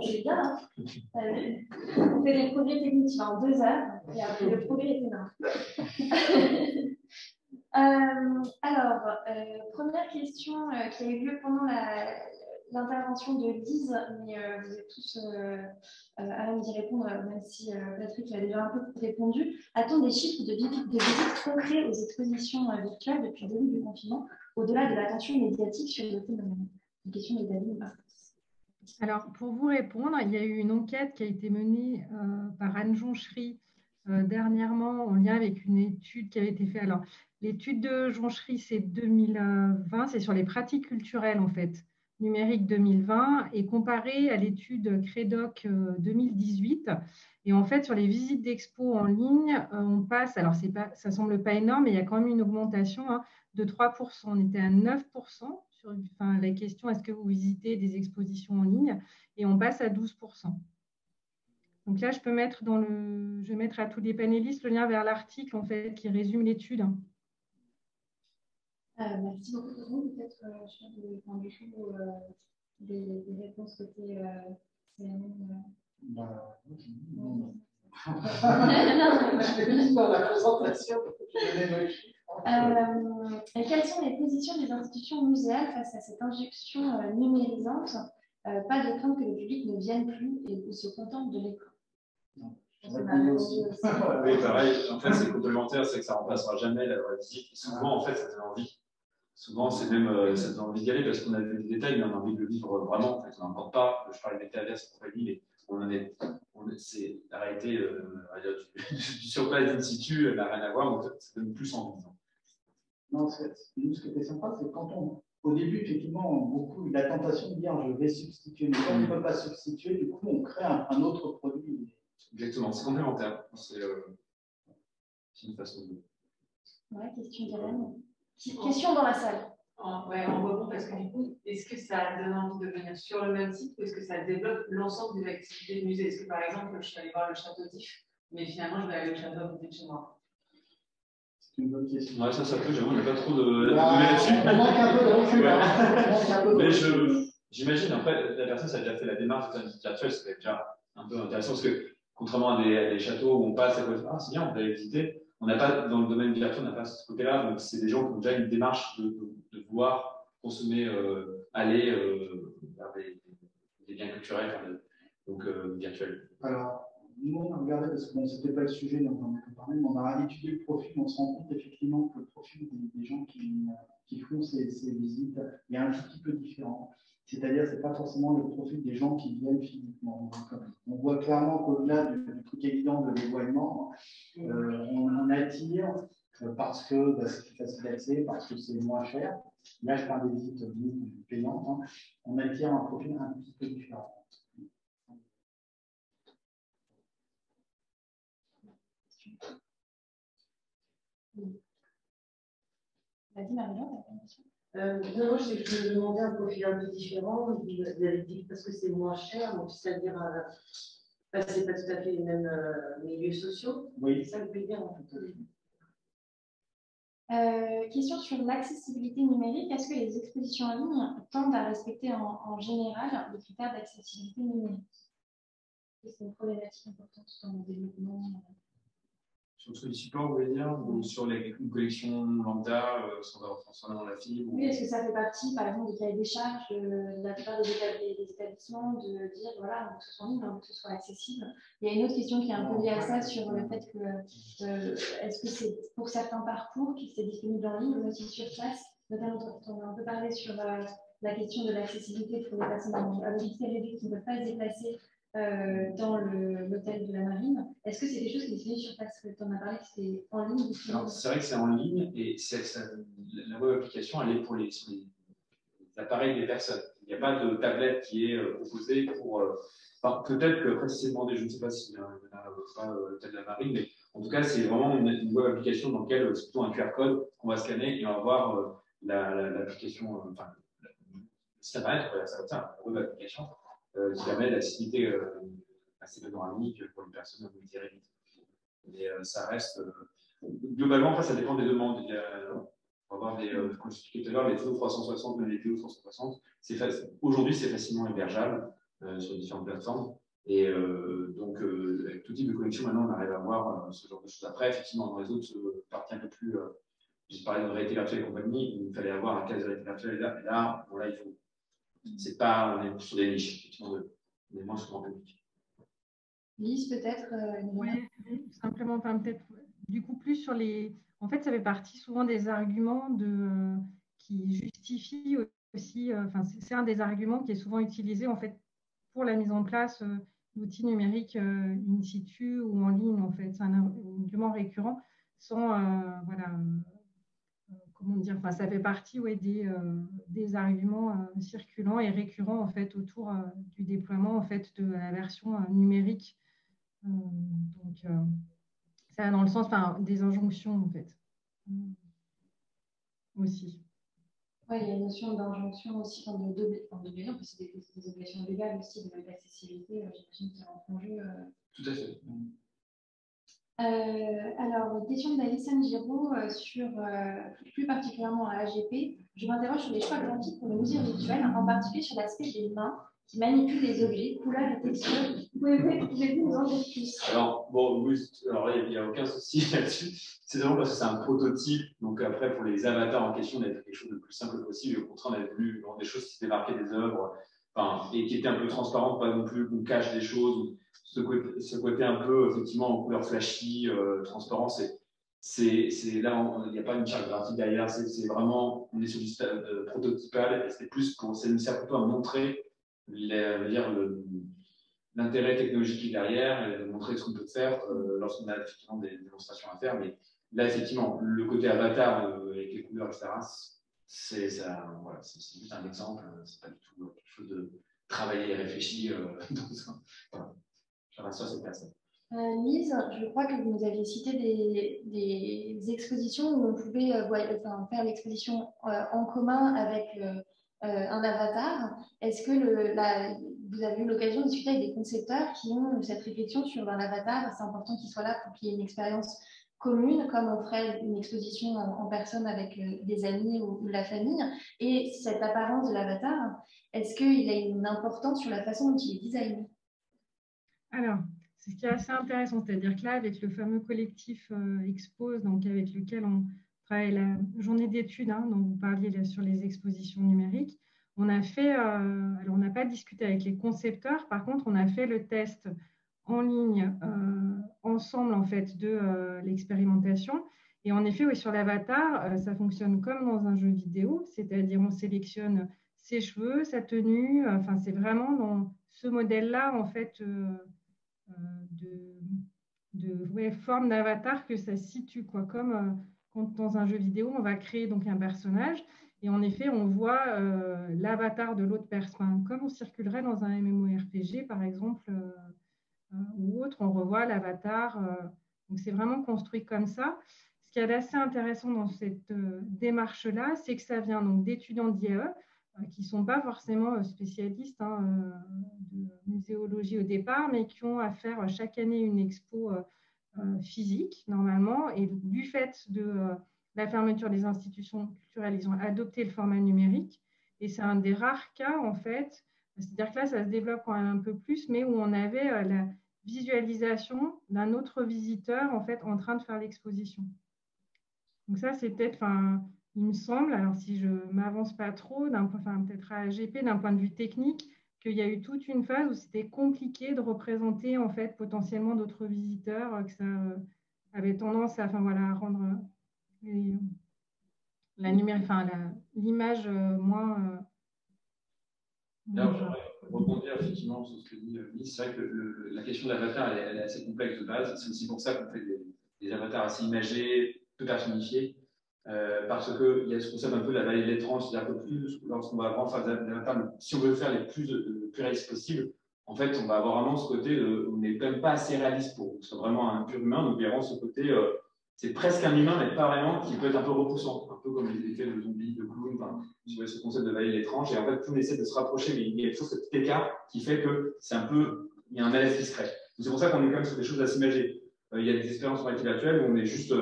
Speaker 1: C'est bien, hein. On fait des progrès techniques en 2 heures et après le progrès est énorme. Alors, première question qui a eu lieu pendant l'intervention de Lise, mais vous êtes tous à même d'y répondre, même si Patrick a déjà un peu répondu. A-t-on des chiffres de visite concrets aux expositions virtuelles depuis le début du confinement, au-delà de l'attention médiatique sur le phénomène? Une question de David.
Speaker 2: Alors, pour vous répondre, il y a eu une enquête qui a été menée par Anne Jonchery dernièrement en lien avec une étude qui avait été faite. Alors, l'étude de Jonchery, c'est 2020, c'est sur les pratiques culturelles, en fait, numérique 2020, et comparée à l'étude Credoc 2018. Et en fait, sur les visites d'expo en ligne, on passe, alors ça ne semble pas énorme, mais il y a quand même une augmentation de 3%. On était à 9%. Sur la question, est-ce que vous visitez des expositions en ligne? Et on passe à 12%. Donc là, je vais mettre à tous les panélistes le lien vers l'article en fait, qui résume l'étude.
Speaker 1: Merci beaucoup pour vous. Peut-être des réponses côté CNM. Quelles sont les positions des institutions muséales face à cette injection numérisante? Pas de crainte que le public ne vienne plus ou se contente de l'écran.
Speaker 4: Oui, pareil. En fait, c'est complémentaire, c'est que ça ne remplacera jamais la vraie visite. Souvent, en fait, ça donne envie. Souvent, c'est même ça donne envie d'y aller parce qu'on a vu les détails, mais on a envie de le vivre vraiment. En fait, on n'importe pas. Je parle des métaverses pour mais c'est la réalité du sur place in situ, elle n'a rien à voir, mais en fait, ça donne plus envie.
Speaker 5: Non, nous, ce qui était sympa, c'est quand au début, effectivement, beaucoup eu la tentation de dire je vais substituer, mais quand on ne peut pas substituer, du coup, on crée un autre produit.
Speaker 4: Exactement, c'est complémentaire. C'est une façon de.
Speaker 1: Ouais, question d'Hélène. Question dans la salle.
Speaker 6: En rebond, parce que du coup, est-ce que ça donne envie de venir sur le même site ou est-ce que ça développe l'ensemble des activités du musée? Est-ce que par exemple, je suis allée voir le château d'If, mais finalement, je vais aller au château à côté de chez moi?
Speaker 5: C'est une bonne question.
Speaker 4: Ouais, ça peut, j'avoue, on n'a pas trop de
Speaker 5: là-dessus. On manque un peu de recul. Ouais.
Speaker 4: Mais j'imagine, après, la personne, ça a déjà fait la démarche de visite virtuelle, c'est déjà un peu intéressant parce que, contrairement à des châteaux où on passe à côté, ah, c'est bien, on peut aller visiter, on n'a pas, dans le domaine virtuel, on n'a pas ce côté-là, donc c'est des gens qui ont déjà une démarche de vouloir consommer, aller vers des biens culturels, donc virtuels.
Speaker 5: Alors, nous, on a regardé, parce que bon, ce n'était pas le sujet dont on a parlé, mais on a étudié le profil, on se rend compte effectivement que le profil des gens qui font ces visites est un tout petit peu différent. C'est-à-dire, ce n'est pas forcément le profil des gens qui viennent physiquement. Donc, on voit clairement qu'au-delà du truc évident de l'éloignement, on attire parce que c'est plus facile d'accès, parce que c'est moins cher. Là, je parle des visites payantes. Hein. On attire un profil un petit peu différent.
Speaker 1: Vas-y, Marie-Laure, t'as une question?
Speaker 7: Non, je me demandais un profil un peu différent. Vous avez dit parce que c'est moins cher, donc c'est-à-dire c'est pas tout à fait les mêmes milieux sociaux.
Speaker 5: Oui.
Speaker 7: C'est ça le plaisir en fait.
Speaker 1: Question sur l'accessibilité numérique. Est-ce que les expositions en ligne tendent à respecter en général les critères d'accessibilité numérique? C'est une problématique importante dans le développement.
Speaker 4: Sur les supports, vous voulez dire, ou sur une collection lambda, sans dans la fibre?
Speaker 1: Oui, est-ce que ça fait partie, par exemple, du cahier des charges de la plupart des établissements de dire, voilà, on veut que ce soit en ligne, on veut que ce soit accessible? Il y a une autre question qui est un peu liée à ça sur le fait que, est-ce que c'est pour certains parcours qui c'est disponible en ligne ou aussi sur place? Notamment, on a un peu parlé sur la question de l'accessibilité pour les personnes à mobilité réduite qui ne peuvent pas se déplacer dans l'hôtel de la Marine. Est-ce que c'est des choses qui sont disponibles sur place? Tu en as parlé que c'était en ligne.
Speaker 4: C'est vrai que c'est en ligne et la web application, elle est pour les appareils des personnes. Il n'y a pas de tablette qui est proposée pour. Peut-être que précisément, je ne sais pas s'il y en a pas l'hôtel de la Marine, mais en tout cas, c'est vraiment une web application dans laquelle c'est plutôt un QR code qu'on va scanner et on va voir l'application, enfin, le site internet, voilà, ça va être ça, la web application. Qui permet d'accessibilité assez panoramique pour les personnes à mobilité réduite. Mais ça reste. Globalement, après, ça dépend des demandes. On va voir comme je expliquais tout à l'heure, les TO 360, même les TO 160. Aujourd'hui, c'est facilement hébergeable sur différentes plateformes. Et donc, avec tout type de connexion, maintenant, on arrive à voir ce genre de choses. Après, effectivement, dans les autres parties un peu plus. J'ai parlé de réalité virtuelle et compagnie, il fallait avoir un cas de réalité virtuelle. Et là, bon, là il faut. C'est pas, on est sur des niches, effectivement, on est moins sur le grand public.
Speaker 1: Lise, peut-être
Speaker 2: Oui, simplement, peut-être, du coup, plus sur les. En fait, ça fait partie souvent des arguments qui justifient aussi. C'est un des arguments qui est souvent utilisé en fait pour la mise en place d'outils numériques in situ ou en ligne. En fait, c'est un argument récurrent sans voilà. Comment dire, enfin, ça fait partie des arguments circulants et récurrents en fait autour du déploiement en fait de la version numérique. Donc ça va dans le sens des injonctions en fait aussi.
Speaker 1: Oui, il y a une notion d'injonction aussi, d'obligation, parce que c'est des obligations légales aussi d'accessibilité, j'imagine qu'il rentre en jeu.
Speaker 4: Tout à fait.
Speaker 1: Alors, question d'Alison Giraud sur plus particulièrement à AGP. Je m'interroge sur les choix graphiques pour le musée virtuel, en particulier sur l'aspect des mains qui manipulent les objets, couleurs et textures. Pouvez-vous nous en dire plus?
Speaker 4: Alors, bon, oui, alors il n'y a aucun souci là-dessus. C'est vraiment parce que c'est un prototype. Donc, après, pour les avatars en question, on a fait quelque chose de plus simple possible. Et au contraire, on a voulu des choses qui démarquaient des œuvres et qui étaient un peu transparentes, pas non plus qu'on cache des choses. Ce côté un peu, effectivement, en couleur flashy, transparent, c'est là, il n'y a pas une charte graphique derrière, c'est vraiment, on est sur du prototypal, et c'est plus pour, ça nous sert plutôt à montrer l'intérêt technologique qui est derrière, et de montrer ce qu'on peut faire lorsqu'on a effectivement des démonstrations à faire, mais Là, effectivement, le côté avatar avec les couleurs, etc., c'est juste un exemple, c'est pas du tout quelque chose de travaillé et réfléchi. Voilà. Je rassure cette personne.
Speaker 1: Lise, je crois que vous nous aviez cité des expositions où on pouvait faire l'exposition en commun avec un avatar. Est-ce que vous avez eu l'occasion de discuter avec des concepteurs qui ont cette réflexion sur un avatar? C'est important qu'il soit là pour qu'il y ait une expérience commune, comme on ferait une exposition en personne avec des amis ou la famille. Et cette apparence de l'avatar, est-ce qu'il a une importance sur la façon dont il est designé?
Speaker 2: Alors, c'est ce qui est assez intéressant, c'est-à-dire que là, avec le fameux collectif Expose, donc avec lequel on travaille la journée d'études, dont vous parliez là, sur les expositions numériques, on a fait, alors on n'a pas discuté avec les concepteurs, par contre, on a fait le test en ligne ensemble en fait de l'expérimentation. Et en effet, oui, sur l'avatar, ça fonctionne comme dans un jeu vidéo, c'est-à-dire on sélectionne ses cheveux, sa tenue, enfin c'est vraiment dans ce modèle-là en fait de forme d'avatar que ça se situe, quoi. Comme quand dans un jeu vidéo, on va créer donc un personnage et en effet, on voit l'avatar de l'autre personne, comme on circulerait dans un MMORPG, par exemple, ou autre, on revoit l'avatar. Donc, c'est vraiment construit comme ça. Ce qui est assez intéressant dans cette démarche-là, c'est que ça vient donc d'étudiants d'IAE qui ne sont pas forcément spécialistes de muséologie au départ, mais qui ont à faire chaque année une expo physique, normalement. Et du fait de la fermeture des institutions culturelles, ils ont adopté le format numérique. Et c'est un des rares cas, en fait, c'est-à-dire que là, ça se développe quand même un peu plus, mais où on avait la visualisation d'un autre visiteur, en fait, en train de faire l'exposition. Donc ça, c'est peut-être, il me semble, alors si je ne m'avance pas trop, peut-être à AGP, d'un point de vue technique, qu'il y a eu toute une phase où c'était compliqué de représenter en fait potentiellement d'autres visiteurs, que ça avait tendance à, à rendre l'image moins.
Speaker 4: Rebondir effectivement sur ce que dit Lise, c'est vrai que la question de l'avatar, elle est assez complexe de base. C'est aussi pour ça qu'on fait des avatars assez imagés, peu personnifiés. Parce qu'il y a ce concept un peu de la vallée de l'étrange, c'est-à-dire que plus, lorsqu'on va vraiment faire des avatars, si on veut faire les plus réalistes possible, en fait, on va avoir vraiment ce côté, on n'est quand même pas assez réaliste pour que ce soit vraiment un pur humain, donc il y a vraiment ce côté, c'est presque un humain, mais pas vraiment, qui peut être un peu repoussant, un peu comme les effets de zombies, de clown, vous voyez ce concept de vallée de l'étrange, et en fait, plus on essaie de se rapprocher, mais il y a toujours ce petit écart qui fait que c'est un peu, il y a un malaise qui se crée. C'est pour ça qu'on est quand même sur des choses assez imagées. Il y a des expériences en réalité virtuelle où on est juste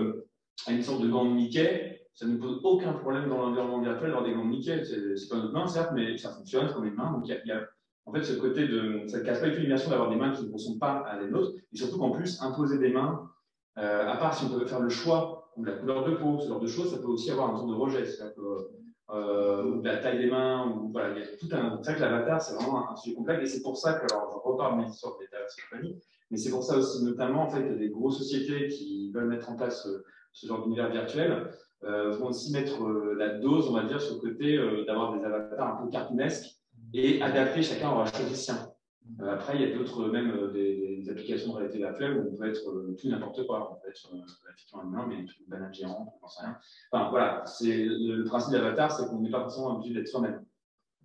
Speaker 4: à une sorte de gant de Mickey. Ça ne pose aucun problème dans l'environnement virtuel d'avoir des gants de Mickey. C'est pas notre main, certes, mais ça fonctionne comme une main. Donc, il y a en fait ce côté de. Ça ne casse pas du tout l'immersion d'avoir des mains qui ne ressemblent pas à les nôtres. Et surtout qu'en plus, imposer des mains, à part si on peut faire le choix ou la couleur de peau, ce genre de choses, ça peut aussi avoir un ton de rejet. C'est-à-dire que, ou de la taille des mains, ou voilà, il y a tout un. C'est vrai que l'avatar, c'est vraiment un sujet complexe. Et c'est pour ça que, alors, je repars de mes histoires de métaverse et compagnie, mais c'est pour ça aussi, notamment, en fait, il y a des grosses sociétés qui veulent mettre en place ce genre d'univers virtuel. Vont aussi mettre la dose, on va dire, sur le côté d'avoir des avatars un peu cartoonesques et adapter, chacun aura choisi le sien. Après, il y a d'autres, même des applications de réalité virtuelle où on peut être tout n'importe quoi. On peut être effectivement un humain, mais une banane géante, on n'en sait rien. Enfin, voilà, le principe d'avatar, c'est qu'on n'est pas forcément obligé d'être soi-même.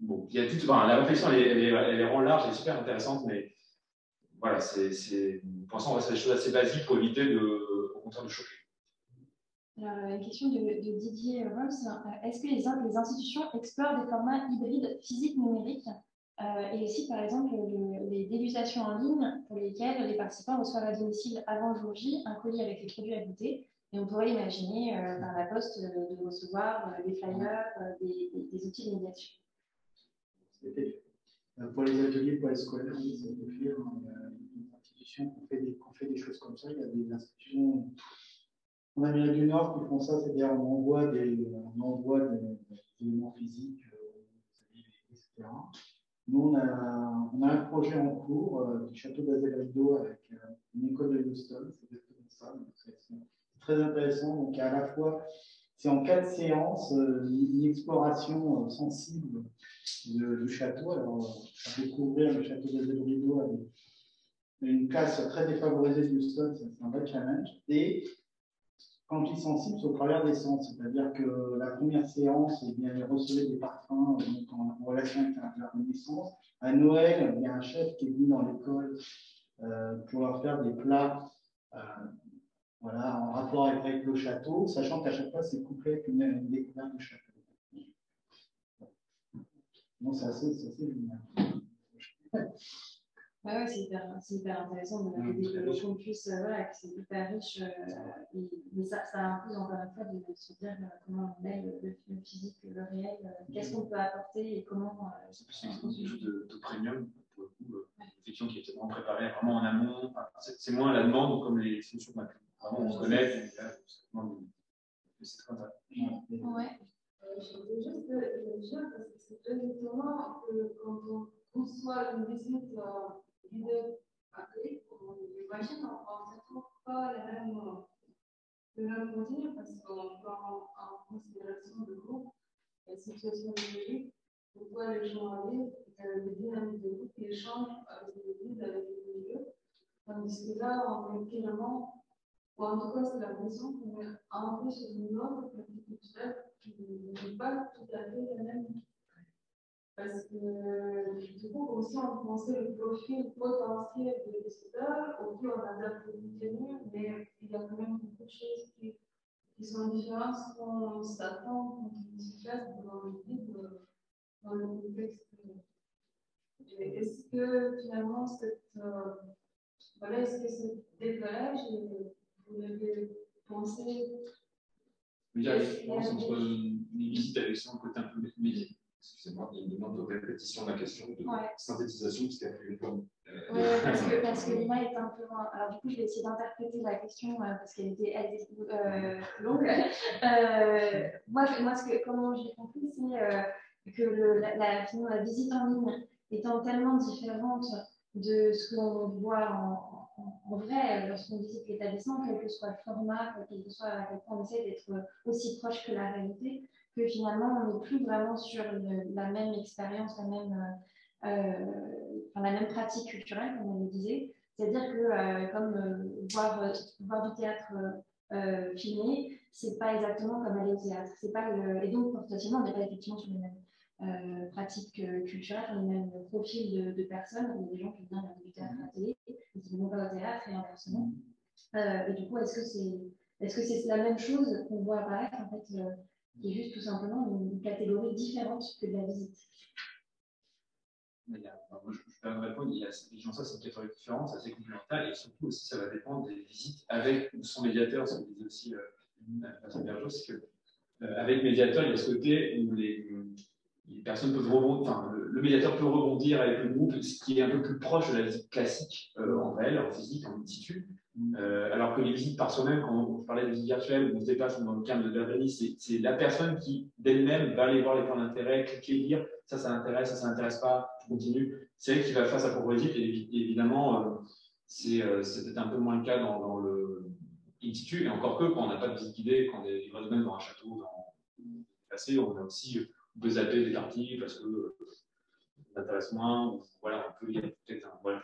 Speaker 4: Bon, il y a tout, la réflexion, elle est vraiment large, elle est super intéressante, mais voilà, pour l'instant, on reste sur des choses assez basiques pour éviter au contraire de choquer.
Speaker 1: Alors, une question de Didier Roms. Est-ce que les institutions explorent des formats hybrides physiques-numériques et aussi, par exemple, les dégustations en ligne pour lesquelles les participants reçoivent à domicile avant le jour J un colis avec les produits à goûter et on pourrait imaginer par la poste de recevoir des flyers, des outils de médiation.
Speaker 5: Pour les ateliers, pour les scolaires, oui, ça a été fait. Il y a des institutions qui ont fait des choses comme ça. Il y a des institutions en Amérique du Nord qui font ça, c'est-à-dire on envoie des éléments physiques, etc. Nous, on a un projet en cours du château d'Azevedo avec une école de Houston, c'est exactement ça. C'est très intéressant. Donc, à la fois, c'est en 4 séances, une exploration sensible du château. Alors, découvrir le château d'Azevedo avec une classe très défavorisée de Houston, c'est un vrai challenge. Et quand ils sont sensibles, c'est au travers des sens. C'est-à-dire que la première séance, eh bien, ils recevaient des parfums donc en relation avec la connaissance. À Noël, il y a un chef qui est venu dans l'école pour leur faire des plats voilà, en rapport avec le château, sachant qu'à chaque fois, c'est couplé avec une découverte du château. Bon, c'est assez génial.
Speaker 1: Ouais, c'est hyper intéressant de valider qu'on puisse, voilà, que c'est hyper riche. Mais ça impose encore une fois de se dire comment on met le physique, le réel, qu'est-ce qu'on peut apporter et comment.
Speaker 4: C'est plus quelque chose de premium, pour le coup, une fiction qui est vraiment préparée vraiment en amont. Enfin, c'est moins à la demande, comme les solutions vraiment on se connaît. C'est très intéressant.
Speaker 1: Ouais.
Speaker 8: Je voulais juste dire, parce que c'est très étonnant que quand on conçoit une visite guidée à clé, on imagine, on prend certainement pas le même contenu, parce qu'on prend en considération le groupe, la situation biologique, pourquoi les gens arrivent, les dynamiques de groupe qui échangent avec les guides, avec les milieux. Tandis que là, on est finalement, ou en tout cas, c'est la question qu'on est entré sur une autre pratique culturelle qui n'est pas tout à fait la même. Parce que du coup, aussi, on pensait le profil potentiel des visiteurs, auquel on adapte le contenu, mais il y a quand même beaucoup de choses qui sont différentes si on s'attend quand on se place devant le guide dans le contexte. Est-ce que finalement, voilà, est-ce que ce décalage, vous l'avez pensé?
Speaker 4: Il y a une différence entre les visites avec son côté un peu médiatique. Excusez-moi, il me demande de répétition de la question, de synthétisation, parce qu'il y a plus une forme.
Speaker 1: Oui, parce que Lina est un peu. Alors, du coup, je vais essayer d'interpréter la question parce qu'elle était longue. Moi, comment j'ai compris, c'est que finalement, la visite en ligne étant tellement différente de ce qu'on voit en vrai lorsqu'on visite l'établissement, quel que soit le format, quel que soit à quel point on essaie d'être aussi proche que la réalité, que finalement, on n'est plus vraiment sur la même expérience, la même pratique culturelle, comme on le disait. C'est-à-dire que comme voir du théâtre filmé, c'est pas exactement comme aller au théâtre. Et donc, potentiellement, on n'est pas effectivement sur les mêmes pratiques culturelles, les mêmes profils de personnes. Il y a des gens qui viennent regarder du théâtre à la télé, et qui ne vont pas au théâtre et inversement. Et du coup, est-ce que c'est la même chose qu'on voit apparaître, en fait, qui est juste tout simplement une catégorie différente que de la visite?
Speaker 4: Moi, je peux répondre, il y a cette ça, c'est une catégorie différente, c'est assez complémentaire, et surtout aussi, ça va dépendre des visites avec ou sans médiateur, ce que disait aussi Vincent Bergeau, c'est qu'avec médiateur, il y a ce côté où les personnes peuvent rebondir, enfin, le médiateur peut rebondir avec le groupe, ce qui est un peu plus proche de la visite classique en réel, en physique, en in situ. Alors que les visites par soi-même, quand on parlait de visites virtuelles, on se déplace dans le cadre de Verveni, c'est la personne qui, d'elle-même, va aller voir les points d'intérêt, cliquer, lire ça m'intéresse, ça m'intéresse pas, je continue. C'est elle qui va faire sa propre visite, et évidemment, c'est peut-être un peu moins le cas dans le in situ, et encore que quand on n'a pas de visite guidée, quand on est livré même dans un château, dans le passé, on a aussi peut zapper des parties parce que ça m'intéresse moins, ou voilà, on peut lire peut-être un. Voilà,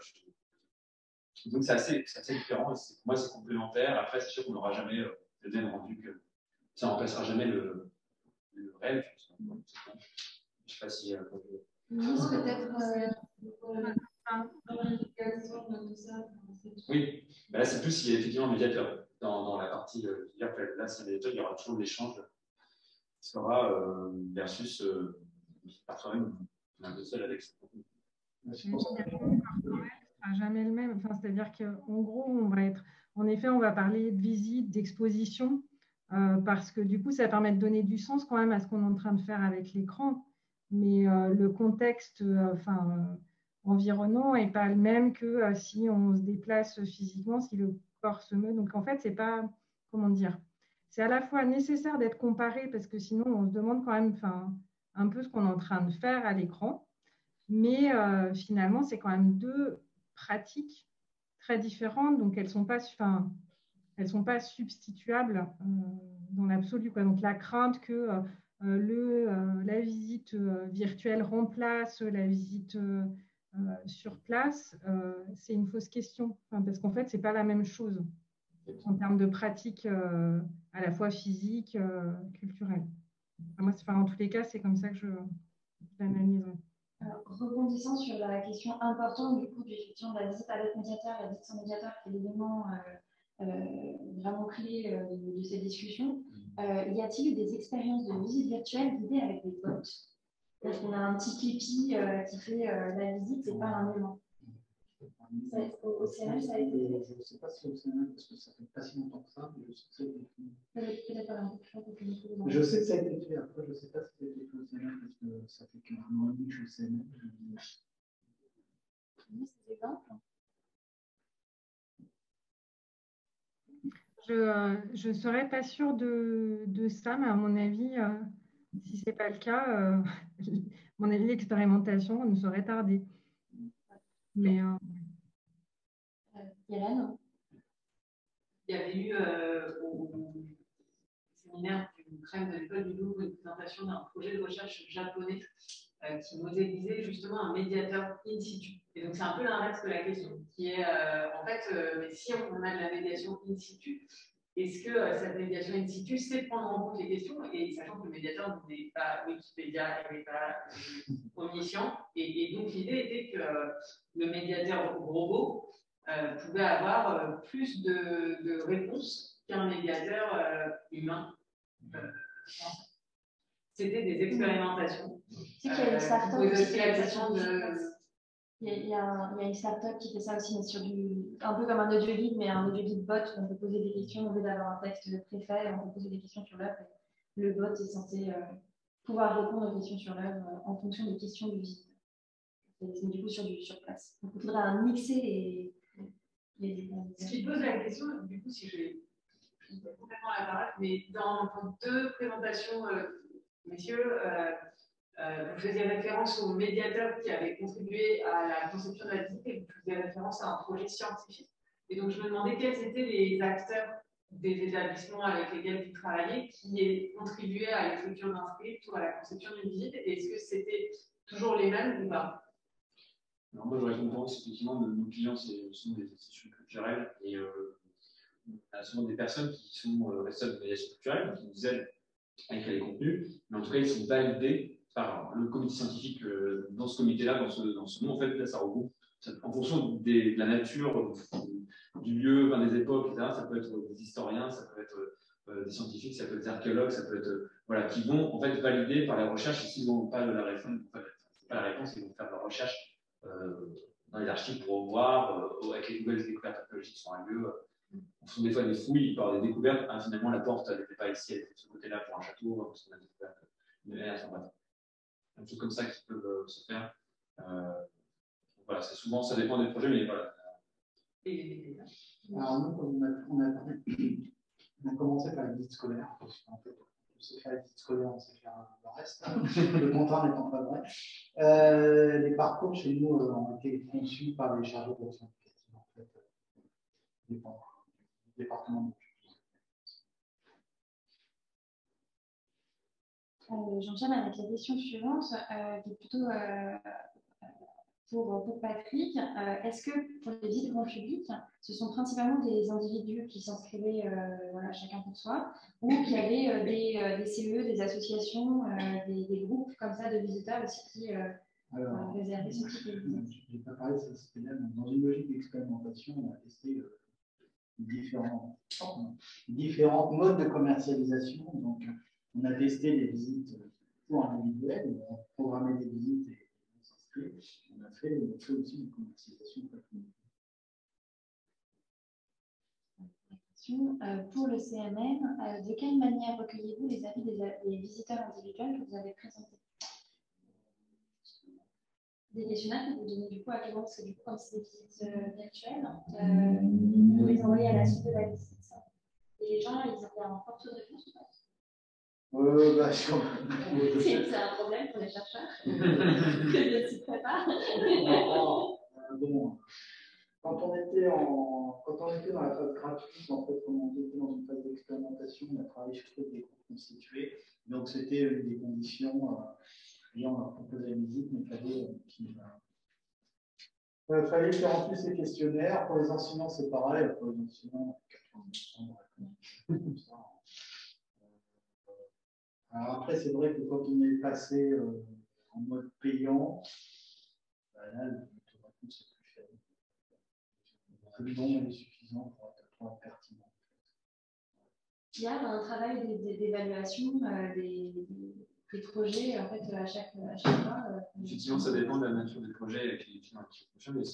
Speaker 4: donc c'est assez différent, et pour moi c'est complémentaire. Après, c'est sûr qu'on n'aura jamais le même rendu, que ça remplacera jamais le réel. Je ne sais pas si.
Speaker 1: Peut-être.
Speaker 4: Oui, là c'est plus s'il y a effectivement un médiateur dans la partie virtuelle. Là, c'est un médiateur, il y aura toujours l'échange qui sera versus par soi-même, on est un peu seul avec ça.
Speaker 2: Jamais le même. Enfin, c'est-à-dire qu'en gros, on va parler de visite, d'exposition, parce que du coup, ça permet de donner du sens quand même à ce qu'on est en train de faire avec l'écran. Mais le contexte environnant n'est pas le même que si on se déplace physiquement, si le corps se meut. Donc, en fait, c'est pas, comment dire, c'est à la fois nécessaire d'être comparé parce que sinon, on se demande quand même un peu ce qu'on est en train de faire à l'écran. Mais finalement, c'est quand même deux pratiques très différentes, donc elles ne sont pas substituables dans l'absolu. Donc la crainte que la visite virtuelle remplace la visite sur place, c'est une fausse question, parce qu'en fait, ce n'est pas la même chose en termes de pratique à la fois physique, culturelle. Moi, en tous les cas, c'est comme ça que je l'analyse.
Speaker 1: Rebondissant sur la question importante du coup de la visite avec médiateur, la visite sans médiateur, qui est l'élément vraiment clé de cette discussion, y a-t-il eu des expériences de visite virtuelle guidées avec des bots? Parce qu'on a un petit Clippy qui fait la visite, c'est pas un élément. Au CNL, ça a été fait.
Speaker 5: Je ne sais pas si au CNL, parce que ça fait pas si longtemps que ça, mais je sais que ça a été fait.
Speaker 1: Peut-être pas un peu,
Speaker 5: Je sais que ça a été fait. Après, je ne sais pas si ça a été fait au CNL, parce que ça fait qu'un an et demi que je suis au CNL.
Speaker 1: Ces exemples.
Speaker 2: Je ne serais pas sûre de ça, mais à mon avis, si ce n'est pas le cas, à mon avis, l'expérimentation ne serait tardée. Mais,
Speaker 1: Hélène?
Speaker 6: Il y avait eu au séminaire du CREM de l'école du Louvre une présentation d'un projet de recherche japonais qui modélisait justement un médiateur in situ. Et donc c'est un peu l'inverse de la question, qui est en fait, mais si on a de la médiation in situ, est-ce que cette médiation in situ sait prendre en compte les questions, et sachant que le médiateur n'est pas Wikipédia et n'est pas omniscient, et donc l'idée était que le médiateur robot pouvait avoir plus de réponses qu'un médiateur humain. C'était des expérimentations.
Speaker 1: Tu sais qu'il y a une start-up
Speaker 6: aussi la question de...
Speaker 1: Il y a une start-up qui fait ça aussi, mais sur un peu comme un audio guide, mais un audio guide bot où on peut poser des questions au lieu d'avoir un texte préfet, on peut poser des questions sur l'œuvre. Le bot est censé pouvoir répondre aux questions sur l'œuvre en fonction des questions du visiteur. C'est du coup sur place. Donc il faudra mixer les.
Speaker 6: Ce qui pose la question, du coup, si je vais complètement la parole, mais dans deux présentations, messieurs, vous faisiez référence au médiateur qui avait contribué à la conception de la visite et vous faisiez référence à un projet scientifique. Et donc, je me demandais quels étaient les acteurs des établissements avec lesquels vous travaillez qui contribuaient à l'écriture d'un script ou à la conception d'une visite. Et est-ce que c'était toujours les mêmes ou pas?
Speaker 4: Alors moi, je réponds effectivement, nos clients sont des institutions culturelles et on a souvent des personnes qui sont responsables de médiation culturelle, qui nous aident à écrire les contenus, mais en tout cas, ils sont validés par le comité scientifique dans ce comité-là, dans ce nom. En fait, là, ça regroupe, en fonction de la nature, du lieu, des époques, etc. Ça peut être des historiens, ça peut être des scientifiques, ça peut être des archéologues, ça peut être voilà, qui vont en fait valider par la recherche. Et s'ils n'ont pas de la réponse, c'est pas la réponse, ils vont faire de la recherche dans les archives pour voir avec les nouvelles découvertes archéologiques qui sont à lieu. On fait des fois des fouilles par des découvertes. Ah, finalement, la porte n'était pas ici, elle était de ce côté-là pour un château, parce qu'on a découvert une mer sans bateau. Des choses comme ça qui peuvent se faire. Voilà, c'est souvent, ça dépend des projets, mais voilà.
Speaker 5: Alors, nous, on a commencé par la visite scolaire, parce qu'en fait, on sait faire la visite scolaire, on sait faire le reste, le contraire n'étant pas vrai. Les parcours chez nous ont été conçus par les chargés de l'action éducative, en fait, du département de
Speaker 1: J'enchaîne avec la question suivante, qui est plutôt pour Patrick. Est-ce que pour les visites grand public, ce sont principalement des individus qui s'inscrivaient voilà, chacun pour soi, ou qu'il y avait des CE, des associations, des groupes comme ça de visiteurs aussi qui réservaient ce type de visite?
Speaker 5: Je n'ai pas parlé de ça, c'était là, dans une logique d'expérimentation, on a testé différents modes de commercialisation. Donc, on a testé les visites pour individuels, on a programmé des visites et on s'inscrit. On a fait aussi une commercialisation.
Speaker 1: Pour le CMN, de quelle manière recueillez-vous les avis des visiteurs individuels que vous avez présentés? Des questionnaires que vous donnez du coup à Clément, parce que du coup, comme c'est des visites virtuelles, vous les envoyez à la suite de la visite. Et les gens, ils ont un fort taux de réponse ou pas? C'est un problème pour les chercheurs que je ne citerai pas.
Speaker 5: Bon, quand on était dans la phase gratuite, en fait, comme on était dans une phase d'expérimentation, on a travaillé sur des groupes constitués. Donc, c'était une des conditions. Et on a proposé la visite, mais il fallait faire remplir ces questionnaires. Pour les enseignants, c'est pareil. Pour les enseignants, 80% de réponses. Alors après, c'est vrai que quand on est passé en mode payant, là, le taux de réponse est plus faible. Le bon est suffisant pour être pertinent.
Speaker 1: Il y a un travail d'évaluation des projets en fait, à chaque fois.
Speaker 4: Effectivement, ça dépend de la nature des projets et puis qui fonctionnent. Mais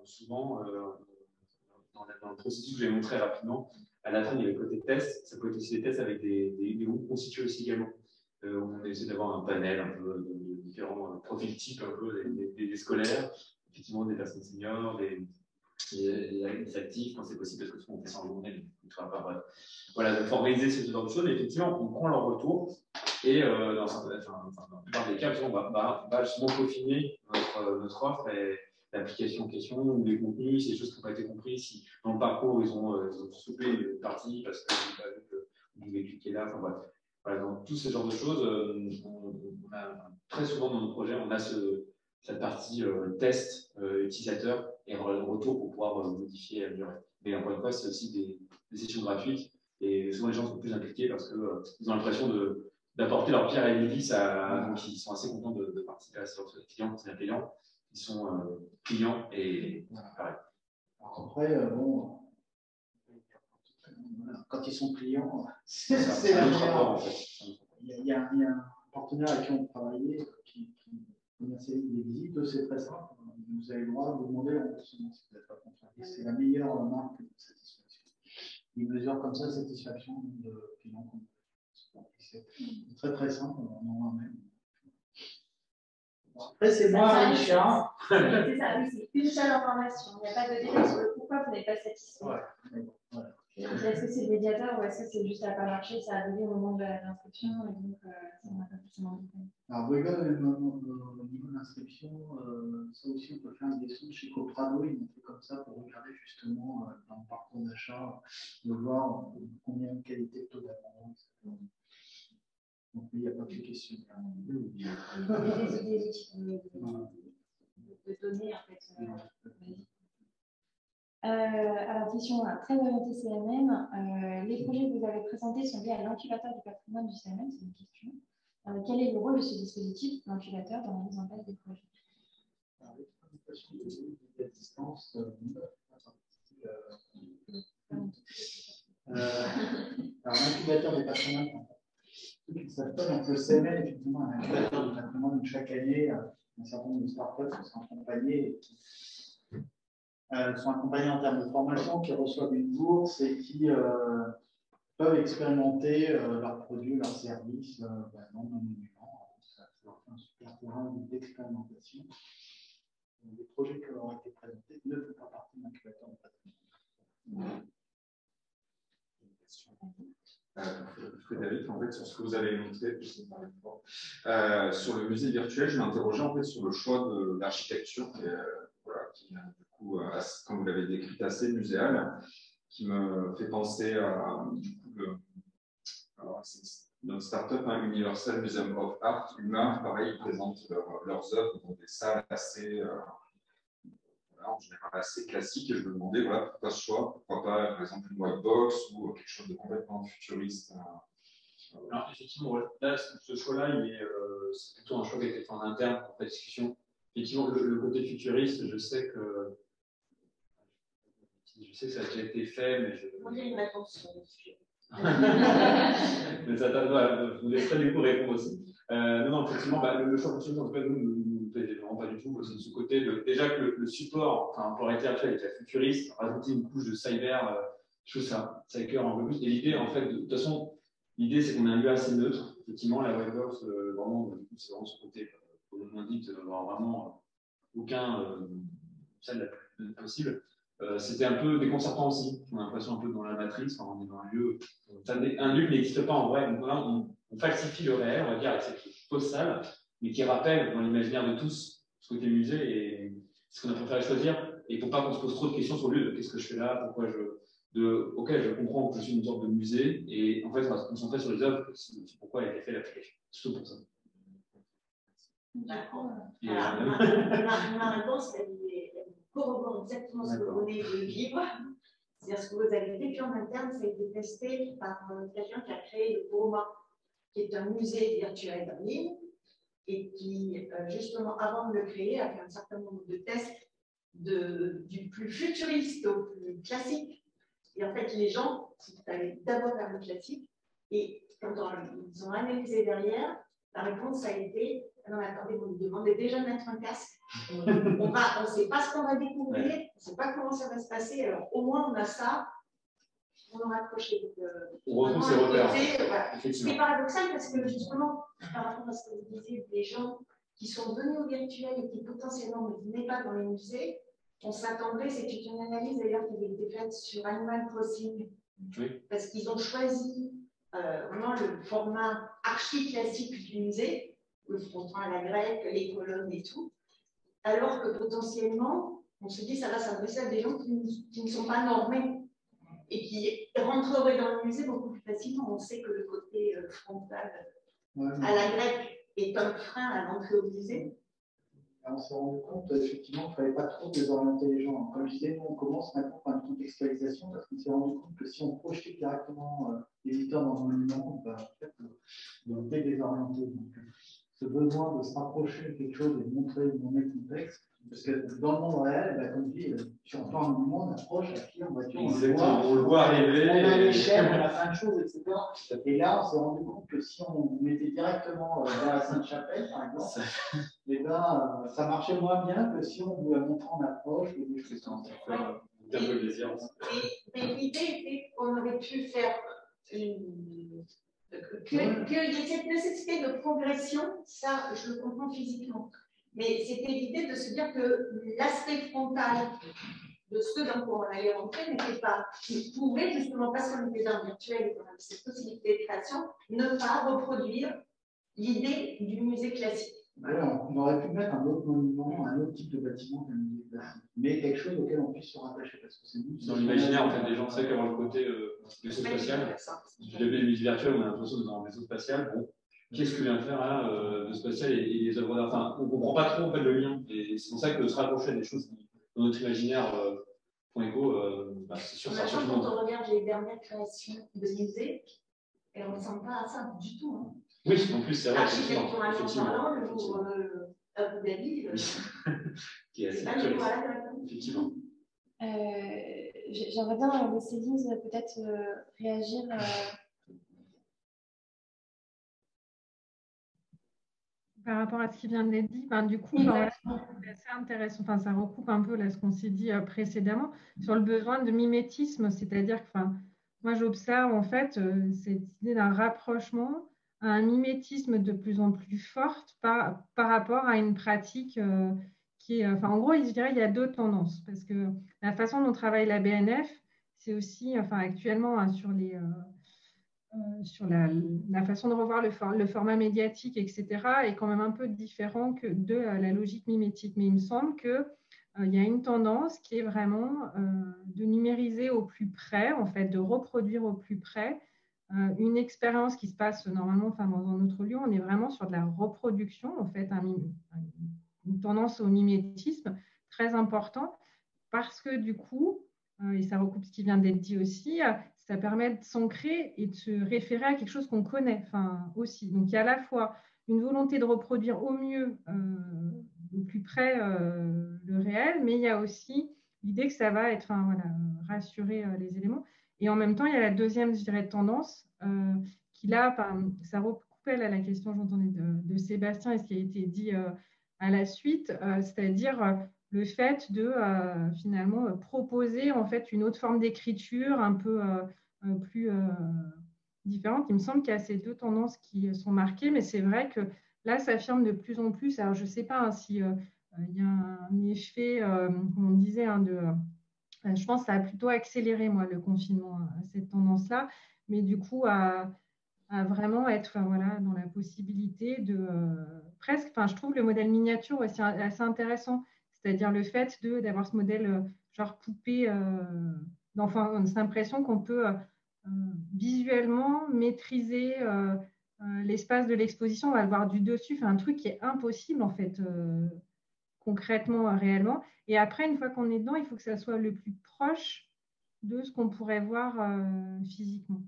Speaker 4: souvent, dans le processus que j'ai montré rapidement, à la fin, il y a le côté test. Ça peut être aussi des tests avec des groupes constitués aussi également. On essaie d'avoir un panel un peu de différents profils types, un peu des scolaires, effectivement des personnes seniors, des actifs quand c'est possible, parce que souvent on fait ça en journée, voilà, de formaliser ce genre de choses. Et effectivement, on prend leur retour et dans la plupart des cas, on va justement peaufiner notre offre et l'application en question ou les contenus, c'est des choses qui n'ont pas été comprises. Si dans le parcours, ils ont soupé une partie parce que vous n'avez pas vu que vous devez cliquer là, enfin bref. Voilà, donc tout ce genre de choses, on a, très souvent dans nos projets, on a cette partie test utilisateur et retour pour pouvoir modifier et améliorer. Mais encore une fois, c'est aussi des sessions gratuites et souvent les gens sont plus impliqués parce qu'ils ont l'impression d'apporter leur pierre à l'édifice, donc ils sont assez contents de participer à ce client, c'est un client, ils sont clients et pareil.
Speaker 5: Alors après, bon, quand ils sont clients, c'est la meilleure. En fait. Il y a un partenaire avec qui on travaillait qui commercialise des visites, c'est très simple. Vous avez le droit de vous demander le remboursement si vous n'êtes pas content. C'est la meilleure marque de satisfaction. Ils mesurent comme ça la satisfaction de clients. C'est très très simple, on en a même. Après, c'est moi, Richard.
Speaker 1: C'est ça, oui, c'est une seule information. Il n'y a pas de détail sur le pourquoi vous n'êtes pas satisfait.
Speaker 5: Ouais, voilà.
Speaker 1: Est-ce que c'est le médiateur ou est-ce que c'est juste à pas marcher, ça a donné au moment de l'inscription et donc ça n'a pas forcément de détail.
Speaker 5: Alors, vous regardez au niveau de l'inscription, ça aussi on peut faire des sons chez Coprado, ils ont fait comme ça pour regarder justement dans le parcours d'achat, de voir combien de qualité de taux d'abondance. Donc, il n'y a pas que question.
Speaker 1: Des outils de données, en fait. Alors, question très orientée CMM. Les projets que vous avez présentés sont liés à l'incubateur du patrimoine du CMM, c'est une question. Quel est le rôle de ce dispositif, l'incubateur, dans la mise en place des projets?
Speaker 5: Alors, les de distance, alors, l'incubateur du patrimoine, ça donc le CML, effectivement, un incubateur du patrimoine où chaque année, un certain nombre de startups sont accompagnées en termes de formation, qui reçoivent une bourse et qui peuvent expérimenter leurs produits, leurs services dans le monument. Ça leur fait un super terrain d'expérimentation. Les projets qui leur ont été présentés ne font pas partie de l'incubateur du patrimoine.
Speaker 9: Frédéric, en fait, sur ce que vous avez montré, sur le musée virtuel, je m'interrogeais en fait sur le choix de l'architecture qui est du coup, comme vous l'avez décrit, assez muséale, qui me fait penser à notre startup, Universal Museum of Art. UMAR, pareil, ils présentent leurs œuvres dans des salles assez en général assez classique, et je me demandais pourquoi ce choix, pourquoi pas par exemple une white box ou quelque chose de complètement futuriste.
Speaker 4: Alors effectivement, là, ce choix-là, c'est plutôt un choix qui a été fait en interne pour la discussion. Effectivement, le côté futuriste, je sais que ça a déjà été fait, mais
Speaker 7: On a une réponse sur le sujet.
Speaker 4: Mais ça je vous laisserai du coup répondre aussi. Non, effectivement, le choix futuriste, en tout cas, nous plaît vraiment pas du tout. C'est de ce côté, déjà que le support, pour réalité actuelle, est futuriste, rajouter une couche de cyber, je trouve ça écœure un peu plus. Et l'idée, en fait, de toute façon, l'idée, c'est qu'on a un lieu assez neutre. Effectivement, la whitebox, vraiment, c'est vraiment ce côté, comme on dit, d'avoir vraiment aucun salle la plus possible. C'était un peu déconcertant aussi. On a l'impression un peu dans la matrice, on est dans un lieu qui n'existe pas en vrai. Donc là, on falsifie le réel, on va dire, avec cette fausse salle, mais qui rappelle dans l'imaginaire de tous ce côté musée et ce qu'on a préféré choisir. Et pour pas qu'on se pose trop de questions sur le lieu de qu'est-ce que je fais là, pourquoi ok, je comprends que je suis une sorte de musée, et en fait, on va se concentrer sur les œuvres, pourquoi elle a été faite l'application. C'est tout pour ça.
Speaker 7: Ma réponse, elle corrobore exactement ce que vous venez de vivre. C'est-à-dire ce que vous avez vécu en interne, ça a été testé par quelqu'un qui a créé le Boroma. qui est un musée virtuel en ligne et qui, justement, avant de le créer, a fait un certain nombre de tests du plus futuriste au plus classique. Et en fait, les gens sont allés d'abord vers le classique et quand ils ont analysé derrière, la réponse a été non, mais attendez, vous nous demandez déjà de mettre un casque. On ne sait pas ce qu'on va découvrir, on ne sait pas comment ça va se passer. Alors, au moins, on a ça, on aura accroché.
Speaker 4: On retrouve ses repères.
Speaker 7: Voilà. C'est paradoxal parce que, justement, par rapport à ce que vous disiez, des gens qui sont venus au virtuel et qui potentiellement ne venaient pas dans les musées, on s'attendrait, c'est une analyse d'ailleurs qui avait été faite sur Animal Crossing, parce qu'ils ont choisi vraiment le format archi-classique du musée, le fronton à la grecque, les colonnes et tout, alors que potentiellement, on se dit ça va s'adresser à des gens qui ne sont pas normés et qui rentreraient dans le musée beaucoup plus facilement. On sait que le côté frontal à la grecque est un frein à l'entrée au musée.
Speaker 5: On s'est rendu compte effectivement qu'il ne fallait pas trop désorienter les gens. Comme je disais, nous, on commence maintenant par une contextualisation parce qu'on s'est rendu compte que si on projetait directement les visiteurs dans un monument, en fait, on était désorienté. Donc, ce besoin de se rapprocher de quelque chose et de montrer le contexte, parce que dans le monde réel, comme je dis, si on fait un monument, on approche à pied en voiture,
Speaker 4: on le voit arriver,
Speaker 5: on a une échelle, on a plein de choses, etc. Et là, on s'est rendu compte que si on mettait directement dans la Sainte-Chapelle, par exemple, et ben, ça marchait moins bien que si on voulait montrer en approche ou des choses comme ça.
Speaker 7: Mais l'idée était qu'on aurait pu faire qu'il y ait cette nécessité de progression, ça, je le comprends physiquement. Mais c'était l'idée de se dire que l'aspect frontal de ce dans quoi on allait rentrer n'était pas, il pouvait justement, parce qu'on était dans le virtuel et qu'on avait cette possibilité de création, ne pas reproduire l'idée du musée classique.
Speaker 5: Alors, on aurait pu mettre un autre monument, un autre type de bâtiment qu'un musée classique, mais quelque chose auquel on puisse se rattacher. Parce que c'est
Speaker 4: dans l'imaginaire, en fait, des gens savent qu'avoir le côté vaisseau spatial. Si j'ai vu les musées virtuels, on a l'impression d'être dans un vaisseau spatial. Bon, qu'est-ce que vient faire là, de spatial et les œuvres d'art? Enfin, on ne comprend pas trop en fait, le lien. Et c'est pour ça que se rapprocher des choses dans notre imaginaire point écho, c'est sûr, ça
Speaker 7: change. Quand on regarde les dernières créations de musées, elles ne ressemblent pas à ça du tout. Hein.
Speaker 4: Oui, en plus, c'est vrai.
Speaker 7: Architecturalement parlant, le jour Abu Dhabi,
Speaker 4: qui est assez
Speaker 7: actuel.
Speaker 4: Effectivement.
Speaker 1: J'aimerais bien laisser Lise peut-être réagir.
Speaker 2: Par rapport à ce qui vient d'être dit, du coup, voilà, c'est assez intéressant. Enfin, ça recoupe un peu là, ce qu'on s'est dit précédemment sur le besoin de mimétisme, c'est-à-dire que moi, j'observe en fait cette idée d'un rapprochement à un mimétisme de plus en plus forte par rapport à une pratique qui est… en gros, je dirais qu'il y a deux tendances, parce que la façon dont travaille la BNF, c'est aussi, actuellement, sur la façon de revoir le format médiatique, etc., est quand même un peu différent que de la logique mimétique. Mais il me semble qu'il y a une tendance qui est vraiment de numériser au plus près, en fait, de reproduire au plus près une expérience qui se passe normalement dans un autre lieu. On est vraiment sur de la reproduction, en fait, une tendance au mimétisme très important, parce que du coup, et ça recoupe ce qui vient d'être dit aussi, ça permet de s'ancrer et de se référer à quelque chose qu'on connaît aussi. Donc, il y a à la fois une volonté de reproduire au mieux, au plus près, le réel, mais il y a aussi l'idée que ça va être, rassurer les éléments. Et en même temps, il y a la deuxième, je dirais, tendance qui, là, ça recoupait à la question, j'entendais, de Sébastien et ce qui a été dit à la suite, c'est-à-dire le fait de finalement proposer en fait une autre forme d'écriture un peu plus différente. Il me semble qu'il y a ces deux tendances qui sont marquées, mais c'est vrai que là, ça affirme de plus en plus. Alors, je ne sais pas si il y a un effet, comme on disait, je pense que ça a plutôt accéléré, moi, le confinement, cette tendance-là, mais du coup, à vraiment être dans la possibilité de presque, je trouve le modèle miniature aussi assez intéressant, c'est-à-dire le fait d'avoir ce modèle genre poupée, cette impression qu'on peut visuellement maîtriser l'espace de l'exposition, on va le voir du dessus, un truc qui est impossible en fait concrètement, réellement. Et après, une fois qu'on est dedans, il faut que ça soit le plus proche de ce qu'on pourrait voir physiquement.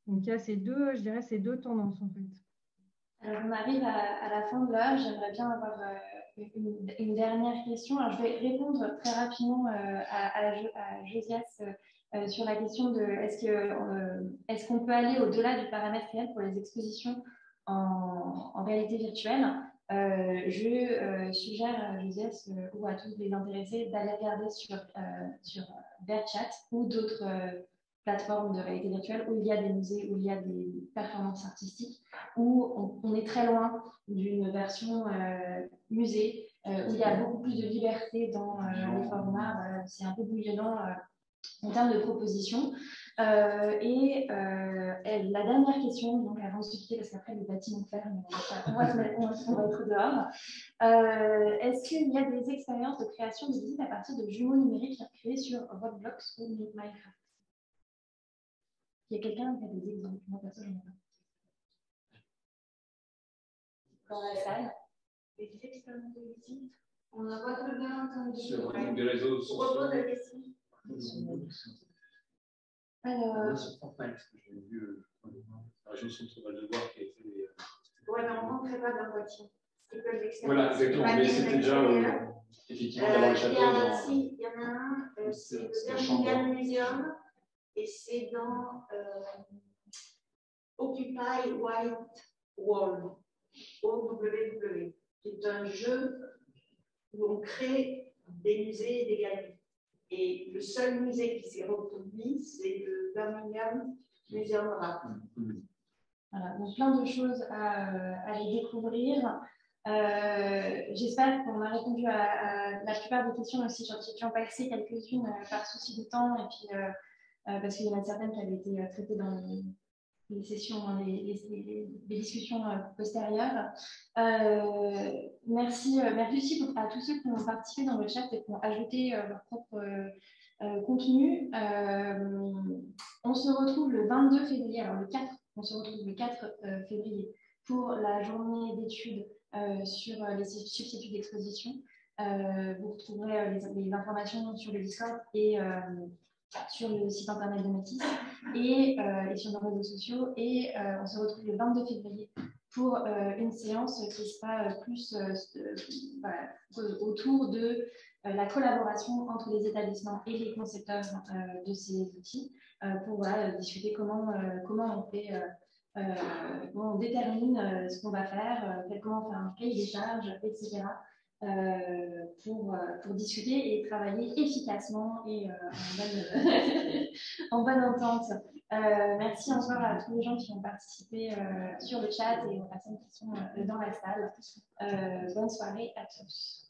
Speaker 2: Donc, il y a ces deux, je dirais, ces deux tendances, en fait.
Speaker 1: Alors, on arrive à la fin de l'heure. J'aimerais bien avoir une dernière question. Alors, je vais répondre très rapidement à Josias sur la question de est-ce qu'on peut aller au-delà du paramètre réel pour les expositions en réalité virtuelle. Je suggère à Josias ou à tous les intéressés d'aller regarder sur VRChat ou d'autres plateformes de réalité virtuelle où il y a des musées, où il y a des performances artistiques, où on est très loin d'une version musée, où il y a beaucoup plus de liberté dans les formats. Voilà, c'est un peu bouillonnant en termes de propositions. Et la dernière question, donc avant de se quitter, parce qu'après le bâtiment ferme, on va être dehors. Est-ce qu'il y a des expériences de création de visites à partir de jumeaux numériques créés sur Roblox ou Minecraft? Il y a quelqu'un qui a des exemples? Moi, perso, j'en ai pas. Dans la salle, des expériences de visite?
Speaker 8: On n'a pas très bien entendu.
Speaker 9: Sur des réseaux sociaux.
Speaker 8: Repose la question.
Speaker 1: Alors,
Speaker 10: sur Fortnite, j'ai vu la région centrale de Loire qui a été.
Speaker 7: Ouais, mais on ne rentrait pas dans le bâtiment. C'était que l'expérience.
Speaker 4: Voilà, exactement. Mais c'était déjà effectivement d'avoir le château.
Speaker 7: Il y en a un, c'est le Birmingham Museum, et c'est dans Occupy White Wall, OWW, qui est un jeu où on crée des musées et des galeries. Et le seul musée qui s'est reproduit, c'est le Birmingham Museum of Art.
Speaker 1: Voilà, donc plein de choses à aller découvrir. J'espère qu'on a répondu à la plupart des questions aussi. J'en passé quelques-unes par souci de temps et puis parce qu'il y en a certaines qui avaient été traitées dans les sessions, dans les discussions postérieures. Merci aussi à tous ceux qui ont participé dans le chat et qui ont ajouté leur propre contenu. On se retrouve le 22 février, alors on se retrouve le 4 février pour la journée d'études sur les substituts d'exposition. Vous retrouverez les informations sur le Discord et sur le site internet de Métis et sur nos réseaux sociaux. Et on se retrouve le 22 février pour une séance qui sera plus autour de la collaboration entre les établissements et les concepteurs de ces outils pour discuter comment on fait, comment on détermine ce qu'on va faire, comment on fait un cahier des charges, etc. Pour discuter et travailler efficacement et en bonne entente. Merci encore à tous les gens qui ont participé sur le chat et aux personnes qui sont dans la salle. Bonne soirée à tous.